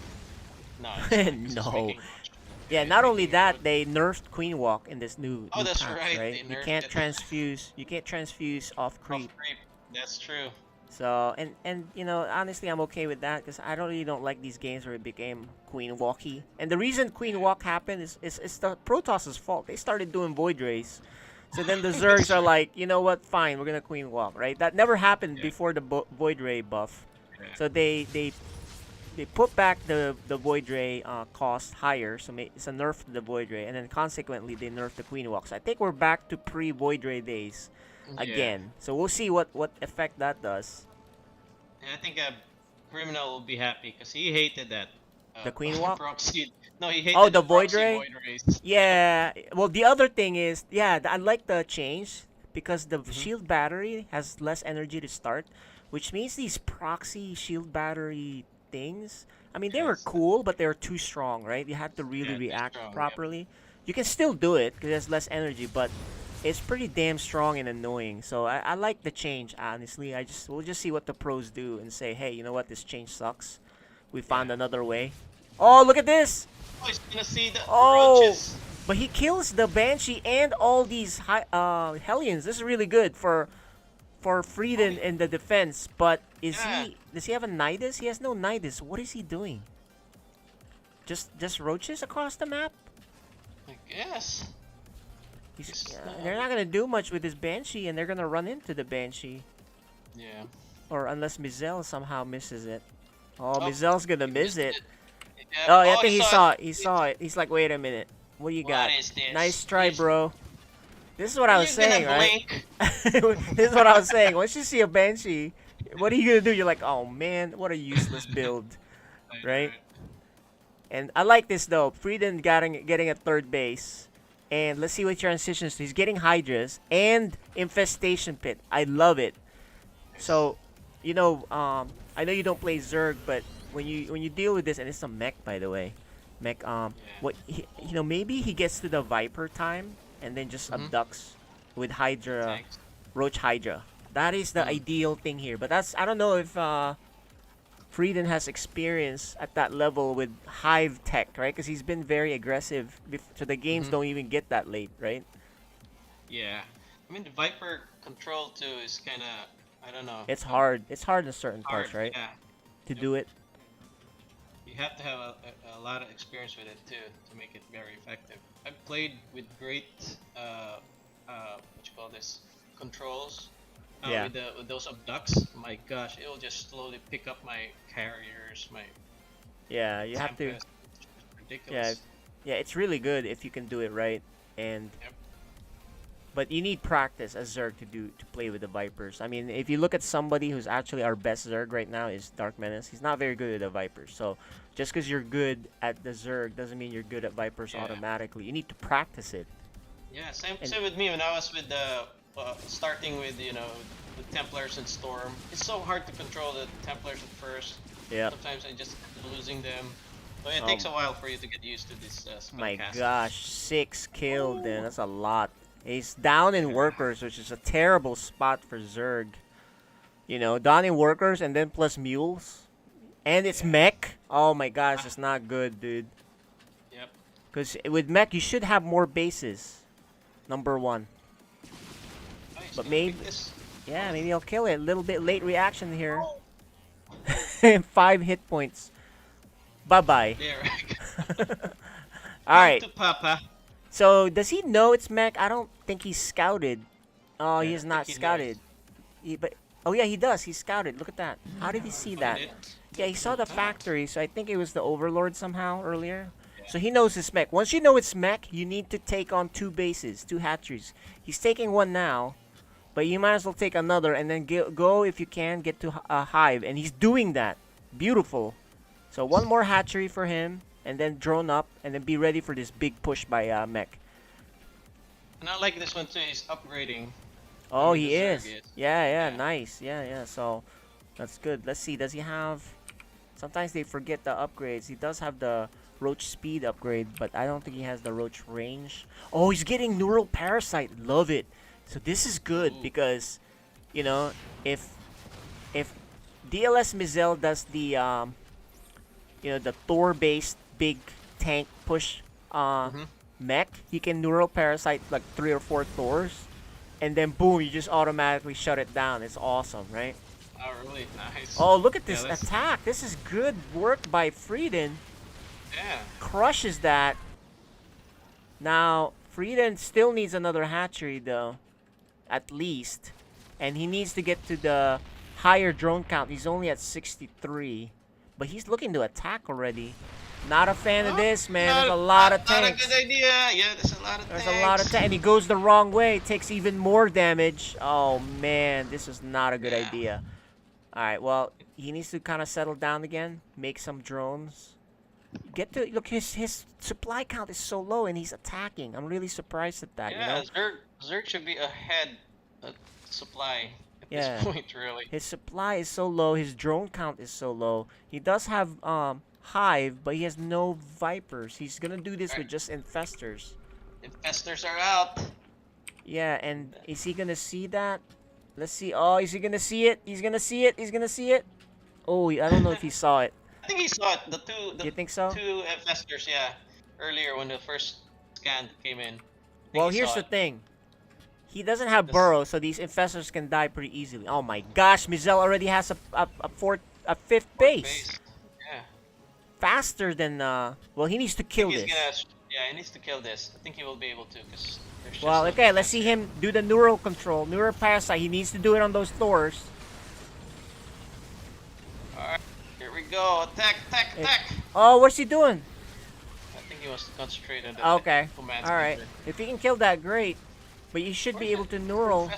No. It's not, 'cause it's No. making much. Yeah, not only that, they nerfed Queen Walk in this new That's patch, right. They You nerfed can't it. transfuse. You can't transfuse off creep. Off creep. That's true. So and you know, honestly, I'm okay with that because I don't like these games where it became Queen Walky. And the reason Queen Walk happened is the Protoss' fault. They started doing Void Rays. So then the Zergs are like, you know what? Fine, we're gonna Queen Walk, right? That never happened before the Void Ray buff. So they put back the Void Ray cost higher, so it's a nerf to the Void Ray, and then consequently they nerfed the Queen Walk. So I think we're back to pre-Void Ray days again. So we'll see what effect that does. Yeah, I think Criminal will be happy because he hated that. The Queen Walk? Proxy. No, he hated Oh, the Void Void Ray? Rays. Yeah. Well, the other thing is, yeah, I like the change because the shield battery has less energy to start, which means these proxy shield battery things, I mean, they were cool, but they were too strong, right? You had to really react properly. You can still do it because it has less energy, but it's pretty damn strong and annoying. So I like the change, honestly. We'll just see what the pros do and say, hey, you know what? This change sucks. We found another way. Oh, look at this! Oh, he's gonna see the roaches. But he kills the Banshee and all these Hellions. This is really good for Frieden in the defense. But does he have a Nidus? He has no Nidus. What is he doing? Just roaches across the map? I guess. They're not gonna do much with his Banshee, and they're gonna run into the Banshee. Yeah. Or unless Mizel somehow misses it. Oh, Mizel's gonna miss it. Yeah. Oh, yeah, I think he saw it. He saw it. He's like, wait a minute. What do you got? What is this? Nice try, bro. This is what I was saying, right? This is what I was saying. Once you see a Banshee, what are you gonna do? You're like, oh man, what a useless build, right? And I like this though. Frieden getting a third base, and let's see what transitions to. He's getting Hydras and Infestation Pit. I love it. So, you know, I know you don't play Zerg, but when you deal with this, and it's a mech, by the way, mech. Maybe he gets to the Viper time and then just abducts with Hydra, Roach Hydra. That is the ideal thing here. But I don't know if Frieden has experience at that level with Hive tech, right? Because he's been very aggressive, so the games don't even get that late, right? Yeah. I mean, the Viper control too is kind of I don't know. It's hard. It's hard in certain Hard, parts, right? yeah. To do it. You have to have a lot of experience with it too to make it very effective. I've played with great what you call this, controls. Yeah. With those abducts. My gosh, it'll just slowly pick up my carriers, my Yeah, you have to. Tempest. It's ridiculous. Yeah, it's really good if you can do it right. And but you need practice as Zerg to play with the Vipers. I mean, if you look at somebody who's actually our best Zerg right now is Dark Menace. He's not very good at the Vipers. So just because you're good at the Zerg doesn't mean you're good at Vipers automatically. You need to practice it. Yeah, same with me when I was with the starting with the Templars and Storm. It's so hard to control the Templars at first. Yeah. Sometimes I just end up losing them. But it takes a while for you to get used to this My spellcasting. gosh, 6 killed then. That's a lot. He's down in workers, which is a terrible spot for Zerg. You know, down in workers and then plus mules. And it's mech. Oh my gosh, it's not good, dude. Yep. Because with mech, you should have more bases. Number 1. But maybe, yeah, maybe I'll kill it. A little bit late reaction here. 5 hit points. Bye-bye. Alright. So, does he know it's mech? I don't think he's scouted. Oh, he is not scouted. Oh, yeah, he does. He's scouted. Look at that. How did he see that? Yeah, he saw the factory, so I think it was the Overlord somehow earlier. So he knows it's mech. Once you know it's mech, you need to take on 2 bases, 2 hatcheries. He's taking one now, but you might as well take another and then go, if you can, get to a hive. And he's doing that. Beautiful. So one more hatchery for him, and then drone up, and then be ready for this big push by mech. And I like this one too. He's upgrading. Oh, he is. Yeah, nice. Yeah. So that's good. Let's see. Does he have? Sometimes they forget the upgrades. He does have the roach speed upgrade, but I don't think he has the roach range. Oh, he's getting neural parasite. Love it. So this is good because, you know, if DLS Mizel does the the Thor-based big tank push mech, he can neural parasite like 3 or 4 Thors, and then boom, you just automatically shut it down. It's awesome, right? Oh, really nice. Oh, look at this attack. This is good work by Frieden. Yeah. Crushes that. Now, Frieden still needs another hatchery, though. At least. And he needs to get to the higher drone count. He's only at 63. But he's looking to attack already. Not a fan of this, man. There's a lot of tanks. Not a good idea. Yeah, there's a lot of tanks. There's a lot of tanks. And he goes the wrong way. Takes even more damage. Oh, man. This is not a good idea. Alright, well, he needs to kind of settle down again. Make some drones. Look, his supply count is so low and he's attacking. I'm really surprised at that, you know? Zerg should be ahead of supply at this point, really. His supply is so low, his drone count is so low. He does have hive, but he has no vipers. He's gonna do this with just infestors. Infestors are out. Yeah, and is he gonna see that? Let's see. Oh, is he gonna see it? He's gonna see it. He's gonna see it. Oh, I don't know if he saw it. I think he saw it. You think so? 2 infestors, yeah. Earlier when the first scan came in. Well, here's the thing. He doesn't have burrows, so these infestors can die pretty easily. Oh my gosh, Mizel already has a 5th base. Yeah. Faster than well, he needs to kill this. He needs to kill this. I think he will be able to, because well, okay, let's see him do the neural control. Neural parasite. He needs to do it on those Thors. Alright, here we go. Attack. Oh, what's he doing? I think he wants to concentrate on the okay. command. Alright. If he can kill that, great. But you should be able to neural.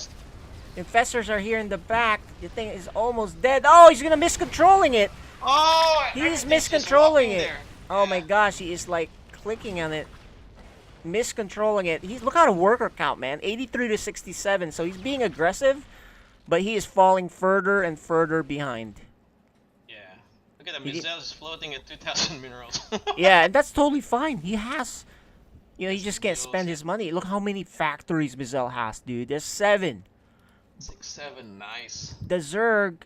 Infestors are here in the back. The thing is almost dead. Oh, he's gonna miscontrolling it. Oh, he's miscontrolling it. Oh my gosh, he is like clicking on it. Miscontrolling it. Look at the worker count, man. 83 to 67. So he's being aggressive, but he is falling further and further behind. Yeah. Look at that. Mizel is floating at 2,000 minerals. Yeah, and that's totally fine. He has. You know, he just can't spend his money. Look how many factories Mizel has, dude. There's 7. 6, 7. Nice. The Zerg.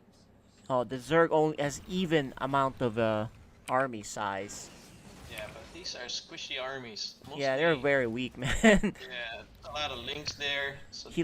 Oh, the Zerg only has even amount of army size. Yeah, but these are squishy armies. Mostly, yeah, they're very weak, man. Yeah, a lot of links there. So he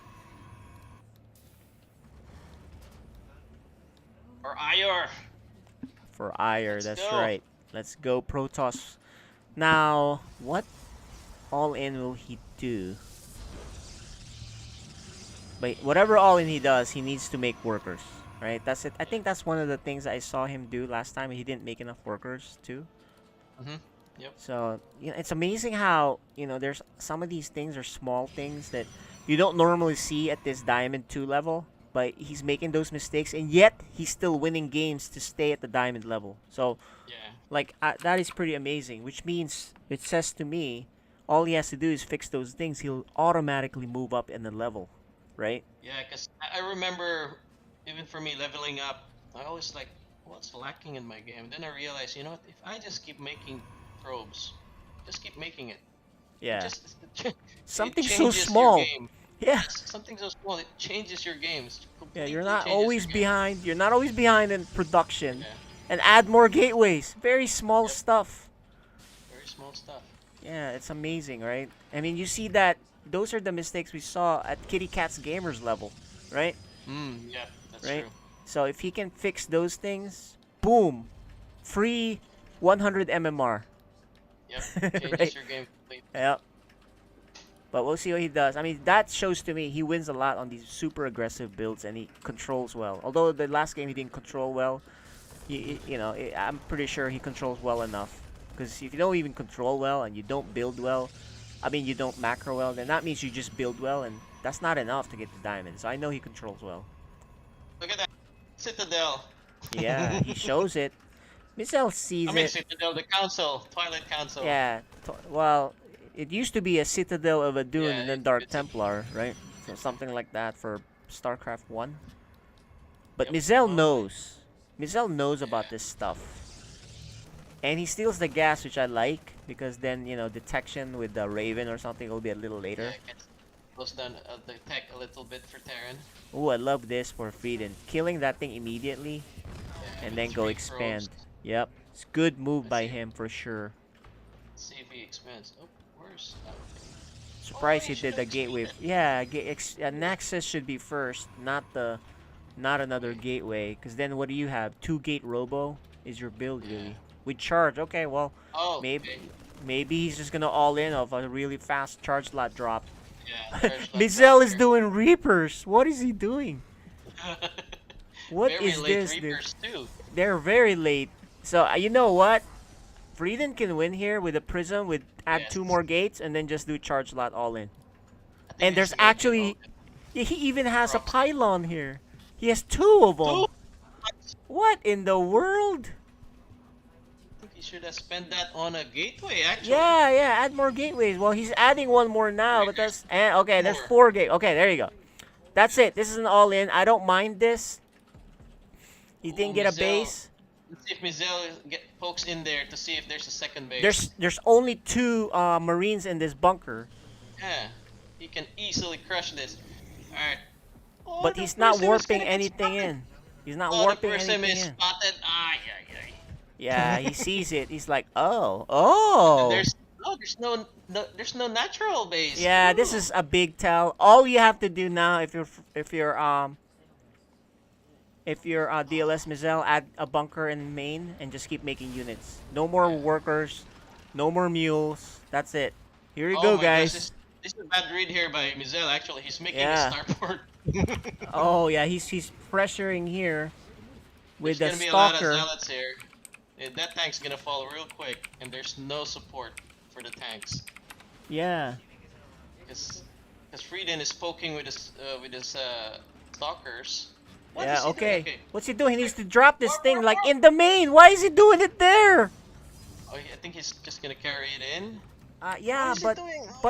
Ire. For Ire, Let's that's go. right. Let's go, Protoss. Now, what all-in will he do? But whatever all-in he does, he needs to make workers, right? That's it. I think that's one of the things I saw him do last time. He didn't make enough workers, too. Yep. So, it's amazing how, there's some of these things are small things that you don't normally see at this Diamond 2 level. But he's making those mistakes, and yet he's still winning games to stay at the Diamond level. So, that is pretty amazing, which means it says to me, all he has to do is fix those things. He'll automatically move up in the level, right? Yeah, because I remember, even for me leveling up, I always like, what's lacking in my game? Then I realized, you know what? If I just keep making probes, just keep making it. Yeah. It Something so changes your small. game. Yeah. Something so small, it changes your games. Yeah, you're Completely not changes always your game. behind. You're not always behind in production. Yeah. And add more gateways. Very small stuff. Very small stuff. Yeah, it's amazing, right? I mean, you see that those are the mistakes we saw at Kitty Cat's Gamers level, right? Yeah, that's right? true. So if he can fix those things, boom, free 100 MMR. Yep, changes right? your game completely. Yep. But we'll see what he does. I mean, that shows to me he wins a lot on these super aggressive builds, and he controls well. Although the last game he didn't control well, I'm pretty sure he controls well enough. Because if you don't even control well and you don't build well, I mean, you don't macro well, then that means you just build well, and that's not enough to get the diamond. So I know he controls well. Look at that. Citadel. Yeah, he shows it. Mizel sees I mean, it. Citadel, the council. Twilight Council. Yeah, well, it used to be a Citadel of a Dune Yeah, and then Dark Templar, right? So something like that for StarCraft 1. But Mizel knows. Mizel knows about this stuff. And he steals the gas, which I like, because then, detection with the Raven or something will be a little later. Yeah, slows down the tech a little bit for Terran. Ooh, I love this for Frieden. Killing that thing immediately, and then go expand. Yep, it's good move by him for sure. Let's see if he expands. Oh, where's that? Surprised he did the gateway. Yeah, Nexus should be first, not another gateway. Because then what do you have? 2-gate robo is your build really. With charge, okay, well, maybe he's just gonna all in of a really fast charge lot drop. Yeah, Mizel is doing Reapers. What is he doing? What very is late this, Reapers dude? Too. They're very late. So you know what? Frieden can win here with a prism with add 2 more gates and then just do charge lot all in. And there's actually he even has a pylon here. He has 2 of them. What in the world? I think he should have spent that on a gateway actually. Yeah, add more gateways. Well, he's adding 1 more now, but that's okay, there's 4 gate. Okay, there you go. That's it. This is an all in. I don't mind this. He didn't get a base. Let's see if Mizel pokes in there to see if there's a second base. There's only 2 Marines in this bunker. Yeah, he can easily crush this. All right. Oh, But he's not warping anything in. He's not warping anything in. Spotted. Yeah, he sees it. He's like, oh. There's no natural base. Yeah, this is a big tell. All you have to do now, if you're DLS Mizel, add a bunker in main and just keep making units. No more workers, no more mules. That's it. Here you go, guys. Gosh, this is a bad read here by Mizel. Actually, he's making a starport. Oh yeah, he's pressuring here with There's the gonna be a lot of stalker. zealots here. That tank's gonna fall real quick, and there's no support for the tanks. Yeah. Because Frieden is poking with his stalkers. What Yeah, is he okay. doing? What's he doing? He needs to drop this thing like in the main. Why is he doing it there? Oh, I think he's just gonna carry it in. Yeah, but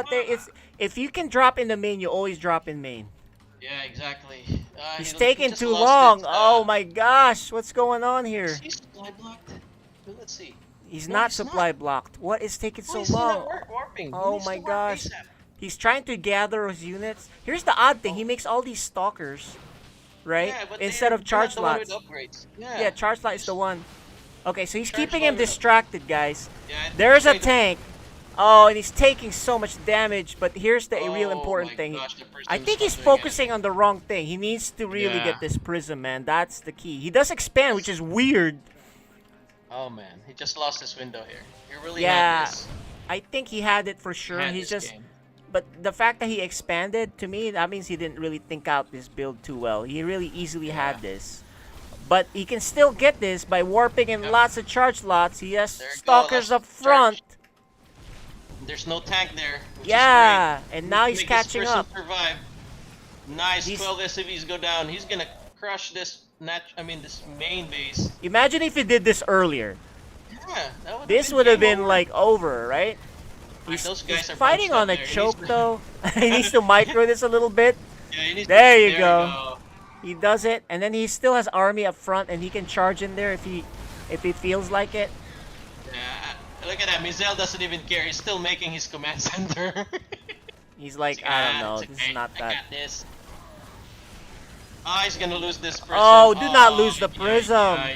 there is. If you can drop in the main, you always drop in main. Yeah, exactly. He's he taking just too lost long. it. Oh my gosh, what's going on here? Is he supply blocked? Let's see. He's No, not he's supply blocked. What is taking Why so is he not long? warping? He Oh needs my to warp gosh. ASAP. He's trying to gather his units. Here's the odd thing. He makes all these stalkers, right? Yeah, but Instead of they're charge not the one with slots. upgrades. Yeah, charge slot is the one. Okay, so he's Charge keeping slot him with- distracted, guys. Yeah, There's a wait. tank. Oh, and he's taking so much damage. But here's the real Oh important my thing. gosh, the I prism's think not he's doing focusing anything. on the wrong thing. He needs to really Yeah. get this prism, man. That's the key. He does expand, which is weird. Oh man, he just lost his window here. He really Yeah, had this. I think he had it for He sure. had He's this just, game. but the fact that he expanded, to me, that means he didn't really think out this build too well. He really easily had this. But he can still get this by warping in lots of charge slots. He has There you go, stalkers let's up front. There's no tank there, which Yeah, is great. and now To he's make this catching person up. Survive. Nice, He's- 12 SCVs go down. He's gonna crush this this main base. Imagine if he did this earlier. Yeah, that would This been would have game been over. like over, right? Those guys are fighting bunched up on a there. He choke needs to- though. He needs to micro this a little bit. Yeah, he needs to- There you there go. He does it, and then he still has army up front, and he can charge in there if he feels like it. Yeah, look at that. Mizel doesn't even care. He's still making his command center. He's like, It's I don't know, it's this okay. is not I that. got this. Oh, he's gonna lose this prism. Oh, do not lose the yeah, prism. yeah.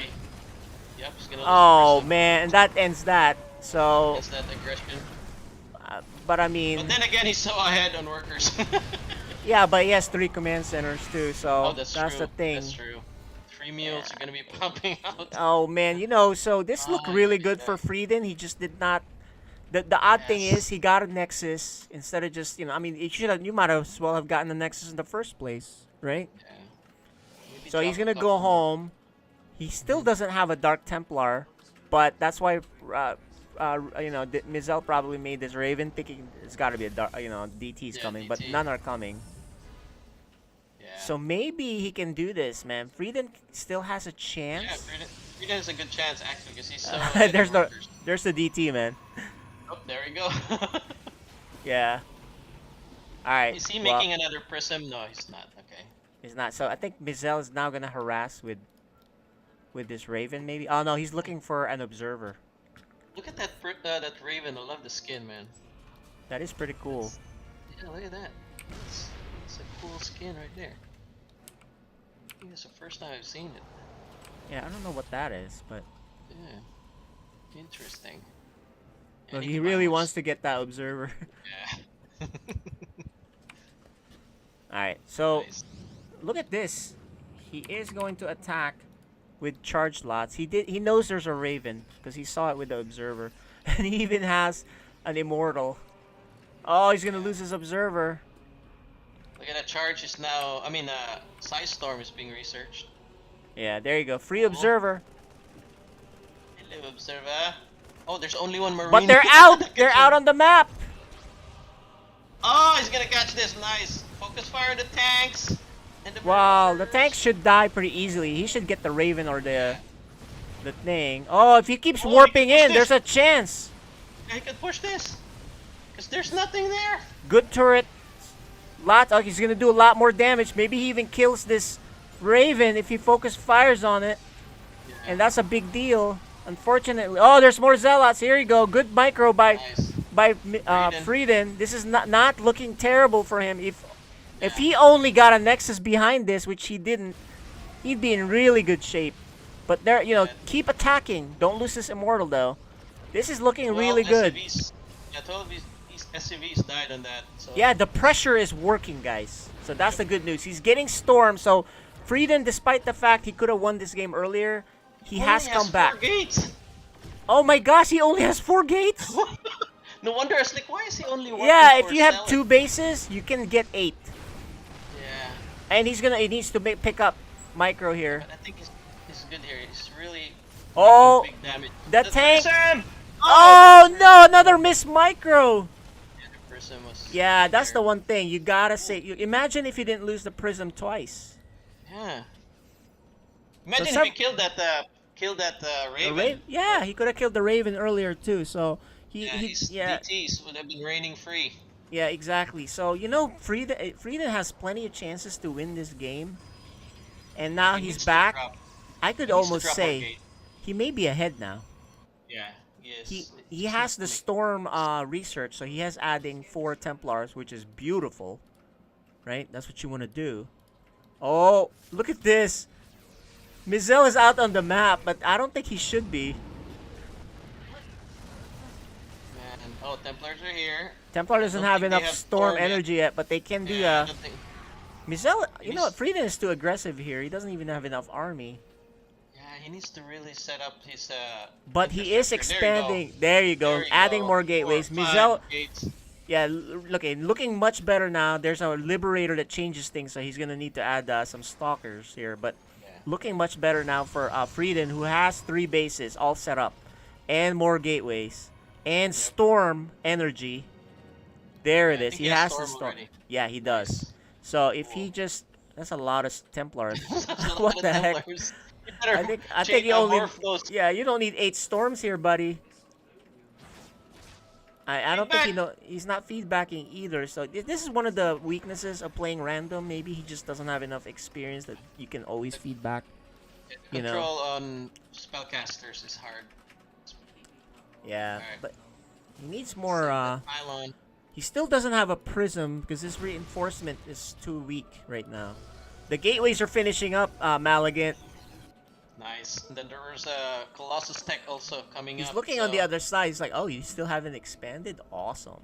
Yep, he's gonna lose Oh the prism. man, and that ends that. So, Against that aggression. but I mean, But then again, he's so ahead on workers. yeah, but he has 3 command centers too. So Oh, that's the true. thing. That's true. 3 meals are gonna be pumping out. Oh man, so this looked really good for Frieden. He just did not. The odd thing is he got a Nexus instead of just I mean you might as well have gotten the Nexus in the first place, right? Yeah. Maybe So he's drop a gonna couple go more. home. He still doesn't have a Dark Templar, but that's why Mizel probably made this Raven thinking it's got to be a dark, DT's coming, but DT. none are coming. Yeah. So maybe he can do this, man. Frieden still has a Yeah, chance. Frieden has a good chance actually because he's so. There's the DT, man. Oh, there we go. Yeah. All right. Is he well, making another prism? No, he's not. Okay. He's not. So I think Mizel is now gonna harass with this Raven, maybe. Oh no, he's looking for an observer. Look at that that Raven. I love the skin, man. That is pretty cool. Yeah, look at that. It's a cool skin right there. I think it's the first time I've seen it. Yeah, I don't know what that is, but Yeah. Interesting. well, And he really wants to get that observer. Yeah. All right, so Nice. look at this. He is going to attack with charge lots. He knows there's a Raven because he saw it with the observer, and he even has an immortal. Oh, he's gonna lose his observer. Look at that charge is now. I mean, Size Storm is being researched. Yeah, there you go. Free observer. Hello, observer. Oh, there's only one Marine. But they're out. They're out on the map. Oh, he's gonna catch this. Nice. Focus fire on the tanks. And the Wow, the tanks should die pretty easily. He should get the Raven or the thing. Oh, if he keeps Oh, warping he can in, push there's this. a chance. Yeah, he can push this. Because there's nothing there. Good turret. Oh, he's gonna do a lot more damage. Maybe he even kills this Raven if he focus fires on it. And that's a big deal. Unfortunately. Oh, there's more Zealots. Here you go. Good micro by Frieden. This is not looking terrible for him. If he only got a Nexus behind this, which he didn't, he'd be in really good shape. But there, keep attacking. Don't lose this immortal though. This is looking really good. SCVs, yeah, 12 of these SCVs died on that. So. Yeah, the pressure is working, guys. So that's the good news. He's getting stormed. So Frieden, despite the fact he could have won this game earlier, he has come back. 4 gates. Oh my gosh, he only has 4 gates? No wonder I was like, why is he only working Yeah, if for you have selling? 2 bases, you can get 8. Yeah. And he needs to pick up micro here. But I think he's good here. He's really Oh, making big damage. the tank. Prism! Oh no, another missed micro. Yeah, the prism was Yeah, that's the one thing. You gotta say, imagine if you didn't lose the prism twice. Yeah. Imagine So if he killed that Raven. Yeah, he could have killed the Raven earlier too. So His DTs would have been reigning free. Yeah, exactly. So Frieden has plenty of chances to win this game, and now he's back. I could almost say he may be ahead now. Yeah, yes. He has the storm research, so he has adding 4 Templars, which is beautiful, right? That's what you want to do. Oh, look at this. Mizel is out on the map, but I don't think he should be. Man. Oh, Templars are here. Templar doesn't have enough storm energy yet, but they can do Yeah, I don't think... Mizel, you know what? Frieden is too aggressive here. He doesn't even have enough army. Yeah, he needs to really set up his But he is expanding. There you go. Adding more gateways. Mizel, yeah, looking much better now. There's a Liberator that changes things, so he's gonna need to add some Stalkers here. But looking much better now for Frieden, who has 3 bases all set up, and more gateways, and Storm energy. There it is. He has the Storm. Yeah, he does. So if he just, that's a lot of Templars. What the heck? I think you only, yeah, you don't need 8 storms here, buddy. I don't think he's not feedbacking either. So this is one of the weaknesses of playing random. Maybe he just doesn't have enough experience that you can always feedback. Control on spellcasters is hard. Yeah, but he needs more. He still doesn't have a prism because his reinforcement is too weak right now. The gateways are finishing up, Maligant. Nice. And then there's a Colossus tech also coming up. He's looking on the other side. He's like, oh, you still haven't expanded? Awesome.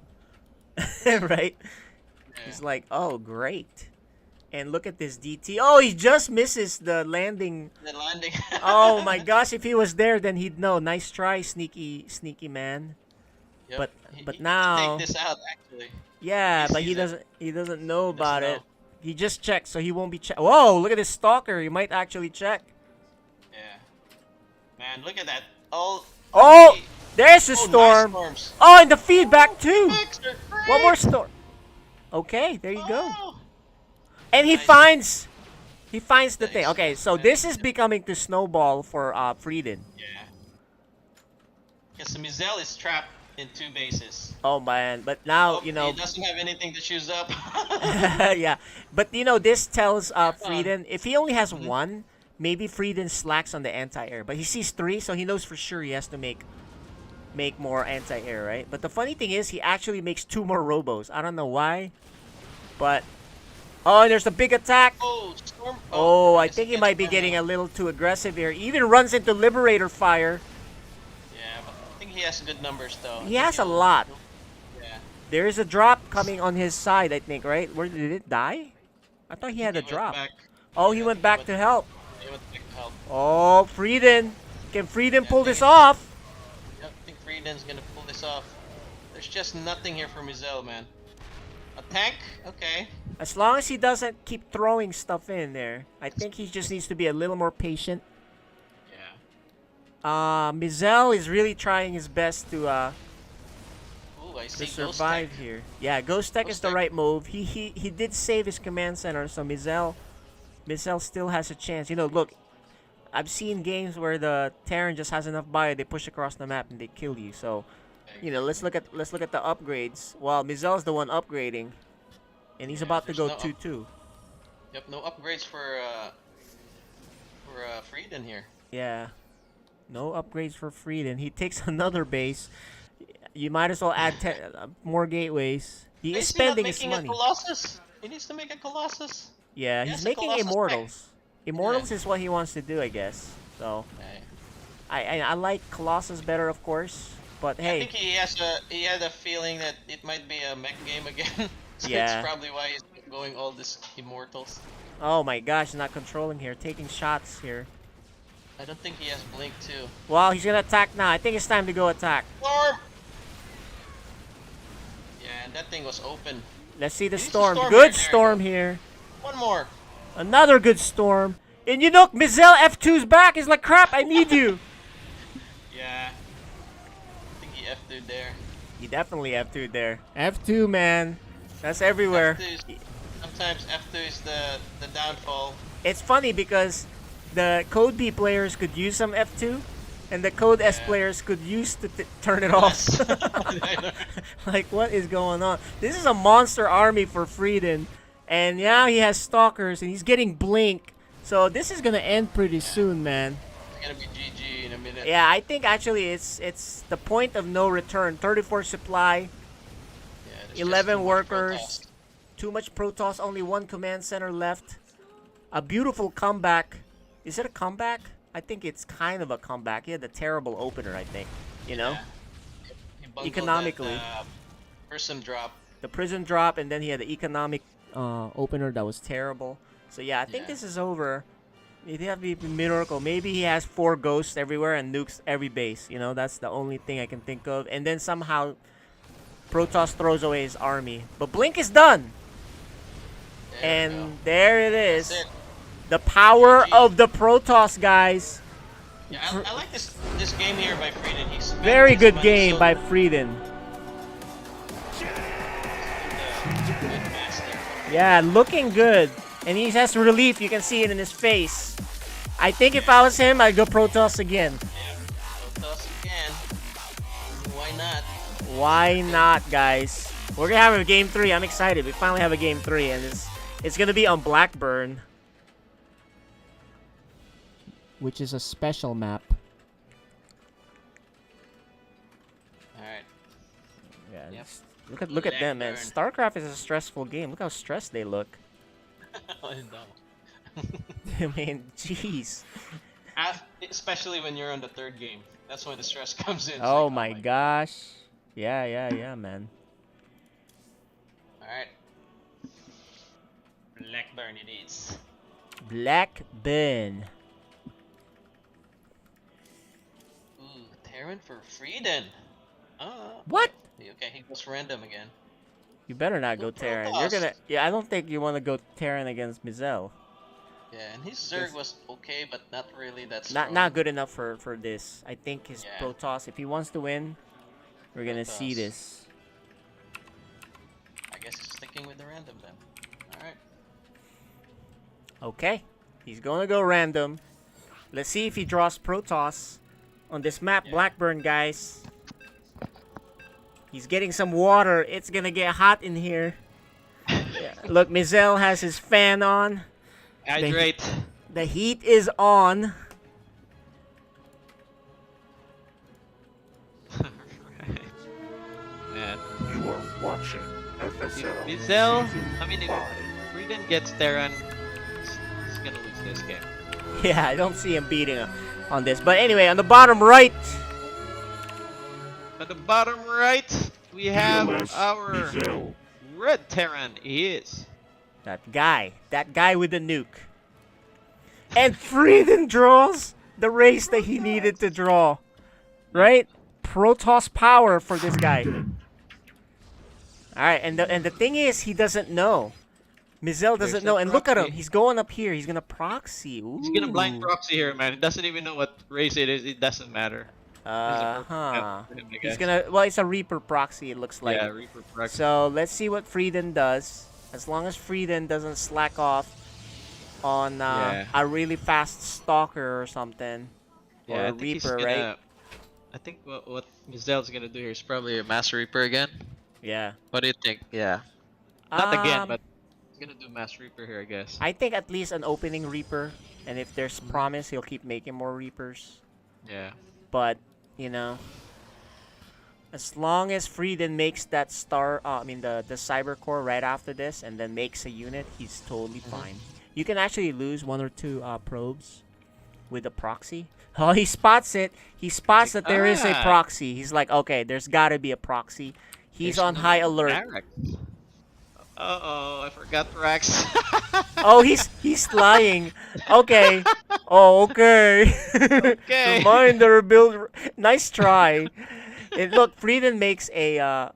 Right? Yeah. He's like, oh, great. And look at this DT. Oh, he just misses the landing. The landing. Oh my gosh, if he was there, then he'd know. Nice try, sneaky man. Yep. But now. Take this out, actually. Yeah, but he doesn't know about it. He just checked, so he won't be check. Whoa! Look at this stalker. He might actually check. Yeah. Man, look at that. Oh. There's the storm. Nice oh, and the feedback too. One more storm. Okay, there you go. And he finds the thing. Okay, so this is becoming to snowball for Frieden. Yeah. Because Mizel is trapped in 2 bases. Oh man, but now he doesn't have anything to choose up. Yeah, but this tells Frieden if he only has 1, maybe Frieden slacks on the anti-air. But he sees 3, so he knows for sure he has to make more anti-air, right? But the funny thing is, he actually makes 2 more robos. I don't know why, but and there's a big attack. Oh, storm. I think he might be getting a little too aggressive here. He even runs into Liberator fire. He has good numbers though. He has a lot. Yeah. There is a drop coming on his side, I think, right? Where did it die? I thought he had a drop. He went back to help. He went back to help. Oh, Frieden. Can Frieden pull this off? I think Frieden's gonna pull this off. There's just nothing here for Mizel, man. A tank? Okay. As long as he doesn't keep throwing stuff in there. I think he just needs to be a little more patient. Mizel is really trying his best to survive here. Yeah, Ghost Tech is the right move. He did save his command center, so Mizel still has a chance. Look, I've seen games where the Terran just has enough bio, they push across the map and they kill you. So, let's look at the upgrades. Well, Mizel's the one upgrading, and he's about to go 2-2. Yep, no upgrades for Frieden here. Yeah. No upgrades for Frieden. He takes another base. You might as well add more gateways. He is spending his money. He needs to make a Colossus. Yeah, he's making Immortals. Immortals is what he wants to do, I guess. So, I like Colossus better, of course. But hey, I think he had a feeling that it might be a mech game again. So yeah, it's probably why he's going all this Immortals. Oh my gosh, not controlling here, taking shots here. I don't think he has Blink too. Well, he's gonna attack now. I think it's time to go attack. Storm! Yeah, and that thing was open. Let's see the storm. Good storm here. One more. Another good storm. And Mizel F2's back. He's like, crap, I need you. Yeah. I think he F2'd there. He definitely F2'd there. F2, man. That's everywhere. Sometimes F2 is the downfall. It's funny because the Code B players could use some F2, and the Code S players could use to turn it off. Like, what is going on? This is a monster army for Frieden, and now he has Stalkers, and he's getting Blink. So this is gonna end pretty soon, man. It's gonna be GG in a minute. Yeah, I think actually it's the point of no return. 34 supply, 11 workers, too much Protoss, only 1 command center left. A beautiful comeback. Is it a comeback? I think it's kind of a comeback. He had the terrible opener, I think. Yeah. He bungled economically. that person drop. The prison drop, and then he had the economic opener that was terrible. So yeah, I think this is over. It'd have to be a miracle. Maybe he has 4 ghosts everywhere and nukes every base. You know, that's the only thing I can think of. And then somehow Protoss throws away his army. But Blink is done. And there it is. That's it. The power GG. of the Protoss, guys. Yeah, I like this game here by Frieden. He's Very good game by Frieden. Yeah, looking good. And he has relief. You can see it in his face. I think if I was him, I'd go Protoss again. Yeah, Protoss again. Why not? Why not, guys? We're gonna have a game 3. I'm excited. We finally have a game 3, and it's gonna be on Blackburn, which is a special map. Alright. Yeah. Yep. Look at them, man. Blackburn. StarCraft is a stressful game. Look how stressed they look. I know. I mean, jeez. Especially when you're on the 3rd game. That's when the stress comes in. It's Oh like, my gosh. Yeah, man. Alright. Blackburn it is. Blackburn. Ooh, Terran for Frieden. Oh. What? Okay, he goes random again. You better not go Terran. You're gonna. Yeah, I don't think you want to go Terran against Mizel. Yeah, and his Zerg was okay, but not really that strong. Not good enough for this. I think his Yeah. Protoss, if he wants to win, we're gonna see Protoss. this. I guess he's sticking with the random then. Alright. Okay, he's gonna go random. Let's see if he draws Protoss on this map, Blackburn, guys. He's getting some water. It's gonna get hot in here. Yeah. Look, Mizel has his fan on. Hydrate. The heat is on. Man. You are watching FSL. Mizel, Season I mean, if 5. Frieden gets Terran, he's gonna lose this game. Yeah, I don't see him beating him on this. But anyway, on the bottom right, At the bottom right, we have PLS our Mizel. red Terran. He is. that guy with the nuke. And Frieden draws the race that he needed to draw. Right? Protoss power for this guy. Alright, and the thing is, he doesn't know. Mizel doesn't There's know. that And look at him. proxy. He's going up here. He's going to proxy. Ooh. He's gonna blind proxy here, man. He doesn't even know what race it is. It doesn't matter. Uh-huh. for him, I He's guess. gonna... Well, it's a Reaper proxy, it looks like. Yeah, Reaper proxy. So, let's see what Frieden does. As long as Frieden doesn't slack off on a really fast Stalker or something. Yeah, or I a think he's Reaper, gonna, right? I think what Mizel's gonna do here is probably a Master Reaper again. Yeah. What do you think? Yeah. Not again, Um, but he's gonna do Master Reaper here, I guess. I think at least an opening Reaper. And if there's Mm-hmm. promise, he'll keep making more Reapers. Yeah. But, you know, as long as Frieden makes that the Cyber Core right after this and then makes a unit, he's totally Mm-hmm. fine. You can actually lose 1 or 2 probes with a proxy. Oh, he spots it. He spots that there is a proxy. He's like, okay, there's gotta be a proxy. He's There's on no high alert. barracks. Uh-oh, I forgot Rex. Oh, he's lying. Okay. Oh, okay. Okay. Reminder, build. Nice try. And look, Frieden makes a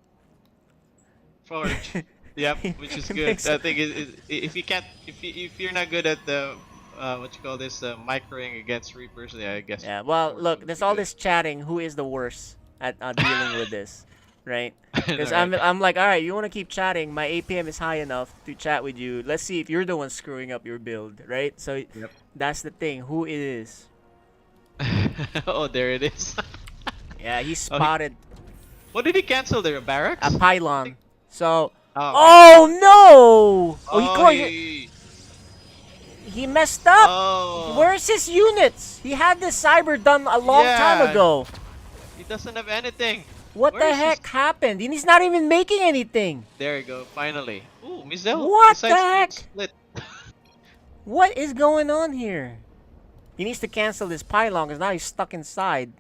Forge. Yep, which is He good. makes I think if you're not good at the what you call this microing against Reapers, yeah, I guess. Yeah. Well, Forge look, would there's be all good. this chatting. Who is the worst at dealing with this, right? Because Right. I'm like, all right, you want to keep chatting. My APM is high enough to chat with you. Let's see if you're the one screwing up your build, right? So that's the thing. Who it is? Oh, there it is. Yeah, he spotted What did he cancel there? A barracks? a pylon. So. Oh, Oh no! Oh, He messed up. Oh. Where's his units? He had this cyber done a long time Yeah. ago. He doesn't have anything. What Where the is his- heck happened? And he's not even making anything. There you go. Finally. Ooh, Mizel. What the decides to heck? Split. What is going on here? He needs to cancel this pylon because now he's stuck inside.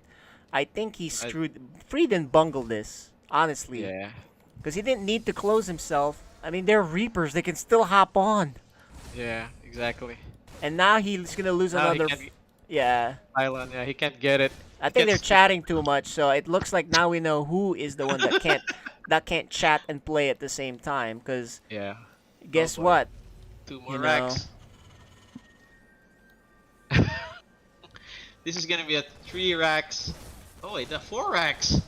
I think he screwed. Frieden bungled this, honestly. Yeah. Because he didn't need to close himself. I mean, they're Reapers. They can still hop on. Yeah, exactly. And now he's gonna lose Now he another. can't Yeah. Pylon, yeah, he can't get it. I He think they're gets- chatting too much, so it looks like now we know who is the one that can't chat and play at the same time. Cause Yeah. guess boy. what? 2 more You racks. This is gonna be a 3 racks. Oh wait, the 4 racks.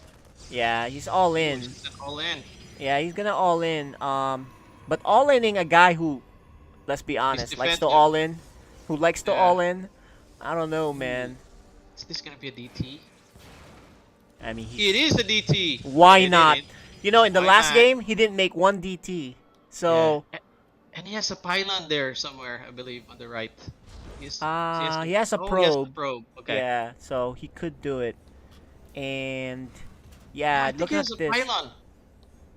Yeah, he's all in. He's all in. Yeah, he's gonna all in. But all inning a guy who, let's be honest, likes to defensive. all in, who likes to Yeah. all in. I don't know, man. Is this gonna be a DT? I mean, It is a DT. why It not? is. You know, in the Why last not? game, he didn't make one DT. So, And he has a pylon there somewhere, I believe, on the right. he has a oh, probe. He has a probe. Okay. Yeah, so he could do it. And yeah, I think look he at has a this. pylon.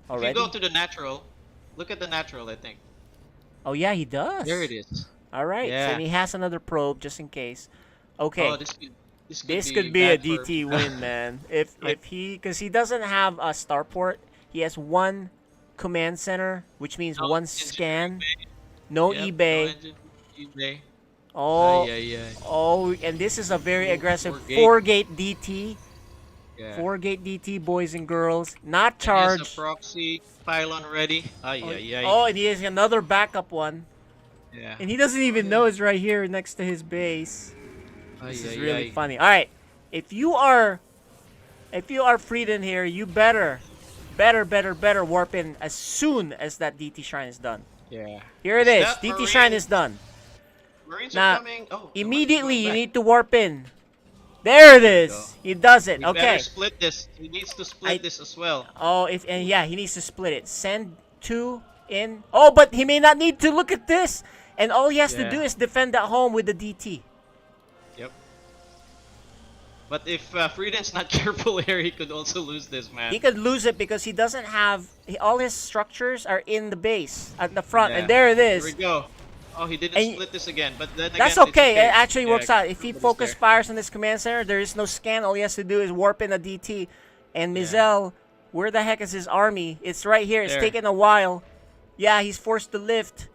Already? If you go to the natural, look at the natural, I think. Oh yeah, he does. There it is. All right, Yeah. and he has another probe just in case. Okay. Oh, this could be a bad for- DT win, man. If he, because he doesn't have a starport, he has one command center, which means No one engine scan, no Yep, eBay. no engine, eBay. Oh, Ay, ay, ay. oh, and this is a very aggressive 4-gate. 4-gate DT. Yeah. 4-gate DT, boys and girls, not And he has charged. a proxy pylon ready. Ay, Oh, ay, ay. oh, and he has another backup one. Yeah. And he doesn't even know it's right here next to his base. This is Ay, really ay. funny. All right, if you are Frieden here, you better warp in as soon as that DT shrine is done. Yeah. Here it is. that DT shrine Marine? is done. Marines Now, are coming. Oh, immediately you back. need to warp in. There it There we is. go. He does it. We Okay. better split this. He needs to split I- this as well. Oh, yeah, he needs to split it. Send 2 in. Oh, but he may not need to. Look at this. And all he has to Yeah. do is defend at home with the DT. Yep. But if Frieden's not careful here, he could also lose this, man. He could lose it because he doesn't have all his structures are in the base at the front, Yeah. and there it is. Here we go. Oh, he didn't And split this again, but then That's again, it's okay. It actually Yeah, works out. If he everybody's focus there. fires on this command center, there is no scan. All he has to do is warp in a DT. And Mizel, where the heck is his army? It's right here. It's There. taking a while. Yeah, he's forced to lift.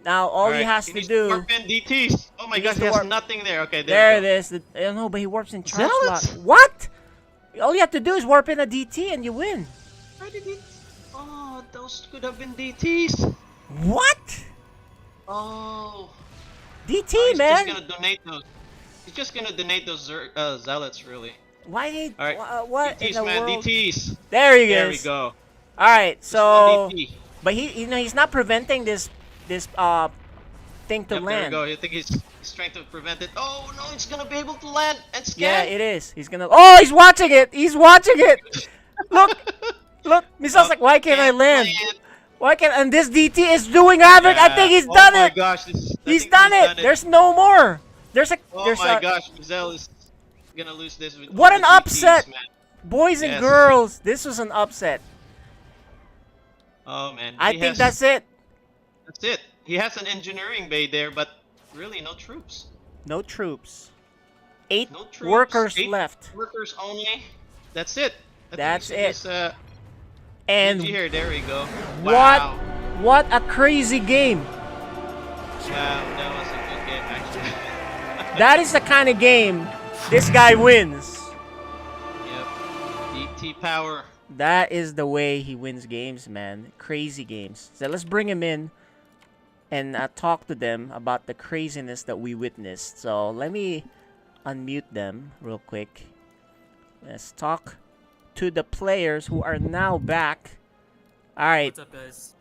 Now all he Alright, has to needs do. warp in DTs. Oh my He gosh, needs he to has warp- nothing there. Okay, There we it go. is. No, but he warps in charge Zealots? slot. What? All you have to do is warp in a DT and you win. Why did it? Oh, those could have been DTs. What? Oh. DT, Oh, he's man. just gonna donate those. He's just gonna donate those zealots, really. Why did? All right. What DTs, in the man, world? DTs. There he There we is. go. All right, Just so one DT. but he's not preventing this thing to Yep, land. There we go. I think he's trying to prevent it. Oh no, it's gonna be able to land and scan. Yeah, it is. He's gonna. Oh, he's watching it. He's watching it. Look, look. Mizel's like, why can't I land? Why can't? And this DT is doing havoc. I think he's done Oh my it. gosh, He's done it. There's no more. There's a. Oh there's my a. gosh, Mizel is gonna lose this. With What all an the DTs, upset, man. boys and Yes. girls. This was an upset. Oh man. I he think has- that's it. That's it. He has an engineering bay there, but really no troops. No troops. 8 No troops. workers 8 left. Workers only. That's it. That's it. It's, And GG here, there we go. what? Wow. What a crazy game. Wow, that was a good game actually. That is the kind of game this guy wins. Yep. DT power. That is the way he wins games, man. Crazy games. So let's bring him in and talk to them about the craziness that we witnessed. So let me unmute them real quick. Let's talk to the players who are now back. All right. What's up, guys?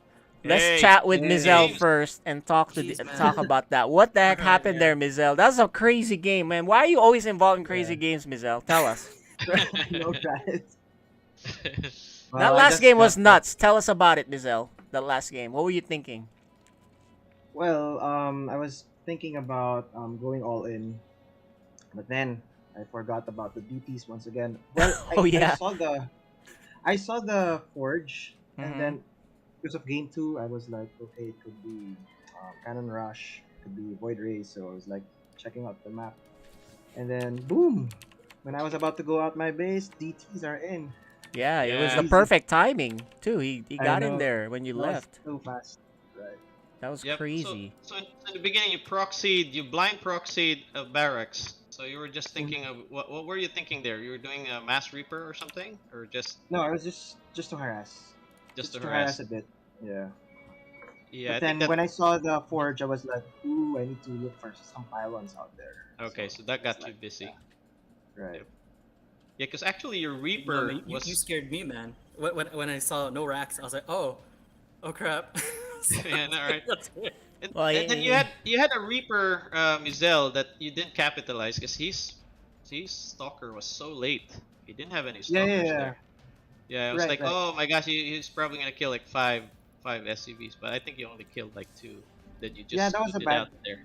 Let's Hey. chat with Hey. Mizel first and talk to Jeez, man. talk about that. What the heck happened Yeah. there, Mizel? That's a crazy game, man. Why are you always involved in crazy games, Mizel? Tell us. No, guys. That last game was nuts. Tell us about it, Mizel. That last game. What were you thinking? Well, I was thinking about going all in, but then I forgot about the DTs once again. Well, Oh, yeah. I saw the forge, Mhm. and then because of game 2, I was like, okay, it could be Cannon Rush, could be Void Ray, so I was like checking out the map, and then boom, When I was about to go out my base, DTs are in. Yeah, it was the Easy. perfect timing too. He I got in know. there when you That was left. so fast. Right. That was Yep. crazy. So in the beginning, you blind proxied a barracks. So you were just thinking of what were you thinking there? You were doing a mass reaper or something, or just No, I was just to harass. just to To harass harass? a bit. Yeah. Yeah, But I think then that. when I saw the forge, I was like, ooh, I need to look for some pylons out there. Okay, so that I was got you busy. right. Yep. Yeah, because actually your No, reaper man, was. you scared me, man. When I saw no racks, I was like, oh crap. Yeah, no, right. That's good. Well, And then you had a Reaper Mizel that you didn't capitalize because his stalker was so late. He didn't have any Yeah, stalkers yeah, yeah. there. Yeah, I was Right, like, right. oh my gosh, he's probably gonna kill like five SCVs, but I think you only killed like two. Then you Yeah, just that was a it bad out there.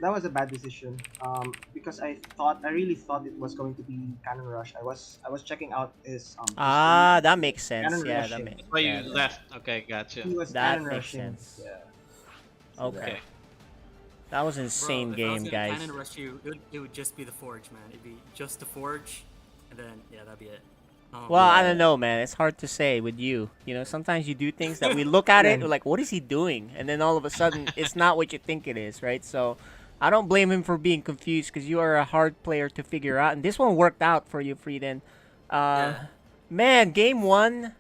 that was a bad decision. Because I really thought it was going to be cannon rush. I was checking out his history. that makes sense. Cannon Yeah, that rushing. makes That's why you yeah, left. Okay, gotcha. He was that cannon makes rushing. sense. Yeah. Okay. Okay. That was an Bro, insane if I was game, gonna guys. cannon rush you, it would just be the forge, man. It'd be just the forge, and then yeah, that'd be it. Well, I don't know, man. It's hard to say with you. You know, sometimes you do things that we look at it, we're like, what is he doing? And then all of a sudden, it's not what you think it is, right? So, I don't blame him for being confused because you are a hard player to figure out. And this one worked out for you, Frieden. Man, game one.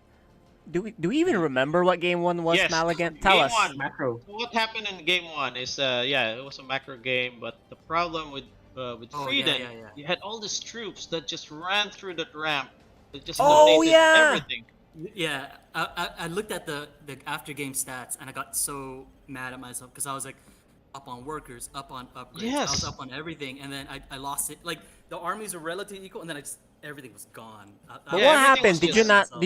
Do we even remember what game one was, Yes. Maligan? Tell Game us. one. Macro. So what happened in game one is yeah, it was a macro game, but the problem with Frieden, you had all these troops that just ran through that ramp. They just dominated everything. Yeah, I looked at the after game stats and I got so mad at myself because I was like up on workers, up on upgrades, I was Yes. up on everything, and then I lost it. Like the armies are relatively equal, and then everything was gone. But what happened? Did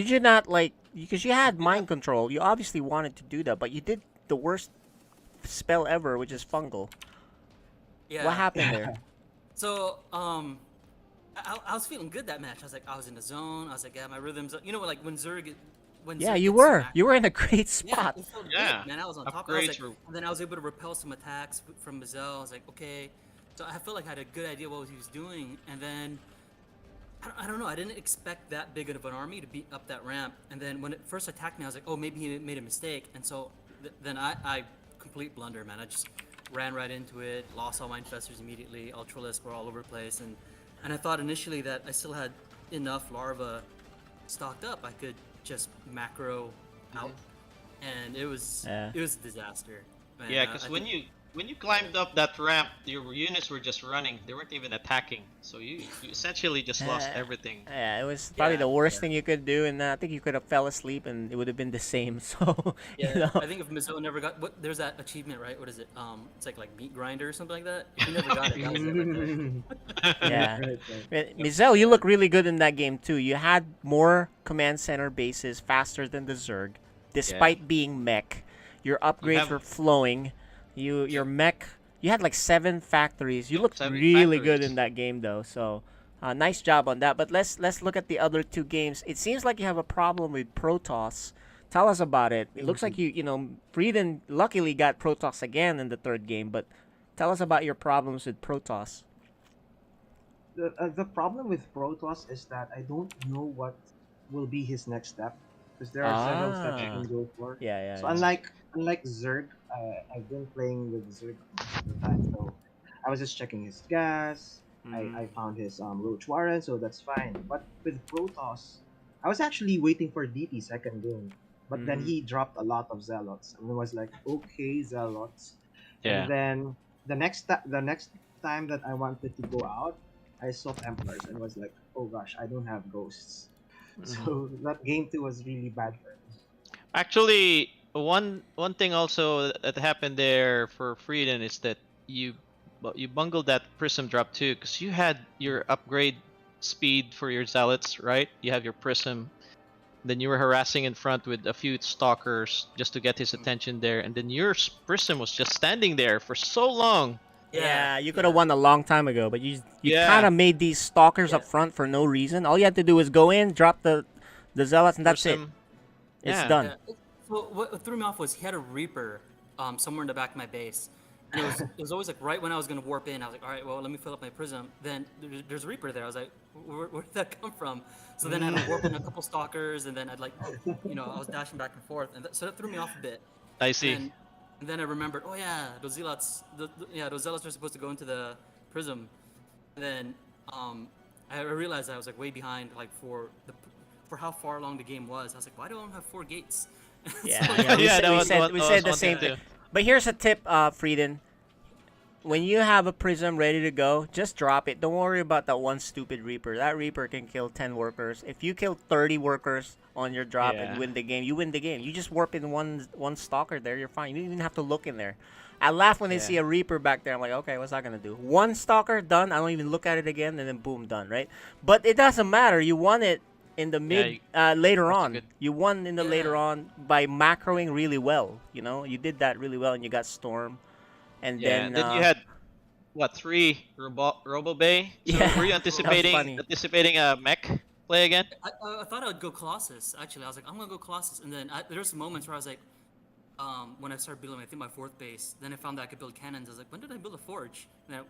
you not like? Because you had mind control. You obviously wanted to do that, but you did the worst spell ever, which is fungal. Yeah. What happened there? So I was feeling good that match. I was like, I was in the zone. I was like, yeah, my rhythms. You know, like when Zerg. Yeah, Zerg you gets were. smacked- You were in a great spot. Yeah, it felt Yeah. good, man. I was on top. I was Upgrades like, were- and then I was able to repel some attacks from Mazel. I was like, okay. So I felt like I had a good idea what he was doing, and then I don't know. I didn't expect that big of an army to beat up that ramp. And then when it first attacked me, I was like, oh, maybe he made a mistake. And so then I complete blunder, man. I just ran right into it, lost all my infestors immediately. Ultralisks were all over the place, and I thought initially that I still had enough larva stocked up. I could just macro out, and it was a disaster. Man, Yeah, I because think- when you climbed up that ramp, your units were just running. They weren't even attacking. So you essentially just lost everything. Yeah, it was probably the worst thing you could do, and I think you could have fell asleep, and it would have been the same. So Yeah, you know. I think if Mizzou never got there's that achievement, right? What is it? It's like meat grinder or something like that. If you never got it, that was it right there. Yeah. Mizel, you look really good in that game too. You had more command center bases faster than the Zerg, despite being mech. Your upgrades were flowing. Your mech. You had like 7 factories. You looked 7 really good factories. in that game though. So, nice job on that. But let's look at the other 2 games. It seems like you have a problem with Protoss. Tell us about it. It looks like you know Frieden luckily got Protoss again in the 3rd game. But tell us about your problems with Protoss. The problem with Protoss is that I don't know what will be his next step because there are several steps you can go for. Yeah. So unlike Zerg, I've been playing with Zerg most of the time, so I was just checking his gas. I found his Roach Warren, so that's fine. But with Protoss, I was actually waiting for DT second game, but then he dropped a lot of Zealots, and I was like, okay, Zealots. Yeah. And then the next time that I wanted to go out, I saw Templars and was like, oh gosh, I don't have ghosts. So that game 2 was really bad for me. Actually, one thing also that happened there for Frieden is that you bungled that prism drop too, because you had your upgrade speed for your zealots, right? You have your prism, then you were harassing in front with a few stalkers just to get his attention there, and then your prism was just standing there for so long. Yeah, you could have won a long time ago, but you kind of made these stalkers up front for no reason. All you had to do was go in, drop the zealots, and that's it. It's done. So what threw me off was he had a Reaper somewhere in the back of my base, And it was always like right when I was gonna warp in, I was like, all right, well, let me fill up my prism. Then there's a Reaper there. I was like, where did that come from? So then I had to warp in a couple stalkers, and then I'd like, I was dashing back and forth, and so that threw me off a bit. I see. And then I remembered, oh yeah, those zealots, those zealots are supposed to go into the prism. And then I realized I was like way behind, like for how far along the game was. I was like, why do I only have 4 gates? Yeah, we said the same thing. But here's a tip, Frieden. When you have a prism ready to go, just drop it. Don't worry about that one stupid Reaper. That Reaper can kill 10 workers. If you kill 30 workers on your drop and win the game, you win the game. You just warp in one stalker there, you're fine. You don't even have to look in there. I laugh when they see a Reaper back there. I'm like, okay, what's that gonna do? One stalker, done. I don't even look at it again, and then boom, done, right? But it doesn't matter. You won it in the mid later on. You won in the later on by macroing really well. You did that really well, and you got Storm. And then you had what 3 Robo Bay? So were you anticipating a mech play again? I thought I would go Colossus. Actually, I was like, I'm gonna go Colossus, and then there's moments where I was like, when I started building, I think my 4th base, then I found that I could build cannons. I was like, when did I build a forge? And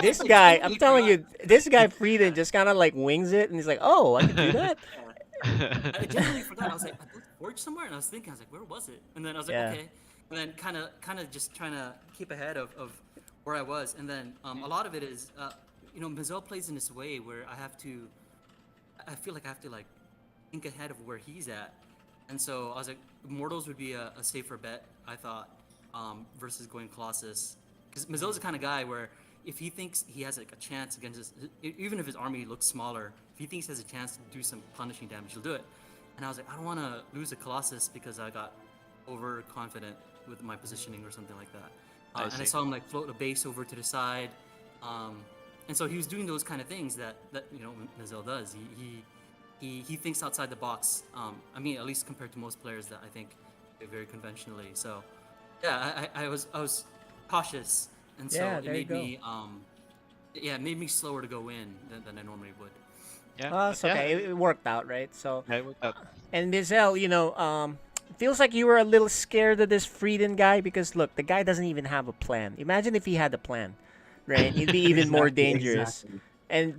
this guy, I'm telling you, this guy Frieden just kind of like wings it, and he's like, oh, I can do that. I genuinely forgot. I was like, I built a forge somewhere, and I was thinking, I was like, where was it? And then I was like, okay. And then kind of just trying to keep ahead of where I was. And then a lot of it is, Mazel plays in this way where I feel like I have to like think ahead of where he's at. And so I was like, Mortals would be a safer bet, I thought, versus going Colossus. Because Mazel's the kind of guy where if he thinks he has like a chance against even if his army looks smaller, if he thinks he has a chance to do some punishing damage, he'll do it. And I was like, I don't want to lose a Colossus because I got overconfident with my positioning or something like that. And I saw him like float a base over to the side. And so he was doing those kind of things that Mazel does. He thinks outside the box. I mean, at least compared to most players that I think play very conventionally. So, yeah, I was cautious, and so it made me it made me slower to go in than I normally would. Yeah, well, it's okay. It worked out, right? So. Yeah, it worked out. And Mazel, feels like you were a little scared of this Frieden guy because look, the guy doesn't even have a plan. Imagine if he had a plan, right? He'd be even more dangerous. Exactly.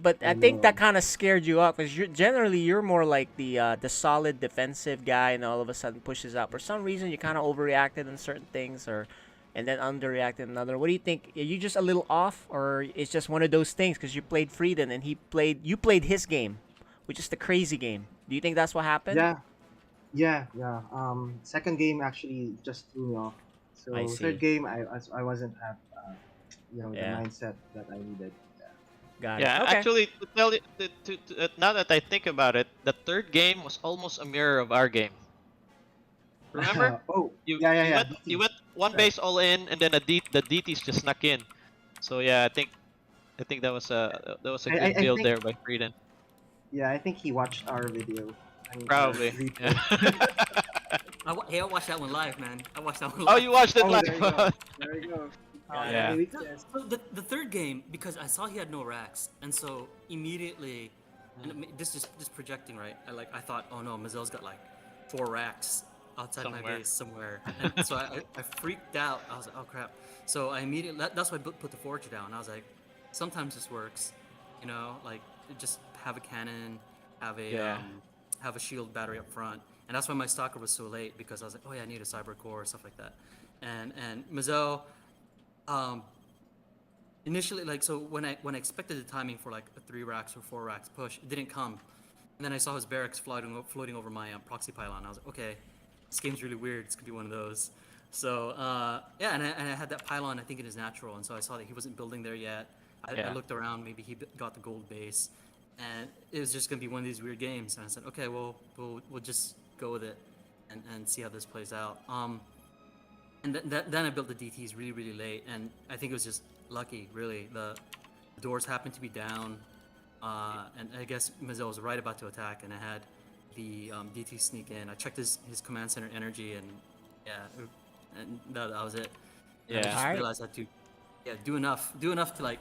But I think that kind of scared you up because you're more like the solid defensive guy, and all of a sudden pushes up. For some reason, you kind of overreacted in certain things, and then underreacted in another. What do you think? Are you just a little off, or it's just one of those things because you played Frieden and you played his game, which is the crazy game? Do you think that's what happened? Yeah. Second game actually just threw me off. So third game, I wasn't at the mindset that I needed. Got it. Okay. Actually, to tell you, now that I think about it, the third game was almost a mirror of our game. Remember? You went one base all in, and then the DTs just snuck in. So yeah, I think that was a good build there by Frieden. Yeah, I think he watched our video. Probably. Yeah. I watched that one live, man. I watched that one live. Oh, you watched it live. There you go. Yeah. So the third game, because I saw he had no racks, and so immediately, and this is just projecting, right? I thought, oh no, Mazel's got like 4 racks outside my base somewhere, and so I freaked out. I was like, oh crap. So I immediately, that's why I put the forge down. I was like, sometimes this works, like just have a cannon, have a shield battery up front, and that's why my stalker was so late, because I was like, oh yeah, I need a cyber core or stuff like that, and Mazel. Initially, so when I expected the timing for like a 3 racks or 4 racks push, it didn't come. And then I saw his barracks floating over my proxy pylon. I was like, okay, this game's really weird. It's gonna be one of those. So and I had that pylon, I think, in his natural, and so I saw that he wasn't building there yet. I looked around, maybe he got the gold base, and it was just gonna be one of these weird games. And I said, okay, well we'll just go with it and see how this plays out. And then I built the DTs really, really late, and I think it was just lucky, really. The doors happened to be down, and I guess Mazel was right about to attack, and I had the DT sneak in. I checked his command center energy, and and that was it. And I just realized I had to do enough to like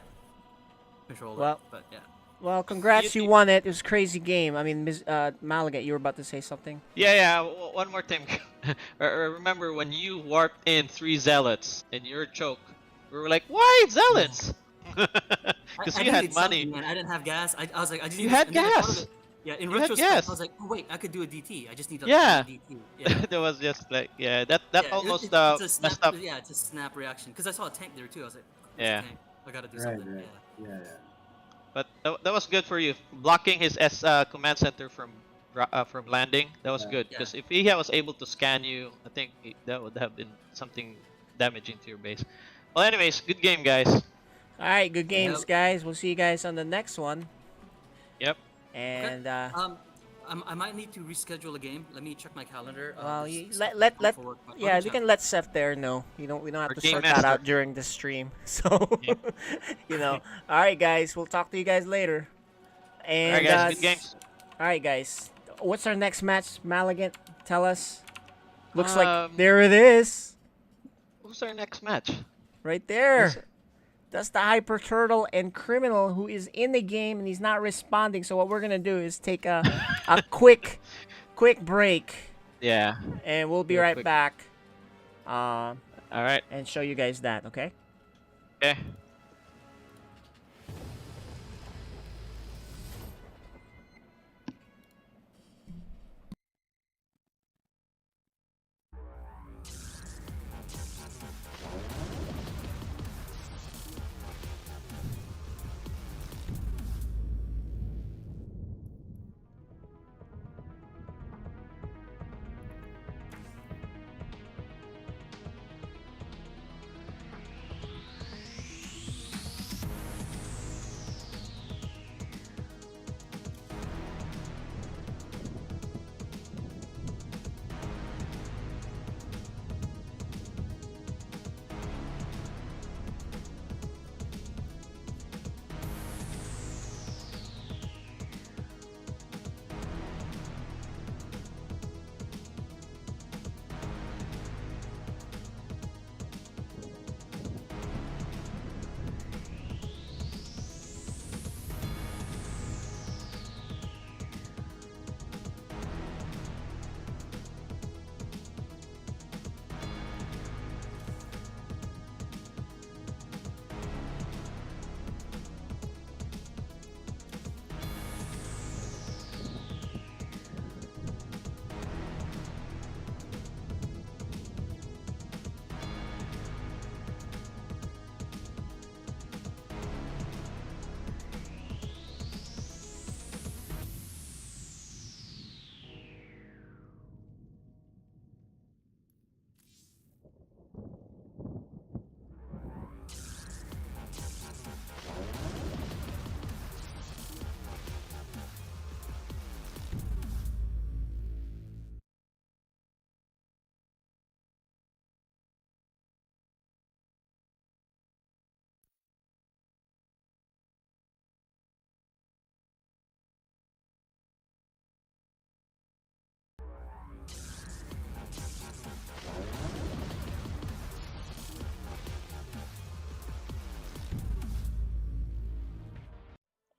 control it. But yeah. Well, congrats, you won it. It was a crazy game. I mean, Malagat, you were about to say something? Yeah. One more thing. Remember when you warped in 3 zealots in your choke? We were like, why zealots? Because I you needed had money. something, man. I didn't have gas. I was like, I just You need this. had And then I thought of gas. it. Yeah, in You had retrospect, I was gas. like, oh wait, I could do a DT. I just need to do Yeah. a DT. Yeah. That was just like, yeah, that Yeah, almost it's a snap. messed up. Yeah, it's a snap reaction. Because I saw a tank there too. I was like, there's Yeah. a tank. I gotta do Right, something. right. Yeah. Yeah. But that was good for you. Blocking his command center from landing, that was good. Yeah. Because if he was able to scan you, I think that would have been something damaging to your base. Well, anyways, good game, guys. All right, good games, guys. We'll see you guys on the next one. Yep. And I might need to reschedule a game. Let me check my calendar. well, There's let for work, but yeah, let me we check. can let Seth there know. We don't have Our to game sort that master. out during the stream. So you know. All right, guys. We'll talk to you guys later. And All right, guys. Good games. All right, guys. What's our next match, Malagat? Tell us. Looks like there it is. Who's our next match? Right there. That's the Hyper Turtle and Criminal who is in the game and he's not responding. So what we're gonna do is take a quick break. Yeah. And we'll be right back. All right. And show you guys that. Okay. Okay.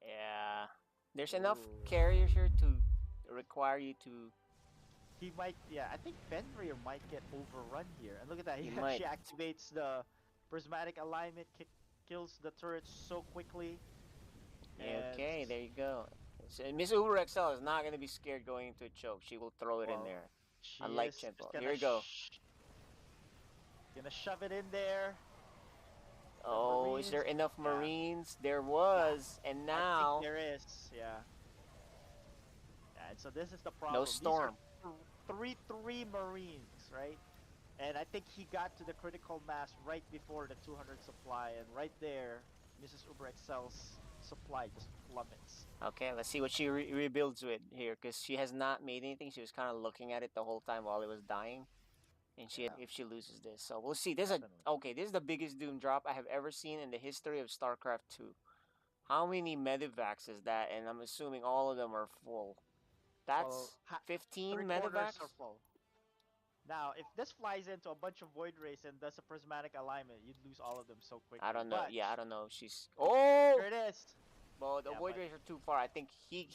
Yeah. There's enough carriers here to require you to. He might, yeah. I think Fenrir might get overrun here. And look at that. He might. actually activates the prismatic alignment, kills the turrets so quickly. Okay, there you go. So, Miss Uber XL is not gonna be scared going into a choke. She will throw it in there. Unlike Chinto. Here we go. Gonna shove it in there. Oh, is there enough Marines? There was, and now I think there is, yeah. And so this is the problem. no storm. These are 3 Marines, right? And I think he got to the critical mass right before the 200 supply, and right there, Mrs. Uber XL's supply just plummets. Okay, let's see what she rebuilds with here, because she has not made anything. She was kind of looking at it the whole time while it was dying, and if she loses this, so we'll see. This is the biggest Doom drop I have ever seen in the history of StarCraft 2. How many medevacs is that? And I'm assuming all of them are full. That's 15 medevacs. Are full. Now, if this flies into a bunch of Void Rays and does a prismatic alignment, you'd lose all of them so quickly. I don't know. But Yeah, I don't know. She's. Oh! There it is. Well, the Yeah, void but- rays are too far. I think she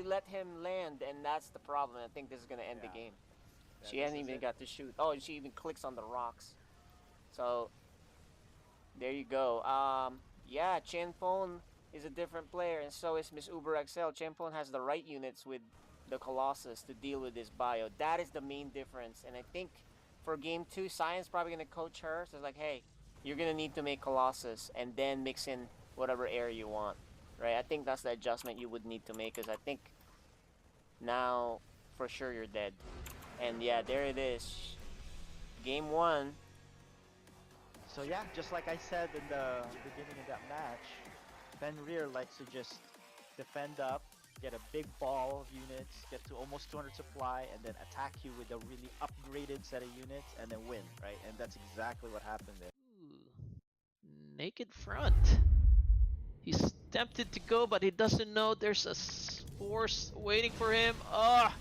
let him land, and that's the problem. I think this is gonna end the game. Yeah, She this hasn't is even it. got to shoot. Oh, and she even clicks on the rocks. So there you go. Yeah, Chenphone is a different player, and so is Miss Uber XL. Chenphone has the right units with the Colossus to deal with this bio. That is the main difference, and I think for game 2, Science probably gonna coach her. So it's like, hey, you're gonna need to make Colossus and then mix in whatever air you want, right? I think that's the adjustment you would need to make, because I think now for sure you're dead. And yeah, there it is. Game 1. So yeah, just like I said in the beginning of that match, Fenrir likes to just defend up, get a big ball of units, get to almost 200 supply, and then attack you with a really upgraded set of units, and then win, right? And that's exactly what happened there. Ooh. Naked front. He's tempted to go, but he doesn't know there's a force waiting for him. Ah,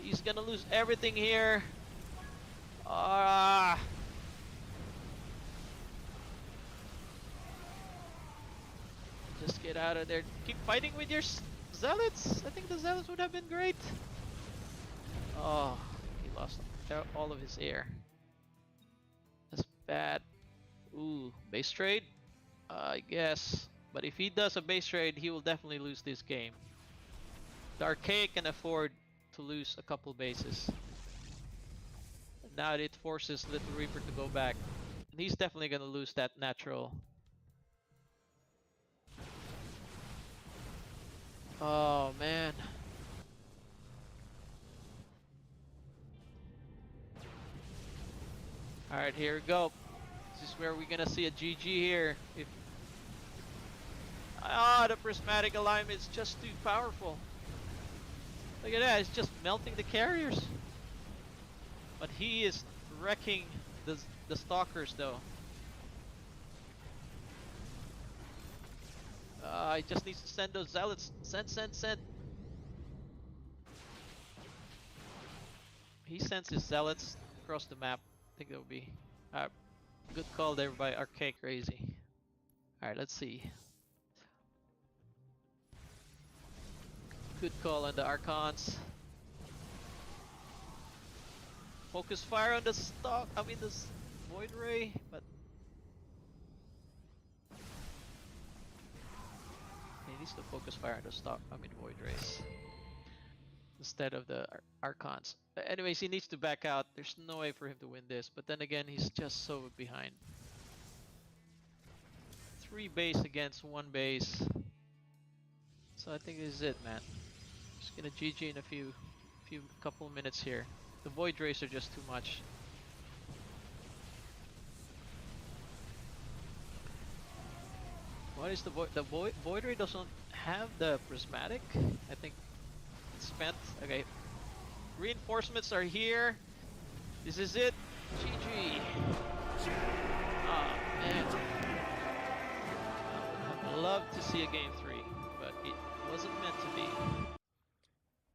he's gonna lose everything here. Ah. Just get out of there. Keep fighting with your zealots. I think the zealots would have been great. Oh, he lost all of his air. That's bad. Ooh, base trade? I guess. But if he does a base trade, he will definitely lose this game. The Archaic can afford to lose a couple bases. Now it forces Little Reaper to go back. And he's definitely gonna lose that natural. Oh man. Alright, here we go. This is where we're gonna see a GG here. If the prismatic alignment is just too powerful. Look at that, it's just melting the carriers. But he is wrecking the stalkers though. He just needs to send those zealots. Send. He sends his zealots across the map. I think that would be good call there by Archaic Crazy. Alright, let's see. Good call on the Archons. Focus fire on the this Void Ray, but he needs to focus fire on the Void Rays instead of the Archons. But anyways, he needs to back out. There's no way for him to win this, but then again, he's just so behind. 3 base against 1 base. So I think this is it, man. Just gonna GG in a couple minutes here. The Void Rays are just too much. What is the Void Ray doesn't have the prismatic? I think it's spent. Okay. Reinforcements are here. This is it. GG. Oh man. I'd love to see a game 3, but it wasn't meant to be.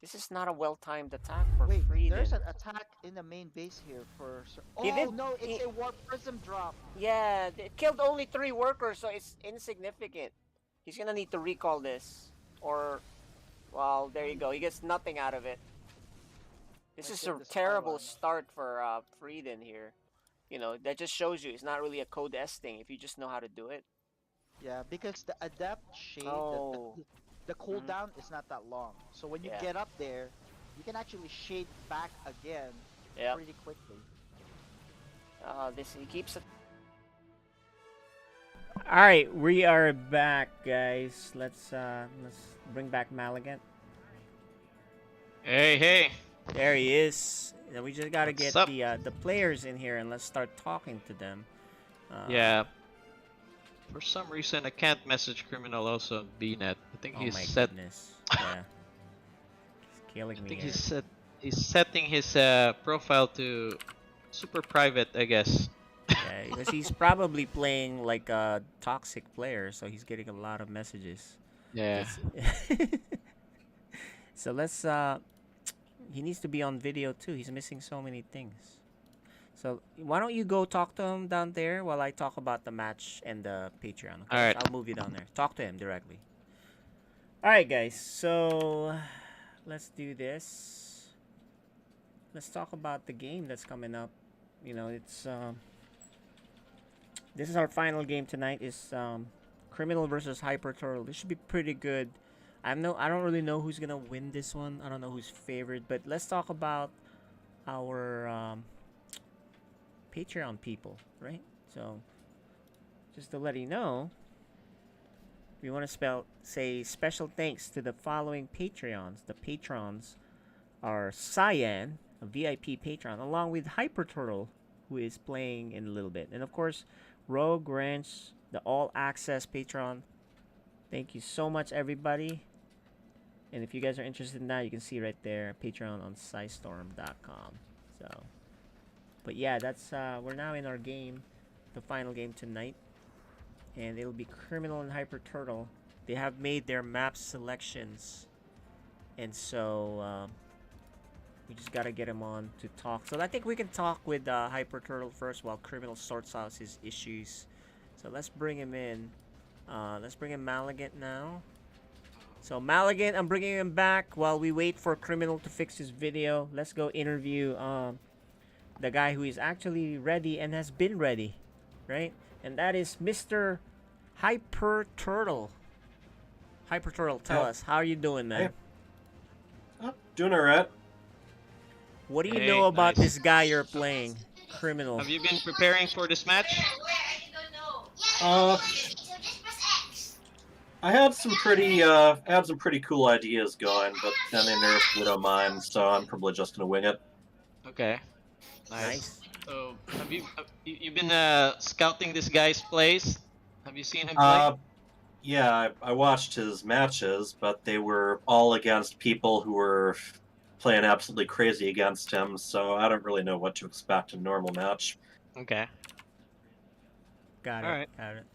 This is not a well-timed attack for Wait, Frieden. there's an attack in the main base here for... no, it's a warp prism drop. Yeah, it killed only 3 workers, so it's insignificant. He's gonna need to recall this. Or, well, there you go. He gets nothing out of it. This is a terrible start for Frieden here. You know, that just shows you it's not really a code S thing if you just know how to do it. Yeah, because the adept shade, the cooldown is not that long. So when you get up there, you can actually shade back again pretty quickly. He keeps it. All right, we are back, guys. Let's bring back Maligan. Hey. There he is. We just gotta get the players in here and let's start talking to them. Yeah. For some reason, I can't message Criminal also on BNet. I think he's set. Goodness. Yeah. He's killing me. I think he's setting his profile to super private, I guess. Yeah, because he's probably playing like a toxic player, so he's getting a lot of messages. Yeah. So let's he needs to be on video too. He's missing so many things. So why don't you go talk to him down there while I talk about the match and the Patreon? Okay? All right. I'll move you down there. Talk to him directly. All right, guys. So let's do this. Let's talk about the game that's coming up. You know, it's this is our final game tonight. Is Criminal versus Hyper Turtle. This should be pretty good. I don't really know who's gonna win this one. I don't know who's favored, but let's talk about our Patreon people, right? So, just to let you know, we want to say special thanks to the following Patreons. The patrons are Cyan, a VIP patron, along with Hyper Turtle, who is playing in a little bit, and of course, Rogue Ranch, the All Access patron. Thank you so much, everybody. And if you guys are interested in that, you can see right there, Patreon on SciStorm.com. So. But yeah, that's we're now in our game, the final game tonight, and it'll be Criminal and Hyper Turtle. They have made their map selections, and so we just gotta get him on to talk. So I think we can talk with Hyper Turtle first while Criminal sorts out his issues. So let's bring him in. Let's bring in Maligant now. So Maligant, I'm bringing him back while we wait for Criminal to fix his video. Let's go interview the guy who is actually ready and has been ready, right? And that is Mr. Hyper Turtle. Hyper Turtle, tell us, how are you doing, man? Doing alright. What do you know about this guy you're playing, Criminal? Have you been preparing for this match? I had some pretty cool ideas going, but then they nerfed Widow Mine, so I'm probably just gonna wing it. Okay. Nice. So, have you been scouting this guy's plays? Have you seen him play? Yeah, I watched his matches, but they were all against people who were playing absolutely crazy against him, so I don't really know what to expect in a normal match. Okay. Got it. All right. Got it.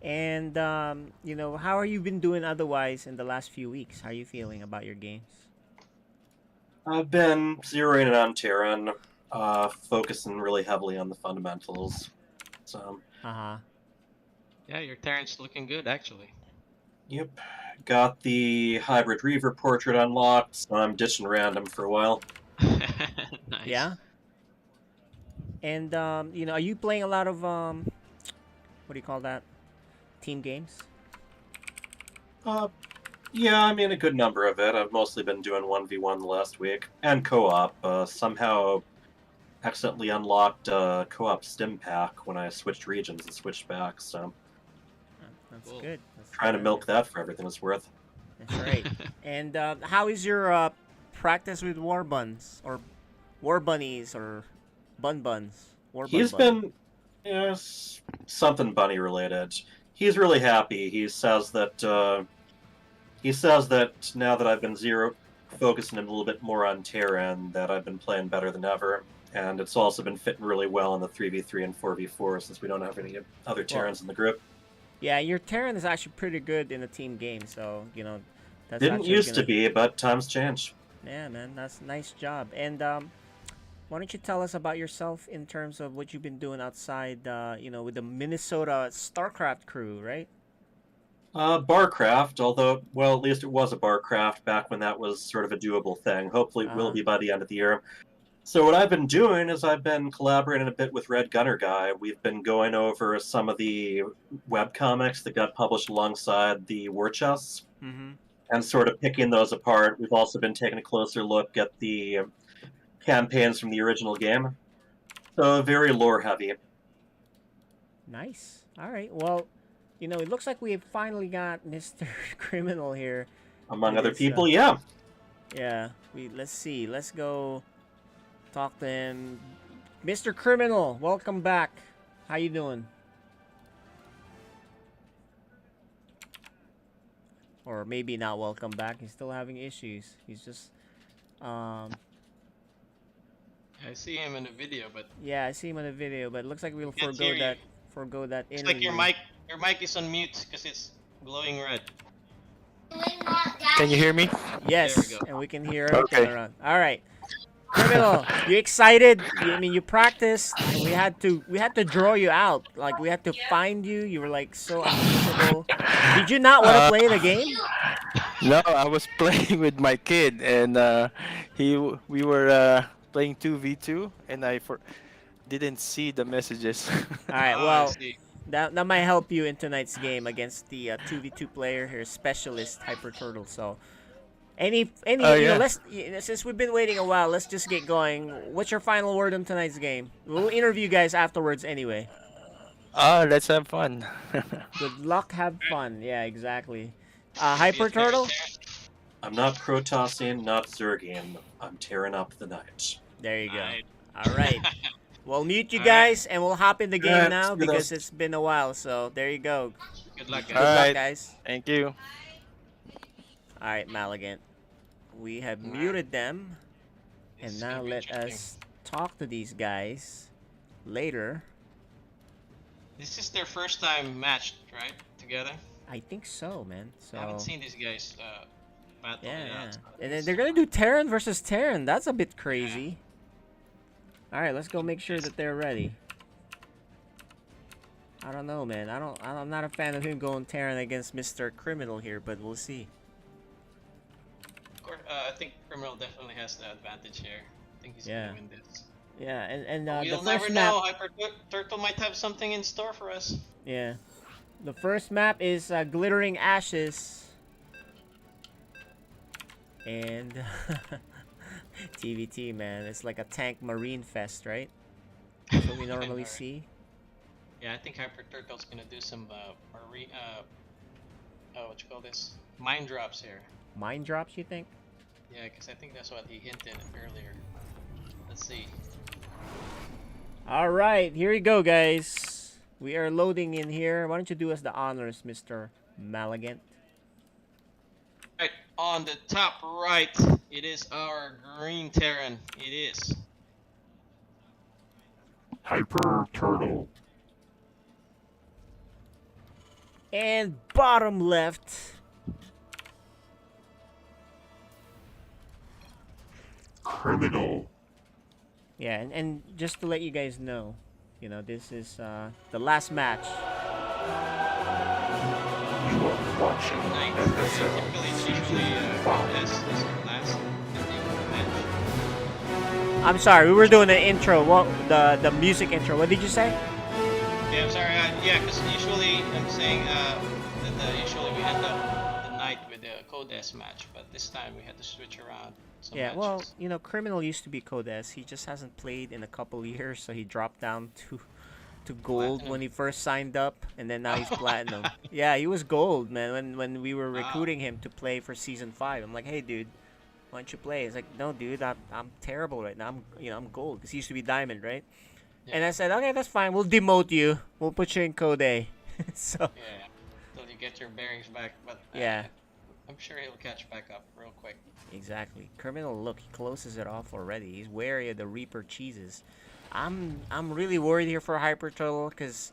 And you know, how are you been doing otherwise in the last few weeks? How are you feeling about your games? I've been zeroing in on Terran, focusing really heavily on the fundamentals. So. Yeah, your Terran's looking good, actually. Yep. Got the Hybrid Reaver portrait unlocked, so I'm ditching random for a while. Nice. Yeah. And you know, are you playing a lot of what do you call that? Team games? Yeah, I mean a good number of it. I've mostly been doing 1v1 the last week. And co-op. Somehow accidentally unlocked co-op stim pack when I switched regions and switched back, so... That's good. That's trying to good. milk that for everything it's worth. That's right. And how is your practice with war buns? Or war bunnies or buns? He's been something bunny related. He's really happy. He says that now that I've been focusing a little bit more on Terran, that I've been playing better than ever. And it's also been fitting really well in the 3v3 and 4v4 since we don't have any other Terrans in the group. Yeah, your Terran is actually pretty good in a team game, so you know that's didn't used to be, but times change. Yeah, man, that's a nice job. And why don't you tell us about yourself in terms of what you've been doing outside, you know, with the Minnesota StarCraft crew, right? Barcraft, although, well, at least it was a Barcraft back when that was sort of a doable thing. Hopefully it will be by the end of the year. So what I've been doing is I've been collaborating a bit with Red Gunner Guy. We've been going over some of the webcomics that got published alongside the war chests and sort of picking those apart. We've also been taking a closer look at the campaigns from the original game. So very lore heavy. Nice. All right. Well, you know, it looks like we have finally got Mr. Criminal here. Among other people, yeah. Yeah. Let's see. Let's go talk to him. Mr. Criminal, welcome back. How you doing? Or maybe not welcome back. He's still having issues. He's just I see him in the video, but yeah, I see him in the video, but it looks like we'll Can't forgo hear that. you. Forgo that it's interview. like your mic is on mute because it's glowing red. Can you hear me? Yes, There we go. and we can hear everything around. All right, Criminal. Criminal, you excited? I mean, you practiced. We had to draw you out. Like we had to find you. You were like so unusable. Did you not want to play the game? No, I was playing with my kid, and we were playing 2v2, and didn't see the messages. All right. Oh, I Well, see. that might help you in tonight's game against the 2v2 player here, specialist Hyper Turtle. So, Yeah. let's since we've been waiting a while, let's just get going. What's your final word on tonight's game? We'll interview you guys afterwards anyway. Let's have fun. Good luck, have fun. Yeah, exactly. Hyper Turtle. I'm not Protossian, not Zergian. I'm tearing up the night. There you go. All right. We'll mute you guys and we'll hop in the game now because it's been a while. So there you go. Good luck, Good guys. luck, guys. Thank you. All right, Maligant. We have muted them, and now let us talk to these guys later. This is their first time matched, right? Together? I think so, man. So I haven't seen these guys battle yeah, yeah. so And then they're gonna do Terran versus Terran. That's a bit crazy. All right, let's go make sure that they're ready. I don't know, man. I'm not a fan of him going Terran against Mr. Criminal here, but we'll see. Of course, I think Criminal definitely has the advantage here. I think he's gonna win this. Yeah, and We'll the never first know. map. Hyper Turtle might have something in store for us. Yeah, the first map is Glittering Ashes, and TVT, man. It's like a tank marine fest, right? That's what we normally see. Yeah, I think Hyper Turtle's gonna do some marine what you call this? Mine drops here. Mine drops, you think? Yeah, because I think that's what he hinted earlier. Let's see. All right, here you go, guys. We are loading in here. Why don't you do us the honors, Mr. Maligant? Right, on the top right, it is our green Terran. It is. Hyper Turtle. And bottom left. Criminal. Yeah, and just to let you guys know, you know, this is the last match. You are watching FSL Season 5. I'm sorry, we were doing the intro. What the music intro? What did you say? Yeah, I'm sorry. Yeah, because usually I'm saying that usually we end up the night with the Codes match, but this time we had to switch around. Yeah, matches. well, you know, Criminal used to be Codes. He just hasn't played in a couple years, so he dropped down to gold Platinum. when he first signed up, and then now he's platinum. Yeah, he was gold, man. When we were recruiting him to play for season 5, I'm like, hey, dude, why don't you play? He's like, no, dude, I'm terrible right now. I'm gold because he used to be diamond, right? Yeah. And I said, okay, that's fine. We'll demote you. We'll put you in Code. So Yeah, until you get your bearings back. But yeah, I'm sure he'll catch back up real quick. Exactly. Criminal, look, he closes it off already. He's wary of the Reaper cheeses. I'm really worried here for Hyper Turtle because,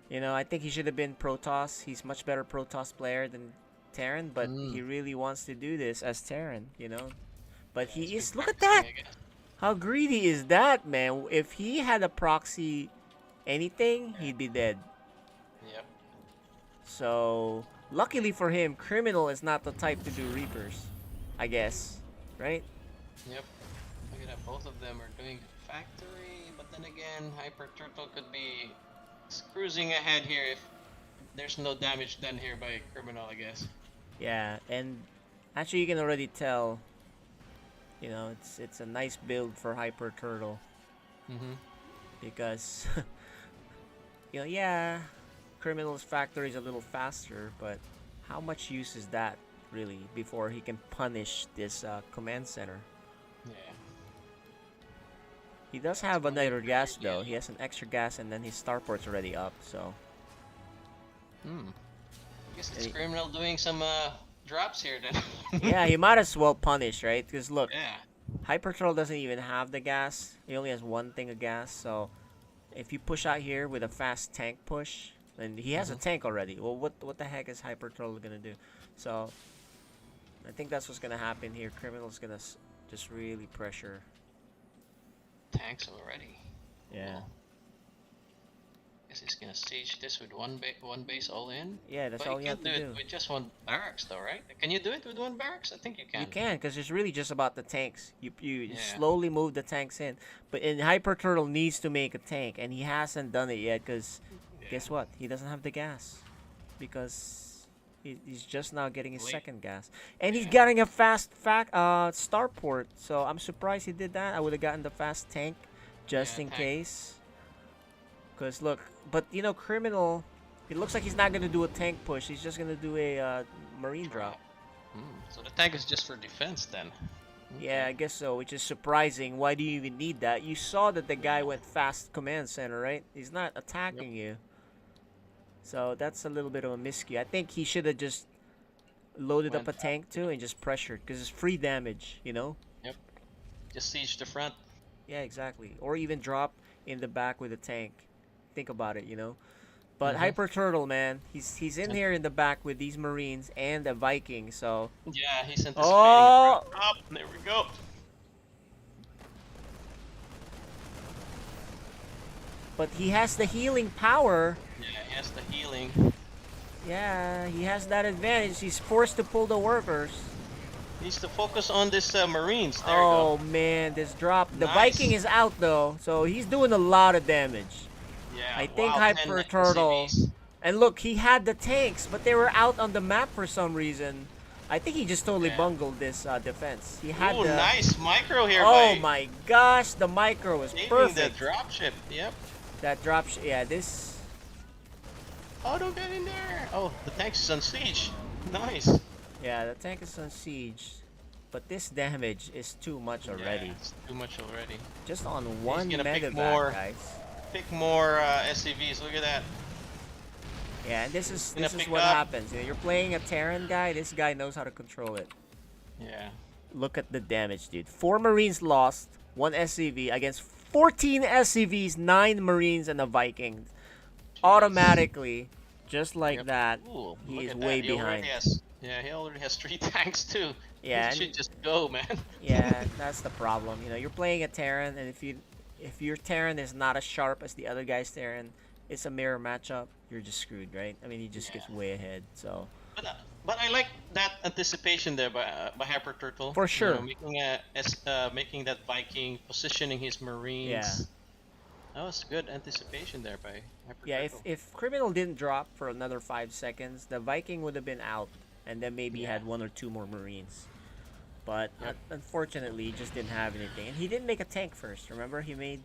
you know, I think he should have been Protoss. He's much better Protoss player than Terran, but he really wants to do this as Terran, you know. But he is. Look at that. How greedy is that, man? If he had a proxy anything, he'd be dead. Yep. So, luckily for him, Criminal is not the type to do Reapers, I guess, right? Yep. Look at that. Both of them are doing factory, but then again, Hyper Turtle could be cruising ahead here if there's no damage done here by Criminal, I guess. Yeah, and actually you can already tell, you know, it's a nice build for Hyper Turtle. Because, you know, yeah, Criminal's factory is a little faster, but how much use is that, really, before he can punish this command center? Yeah. He does have another gas, though. He has an extra gas, and then his starport's already up, so... I guess it's Criminal doing some drops here, then. Yeah, he might as well punish, right? Because, look, Yeah. Hyper Turtle doesn't even have the gas. He only has one thing of gas, so... If you push out here with a fast tank push, and he has a tank already. Well, what the heck is Hyper Turtle gonna do? So, I think that's what's gonna happen here. Criminal's gonna just really pressure tanks already. Yeah. Cool. Guess he's gonna siege this with one base all in. Yeah, that's but all you have can't to do do. it with just one barracks though, right? Can you do it with one barracks? I think you can. You can, because it's really just about the tanks. You Yeah. slowly move the tanks in. But Hyper Turtle needs to make a tank, and he hasn't done it yet, because guess what? He doesn't have the gas. Because he's just now getting his second gas. And he's getting a fast starport, so I'm surprised he did that. I would have gotten the fast tank just in case. Because look, but you know, Criminal, it looks like he's not going to do a tank push. He's just going to do a marine drop. So the tank is just for defense then. Yeah, I guess so, which is surprising. Why do you even need that? You saw that the guy went fast command center, right? He's not attacking you. So that's a little bit of a miscue. I think he should have just loaded up a tank too and just pressured, because it's free damage, you know? Yep. Just siege the front. Yeah, exactly. Or even drop in the back with a tank. Think about it, you know? But Hyper Turtle, man, he's in here in the back with these Marines and the Viking, so... Yeah, he's anticipating Oh! Up, there we go. But he has the healing power. Yeah, he has the healing. Yeah, he has that advantage. He's forced to pull the workers. He needs to focus on this Marines. There Oh, you go. man, this drop. The Nice. Viking is out, though, so he's doing a lot of damage. Yeah, I think wow, Hyper 10 Turtle... SCVs. And look, he had the tanks, but they were out on the map for some reason. I think he just totally bungled this defense. He had Ooh, the... nice micro here. Oh by my gosh, the micro was saving perfect. the dropship. Yep. That dropship, yeah, this... Oh, don't get in there. Oh, the tank is on siege. Nice. Yeah, the tank is on siege. But this damage is too much already. Yeah, it's too much already. Just on one He's gonna pick medevac, more, guys. Pick more SCVs. Look at that. Yeah, and this is Gonna what pick up. happens. You know, you're playing a Terran guy, this guy knows how to control it. Yeah. Look at the damage, dude. 4 Marines lost, 1 SCV against 14 SCVs, 9 Marines, and a Viking. Automatically, just like that, Ooh, he look is at way that. He already behind. he already has 3 tanks too. Yeah, He should just go, man. Yeah, that's the problem. You know, you're playing a Terran, and if your Terran is not as sharp as the other guy's Terran, it's a mirror matchup. You're just screwed, right? I mean, he just gets way ahead. So. But I like that anticipation there by Hyper Turtle. For sure. You know, making that Viking, positioning his Marines. Yeah. That was good anticipation there by Hyper Yeah, Turtle. if Criminal didn't drop for another 5 seconds, the Viking would have been out, and then maybe had 1 or 2 more Marines. But unfortunately, he just didn't have anything. And he didn't make a tank first. Remember, he made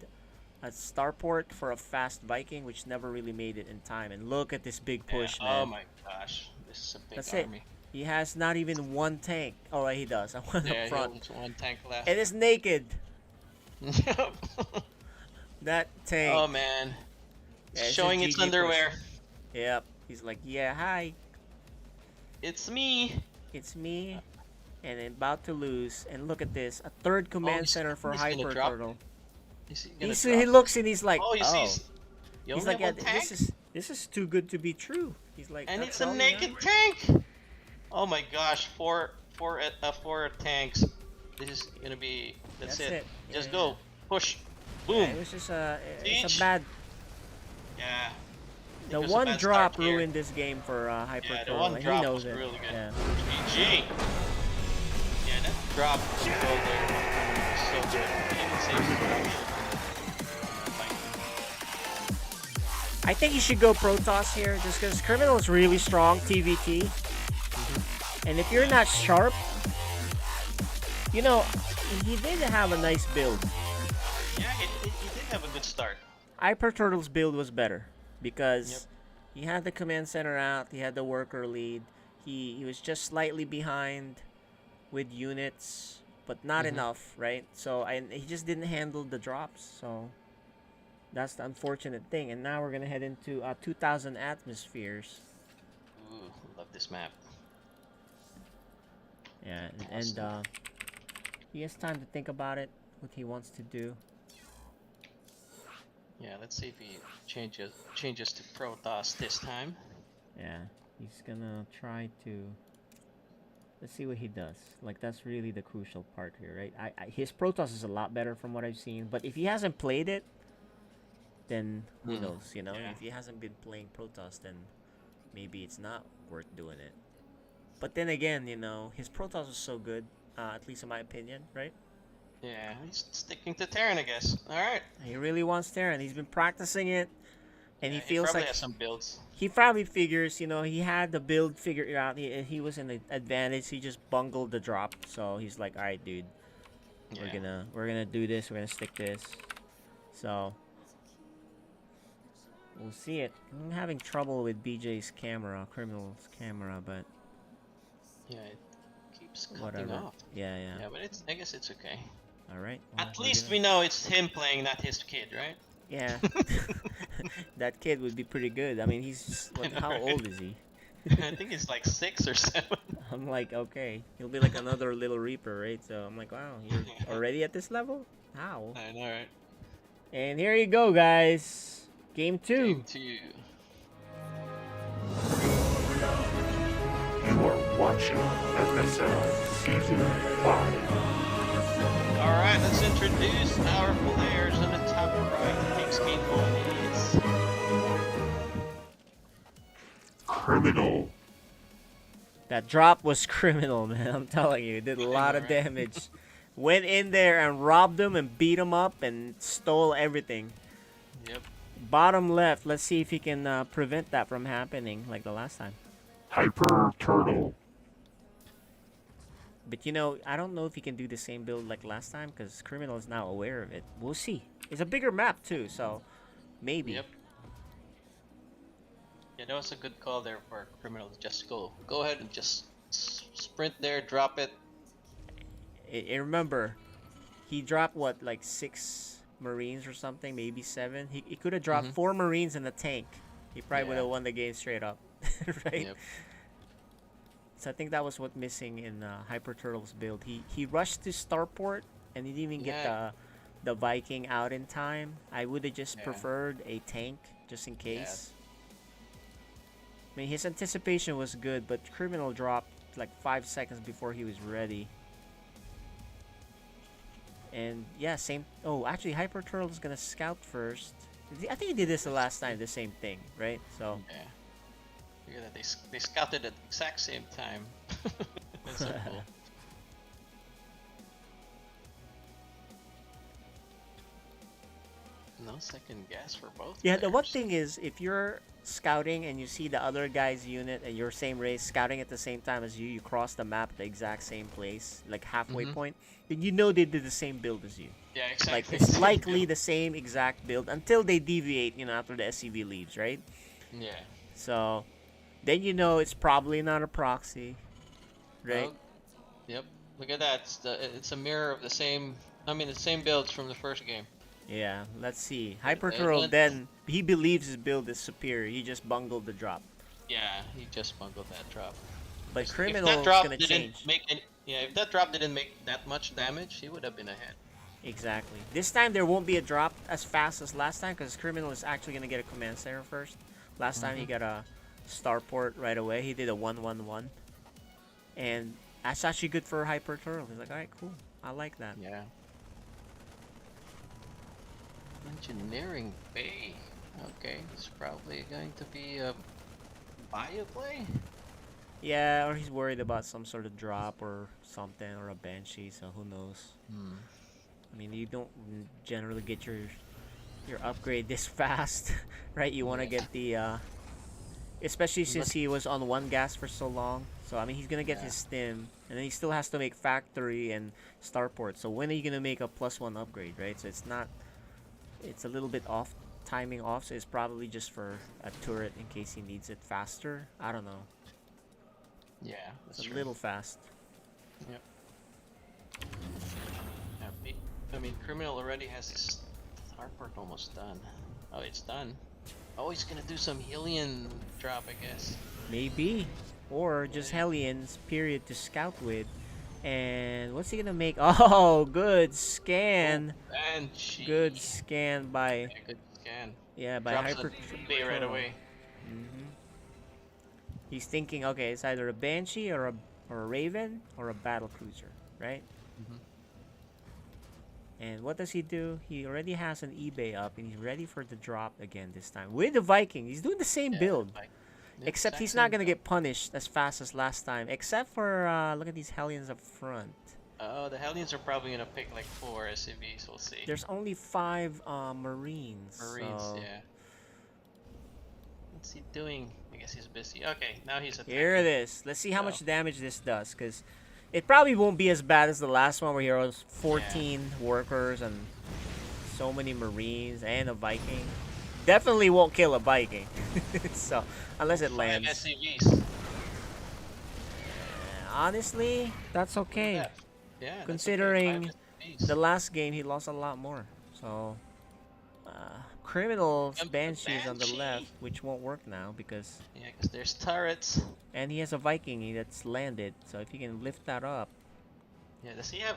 a starport for a fast Viking, which never really made it in time. And look at this big push, man. Oh my gosh, this is a big That's army. it. He has not even 1 tank. Oh, right, he does. I want Yeah, up he front. owns 1 tank left. And it's naked. That tank. Oh man, Yeah, it's a showing its GG push. underwear. Yep. He's like, yeah, hi. It's me. It's me. And about to lose. And look at this. A 3rd command he's- center for he's gonna Hyper drop. Turtle. Gonna He drop. looks and he's like, Oh, he oh. sees. You He's only like, have yeah, one tank? this is too good to be true. He's like, And "That's it's a all you naked got?" tank. Oh my gosh, four tanks. This is gonna be. That's it. Just go. Push. Boom. Yeah, it was just it's Siege. a bad. Yeah. The It was a one bad drop start here. ruined this game for Hyper Yeah, the Turtle, one and drop he knows was it. really good. Yeah. GG. Yeah, that drop was so good. He even saves the I think you should go Protoss here, just because Criminal is really strong TVT. And if you're not sharp, you know, he did have a nice build. Yeah, he did have a good start. Hyper Turtle's build was better because he had the command center out, he had the worker lead, he was just slightly behind with units, but not enough, right? So he just didn't handle the drops. So that's the unfortunate thing. And now we're gonna head into 2,000 atmospheres. Ooh, love this map. Yeah, and he has time to think about it, what he wants to do. Yeah, let's see if he changes to Protoss this time. Yeah, he's gonna try to Let's see what he does. Like, that's really the crucial part here, right? His Protoss is a lot better from what I've seen, but if he hasn't played it, then who knows, you know? Yeah. If he hasn't been playing Protoss, then maybe it's not worth doing it. But then again, you know, his Protoss was so good, at least in my opinion, right? Yeah, he's sticking to Terran, I guess. Alright. He really wants Terran. He's been practicing it, and Yeah, he feels probably like has some builds. he probably figures, you know, he had the build figured out. He was in the advantage. He just bungled the drop, so he's like, all right, dude, we're gonna do this. We're gonna stick this. So we'll see it. I'm having trouble with BJ's camera, Criminal's camera, but Yeah, it keeps cutting whatever. off. Yeah. Yeah, but I guess it's okay. All right. At least we know it's him playing, not his kid, right? Yeah. That kid would be pretty good. I mean, he's how old is he? I think he's like 6 or 7. I'm like, okay, he'll be like another little Reaper, right? So I'm like, wow, you're already at this level? How? I know, right? And here you go, guys. Game 2. Game 2. You are watching FSL Season 5. Alright, let's introduce our players on the top right. Next game 1 is Criminal. That drop was criminal, man. I'm telling you, it did a lot of damage. Went in there and robbed him and beat him up and stole everything. Yep. Bottom left. Let's see if he can prevent that from happening like the last time. Hyper Turtle. But you know, I don't know if he can do the same build like last time because Criminal is now aware of it. We'll see. It's a bigger map too, so maybe. Yep. Yeah, that was a good call there for Criminal to just go ahead and just sprint there, drop it. And remember, he dropped what, like 6 Marines or something, maybe 7. He could have dropped 4 Marines in the tank. He probably would have won the game straight up, right? Yep. So I think that was what missing in Hyper Turtle's build. He rushed to Starport and he didn't even get the Viking out in time. I would have just preferred a tank just in case. I mean, his anticipation was good, but Criminal dropped like 5 seconds before he was ready. And yeah, same. Oh, actually, Hyper Turtle is gonna scout first. I think he did this the last time, the same thing, right? So. Yeah. Figure that they scouted at the exact same time. That's so cool. No second guess for both. Yeah, players. the one thing is, if you're scouting and you see the other guy's unit and your same race scouting at the same time as you cross the map at the exact same place, like halfway point, then you know they did the same build as you. Yeah, exactly. Like, it's likely the same exact build until they deviate, you know, after the SCV leaves, right? Yeah. So, then you know it's probably not a proxy, right? Well, yep. Look at that. It's a mirror of the same. I mean, the same builds from the first game. Yeah, let's see. Hyper Turtle, then, he believes his build is superior. He just bungled the drop. Yeah, he just bungled that drop. But If Criminal that is drop gonna didn't change. make any, if that drop didn't make that much damage, he would have been ahead. Exactly. This time there won't be a drop as fast as last time because Criminal is actually gonna get a command center first. Last time he got a starport right away. He did a 1-1-1, and that's actually good for Hyper Turtle. He's like, all right, cool. I like that. Yeah. Engineering Bay. Okay, it's probably going to be a bio play. Yeah, or he's worried about some sort of drop or something, or a Banshee, so who knows. I mean, you don't generally get your upgrade this fast, right? You want to get the especially since he was on 1 gas for so long. So I mean, he's gonna get his stim, and then he still has to make factory and starport. So when are you gonna make a +1 upgrade, right? So it's a little bit off, timing off. So it's probably just for a turret in case he needs it faster. I don't know. Yeah, that's it's a true. little fast. Yep. Yeah, I mean, Criminal already has his starport almost done. Oh, it's done. Oh, he's gonna do some Hellion drop, I guess. Maybe. Or just Hellions, period, to scout with. And what's he gonna make? Oh, good scan. Banshee. Good scan by... Yeah, good scan. Yeah, by Drops Hyper the bay right away. He's thinking, okay, it's either a Banshee or or a Raven, or a battle cruiser, right? And what does he do? He already has an eBay up, and he's ready for the drop again this time with the Viking. He's doing the same build, except he's not gonna get punished as fast as last time. Except for look at these Hellions up front. Oh, the Hellions are probably gonna pick like 4 SCVs. We'll see. There's only 5 Marines. Marines, so... yeah. What's he doing? I guess he's busy. Okay, now he's attacking. Here it is. Let's see how much damage this does, because it probably won't be as bad as the last one where he was 14 workers and so many Marines and a Viking. Definitely won't kill a Viking. So, unless it 5 lands. SCVs. Honestly, that's okay. Yeah, that's Considering okay. 5 SCVs. the last game he lost a lot more. So, Criminal's Banshees on the left, which won't work now because... Yeah, because there's turrets. And he has a Viking that's landed, so if you can lift that up... Yeah, does he have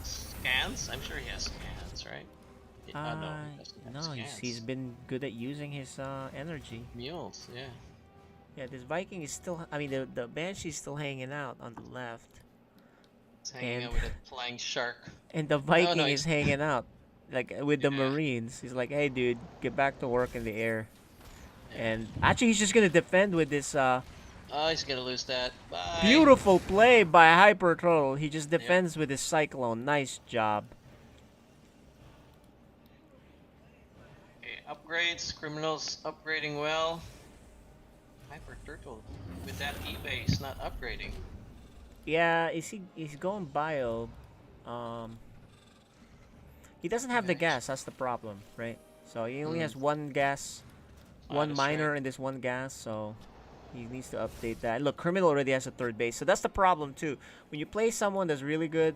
scans? I'm sure he has scans, right? No, he doesn't have no, scans. he's been good at using his energy. Mules, yeah. Yeah, this Viking is still... I mean, the Banshee's still hanging out on the left. He's hanging out with a flying shark. And the Viking is hanging out. Like, with the Marines. He's like, hey, dude, get back to work in the air. Yeah. And actually, he's just going to defend with this... Oh, he's going to lose that. Bye. Beautiful play by Hyper Turtle. He just defends with his Cyclone. Nice job. Okay, upgrades. Criminals upgrading well. Hyper Turtle with that eBay is not upgrading. Yeah, he's going bio. He doesn't have the gas, that's the problem, right? So he only has one gas, one miner in this one gas, so he needs to update that. Look, Criminal already has a 3rd base, so that's the problem too. When you play someone that's really good,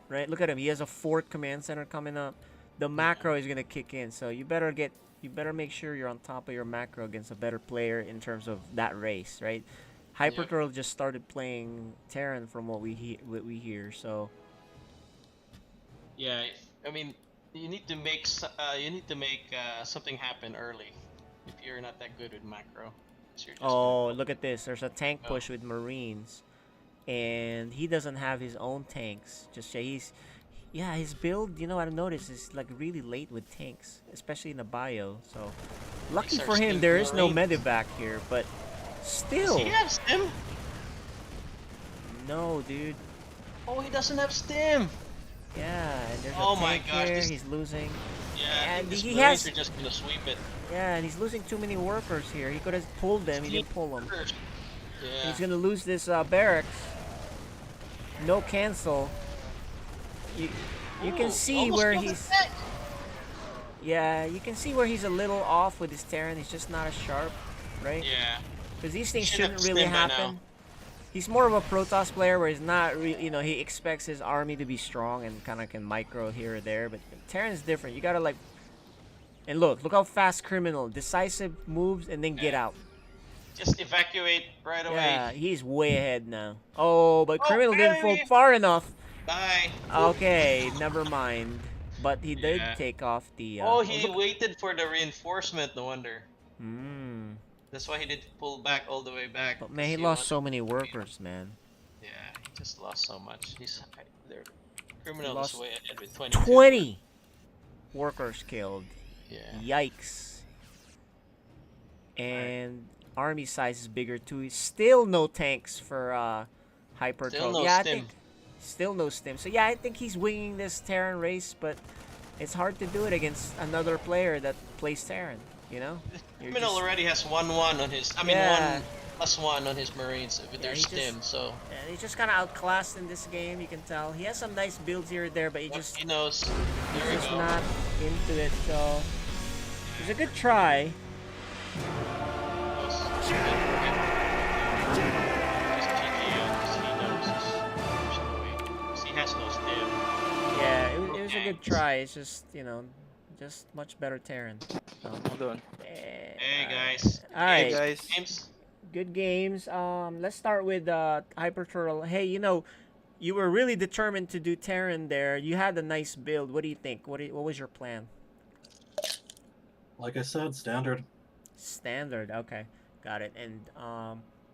right? Look at him, he has a 4th command center coming up. The macro is gonna kick in, so you better make sure you're on top of your macro against a better player in terms of that race, right? Hyperturtle just started playing Terran from what we hear, so. Yeah, I mean, you need to make something happen early if you're not that good with macro. So oh, look at this! There's a tank push with Marines, and he doesn't have his own tanks. Just his build. You know, I've noticed is like really late with tanks, especially in the bio. So, lucky for him, there is no medevac here, but still. Does he have stim? No, dude. Oh, he doesn't have stim. Yeah, and there's oh a my tank gosh, here. He's losing. Yeah, and his he Marines has. are just gonna sweep it. Yeah, and he's losing too many workers here. He could have pulled them. He didn't pull them. Yeah. He's gonna lose this barracks. No cancel. You can see where he's. Yeah, you can see where he's a little off with his Terran. He's just not as sharp, right? Yeah. Because these things shouldn't really happen. He's more of a Protoss player where he's not really, you know, he expects his army to be strong and kind of can micro here or there. But Terran's different. You gotta like, and look how fast Criminal, decisive moves and then get out. Just evacuate right away. Yeah, he's way ahead now. Oh, but Criminal didn't fall far enough. Bye. Okay, never mind. But he did take off the. Oh, he waited for the reinforcement. No wonder. Hmm. That's why he didn't pull back all the way back. But man, he lost so many workers, man. Yeah, he just lost so much. Their Criminal is way ahead with 22. 20 workers killed. Yeah. Yikes. And army size is bigger too. Still no tanks for Hyper Still no yeah, stim. I think still no stim. So yeah, I think he's winging this Terran race, but it's hard to do it against another player that plays Terran. You know, Criminal already has 1-1 on his. I mean, 1+1 on his Marines with their stim. So yeah, he's just kind of outclassed in this game. You can tell he has some nice builds here and there, but he knows. He's just not into it. So it's a good try. He has no stim. Yeah, it was a good try. It's just, you know, just much better Terran. So. Hold on. Hey guys. All right. Hey guys. Games. Good games. Let's start with Hyper Turtle. Hey, you know, you were really determined to do Terran there. You had a nice build. What do you think? What was your plan? Like I said, standard. Standard. Okay, got it. And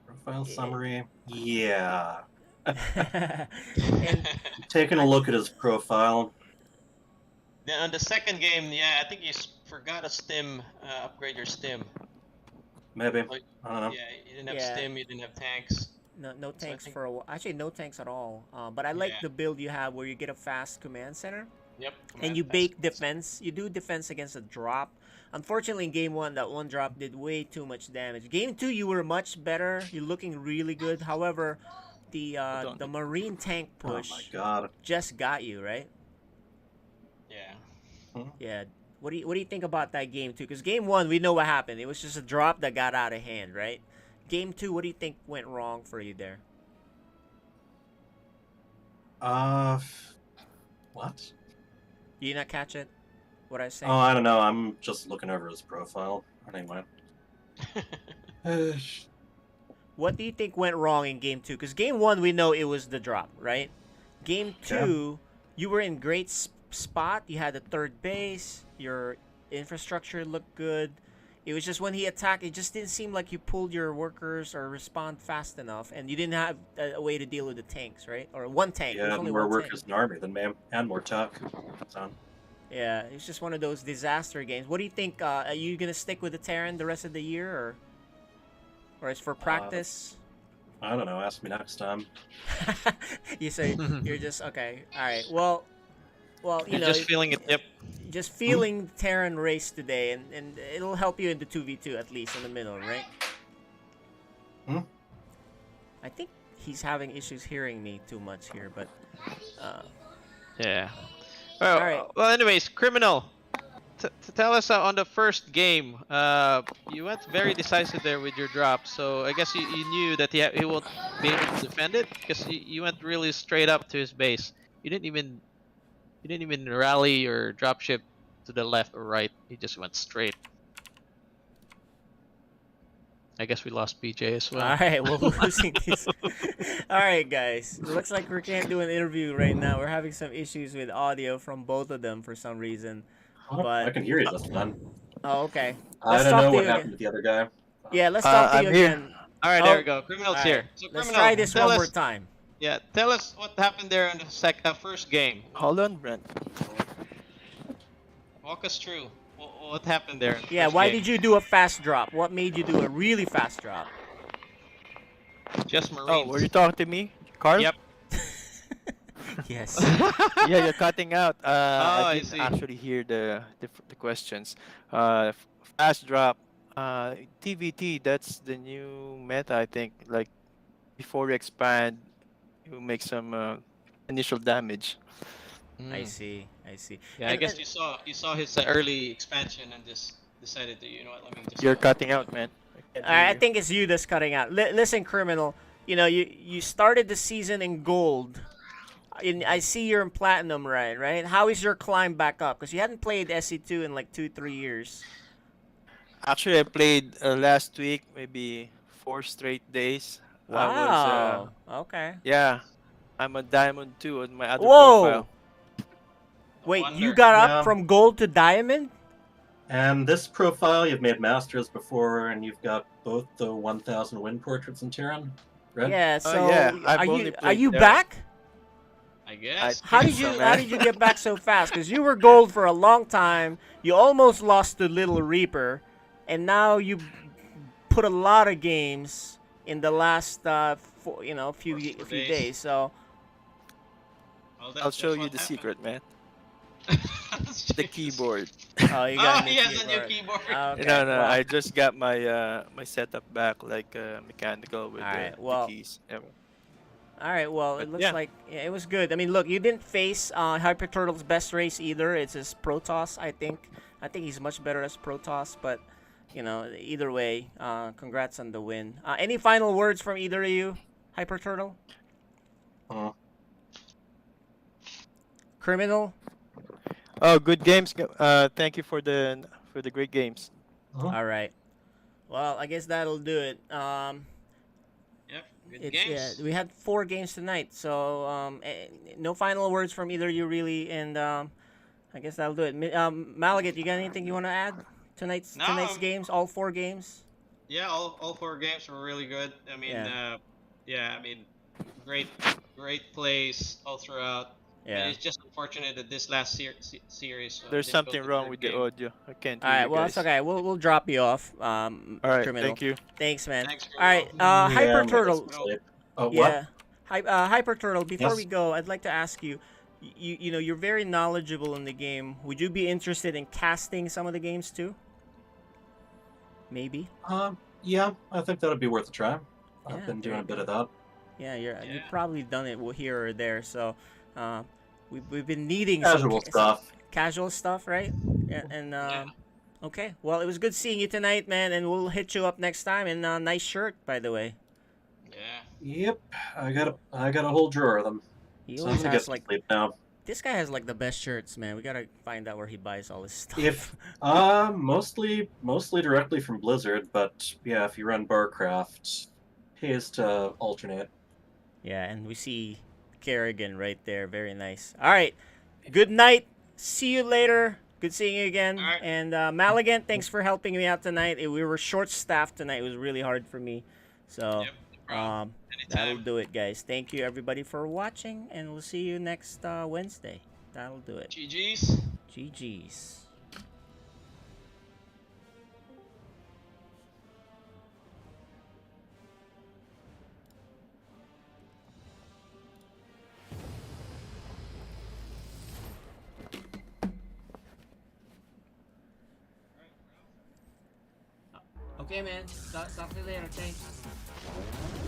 profile summary. Yeah. And Taking a look at his profile. Then on the second game, yeah, I think you forgot a stim, upgrade your stim. Maybe. Like, I don't know. yeah, you didn't have Yeah. stim, you didn't have tanks. No So I tanks think, for a while. Actually, no tanks at all. But I like yeah. the build you have where you get a fast command center. Yep. And you bake defense. You do defense against a drop. Unfortunately, in game one, that one drop did way too much damage. Game two, you were much better. You're looking really good. However, the marine tank push Oh my god. just got you, right? Yeah. Yeah. What do you think about that game two? Because game one, we know what happened. It was just a drop that got out of hand, right? Game two, what do you think went wrong for you there? What? Do you not catch it? What I say? Oh, I don't know. I'm just looking over his profile. Anyway. What do you think went wrong in game two? Because game one, we know it was the drop, right? Game two, you were in great spot. You had the third base. Your infrastructure looked good. It was just when he attacked, it just didn't seem like you pulled your workers or respond fast enough, and you didn't have a way to deal with the tanks, right? Or one tank. Yeah, There's only more one workers tank. in the army than me, and more tech. So. Yeah, it's just one of those disaster games. What do you think? Are you gonna stick with the Terran the rest of the year, or it's for practice? I don't know. Ask me next time. You say you're just okay. All right. Well, you You're know, just feeling it. Yep. just feeling Terran race today, and it'll help you in the 2v2 at least in the middle, right? I think he's having issues hearing me too much here, but Yeah. Well, All right. well, anyways, Criminal, to tell us on the first game, you went very decisive there with your drop. So I guess you knew that he won't be able to defend it because you went really straight up to his base. You didn't even rally or drop ship to the left or right. You just went straight. I guess we lost BJ as well. all right, we're losing this. All right, guys. It looks like we can't do an interview right now. We're having some issues with audio from both of them for some reason. But I can hear you this time. Oh, okay. I don't know what happened to the other guy. Yeah, let's talk to you I'm here. again. All right, there we go. Criminal's all here. right. So Let's Criminal, try this tell one more us- time. Yeah, tell us what happened there in the first game. Hold on, Brent. Walk us through what happened there. In the Yeah, first why game. did you do a fast drop? What made you do a really fast drop? Just Marines. Oh, were you talking to me, Carl? Yep. Yes. Yeah, you're cutting out. I I didn't see. actually hear the questions. Fast drop. TVT. That's the new meta, I think. Like before you expand, you make some initial damage. I see. I see. Yeah, I guess you saw his early expansion and just decided to, you know what, let me just. You're cutting out, man. I think it's you that's cutting out. Listen, Criminal. You know, you started the season in gold. I see you're in platinum, right? How is your climb back up? Because you hadn't played SC2 in like 2-3 years. Actually, I played last week, maybe 4 straight days. Wow. Okay. Yeah, I'm a Diamond 2 on my other Whoa. profile. Wait, you got Yeah. up from gold to diamond? And this profile, you've made masters before, and you've got both the 1,000 win portraits in Tyrann. Right? Yeah. So yeah, I've are only you played there. back? I guess. How did you get back so fast? Because you were gold for a long time. You almost lost to Little Reaper, and now you put a lot of games in the last few days. So I'll show you the secret, man. The keyboard. Oh, you got he has a new keyboard. Okay, No, well, I just got my my setup back, like mechanical with Alright, the well, keys. Yeah. all right. Well, it But looks yeah. like it was good. I mean, look, you didn't face Hyper Turtle's best race either. It's his Protoss, I think. I think he's much better as Protoss, but either way, congrats on the win. Any final words from either of you, Hyper Turtle? Criminal? Oh, good games. Thank you for the great games. All right. Well, I guess that'll do it. Yep, good games. We had 4 games tonight, so no final words from either of you really, and I guess that'll do it. Malagat, you got anything you want to add? Tonight's games, all 4 games. Yeah, all 4 games were really good. I mean, Yeah. yeah, I mean, great, great plays all throughout. Yeah. It's just unfortunate that this last series. There's didn't go something to wrong third with the game. audio. I can't All hear right. you Well, it's guys. okay. We'll drop you off. All right. Criminal. Thank you. Thanks, man. Thanks, All right. Criminal. Hyper I'm gonna Turtle. sleep. Oh, what? Yeah. Hyper Turtle. Before Yes? we go, I'd like to ask you. You know, you're very knowledgeable in the game. Would you be interested in casting some of the games too? Maybe. Yeah, I think that'd be worth a try. I've Yeah, been there doing a you bit go. of that. Yeah, you've probably done it here or there. So, we've been needing Casual some stuff. casual stuff, right? Yeah, and okay. Well, it was good seeing you tonight, man, and we'll hit you up next time. And nice shirt, by the way. Yeah. Yep, I got a whole drawer of them. He So I'm always gonna has get some like sleep now. this guy has like the best shirts, man. We gotta find out where he buys all his stuff. If mostly directly from Blizzard, but yeah, if you run Barcraft, pays to alternate. Yeah, and we see Kerrigan right there. Very nice. All right. Good night. See you later. Good seeing you again. All right. And Maligan, thanks for helping me out tonight. We were short-staffed tonight. It was really hard for me. So, that'll do it, guys. Thank you, everybody, for watching, and we'll see you next Wednesday. That'll do it. GG's. GG's. Okay, man. Talk to you later. Thanks.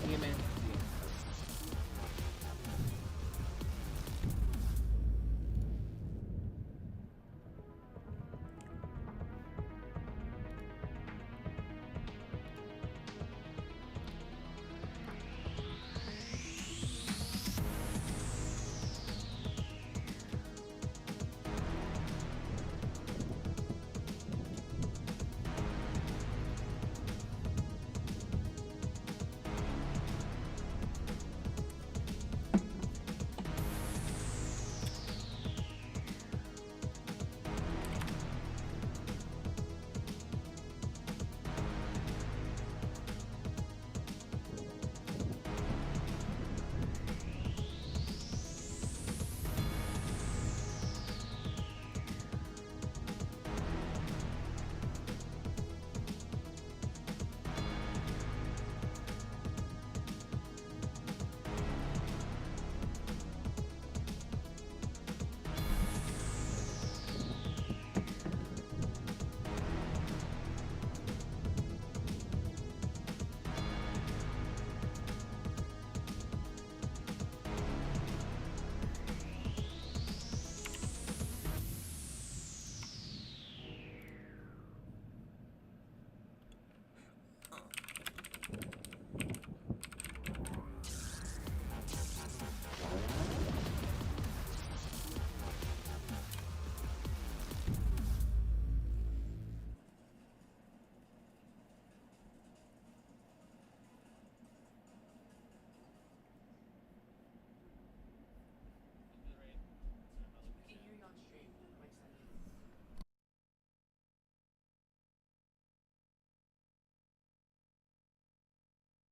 See you, man.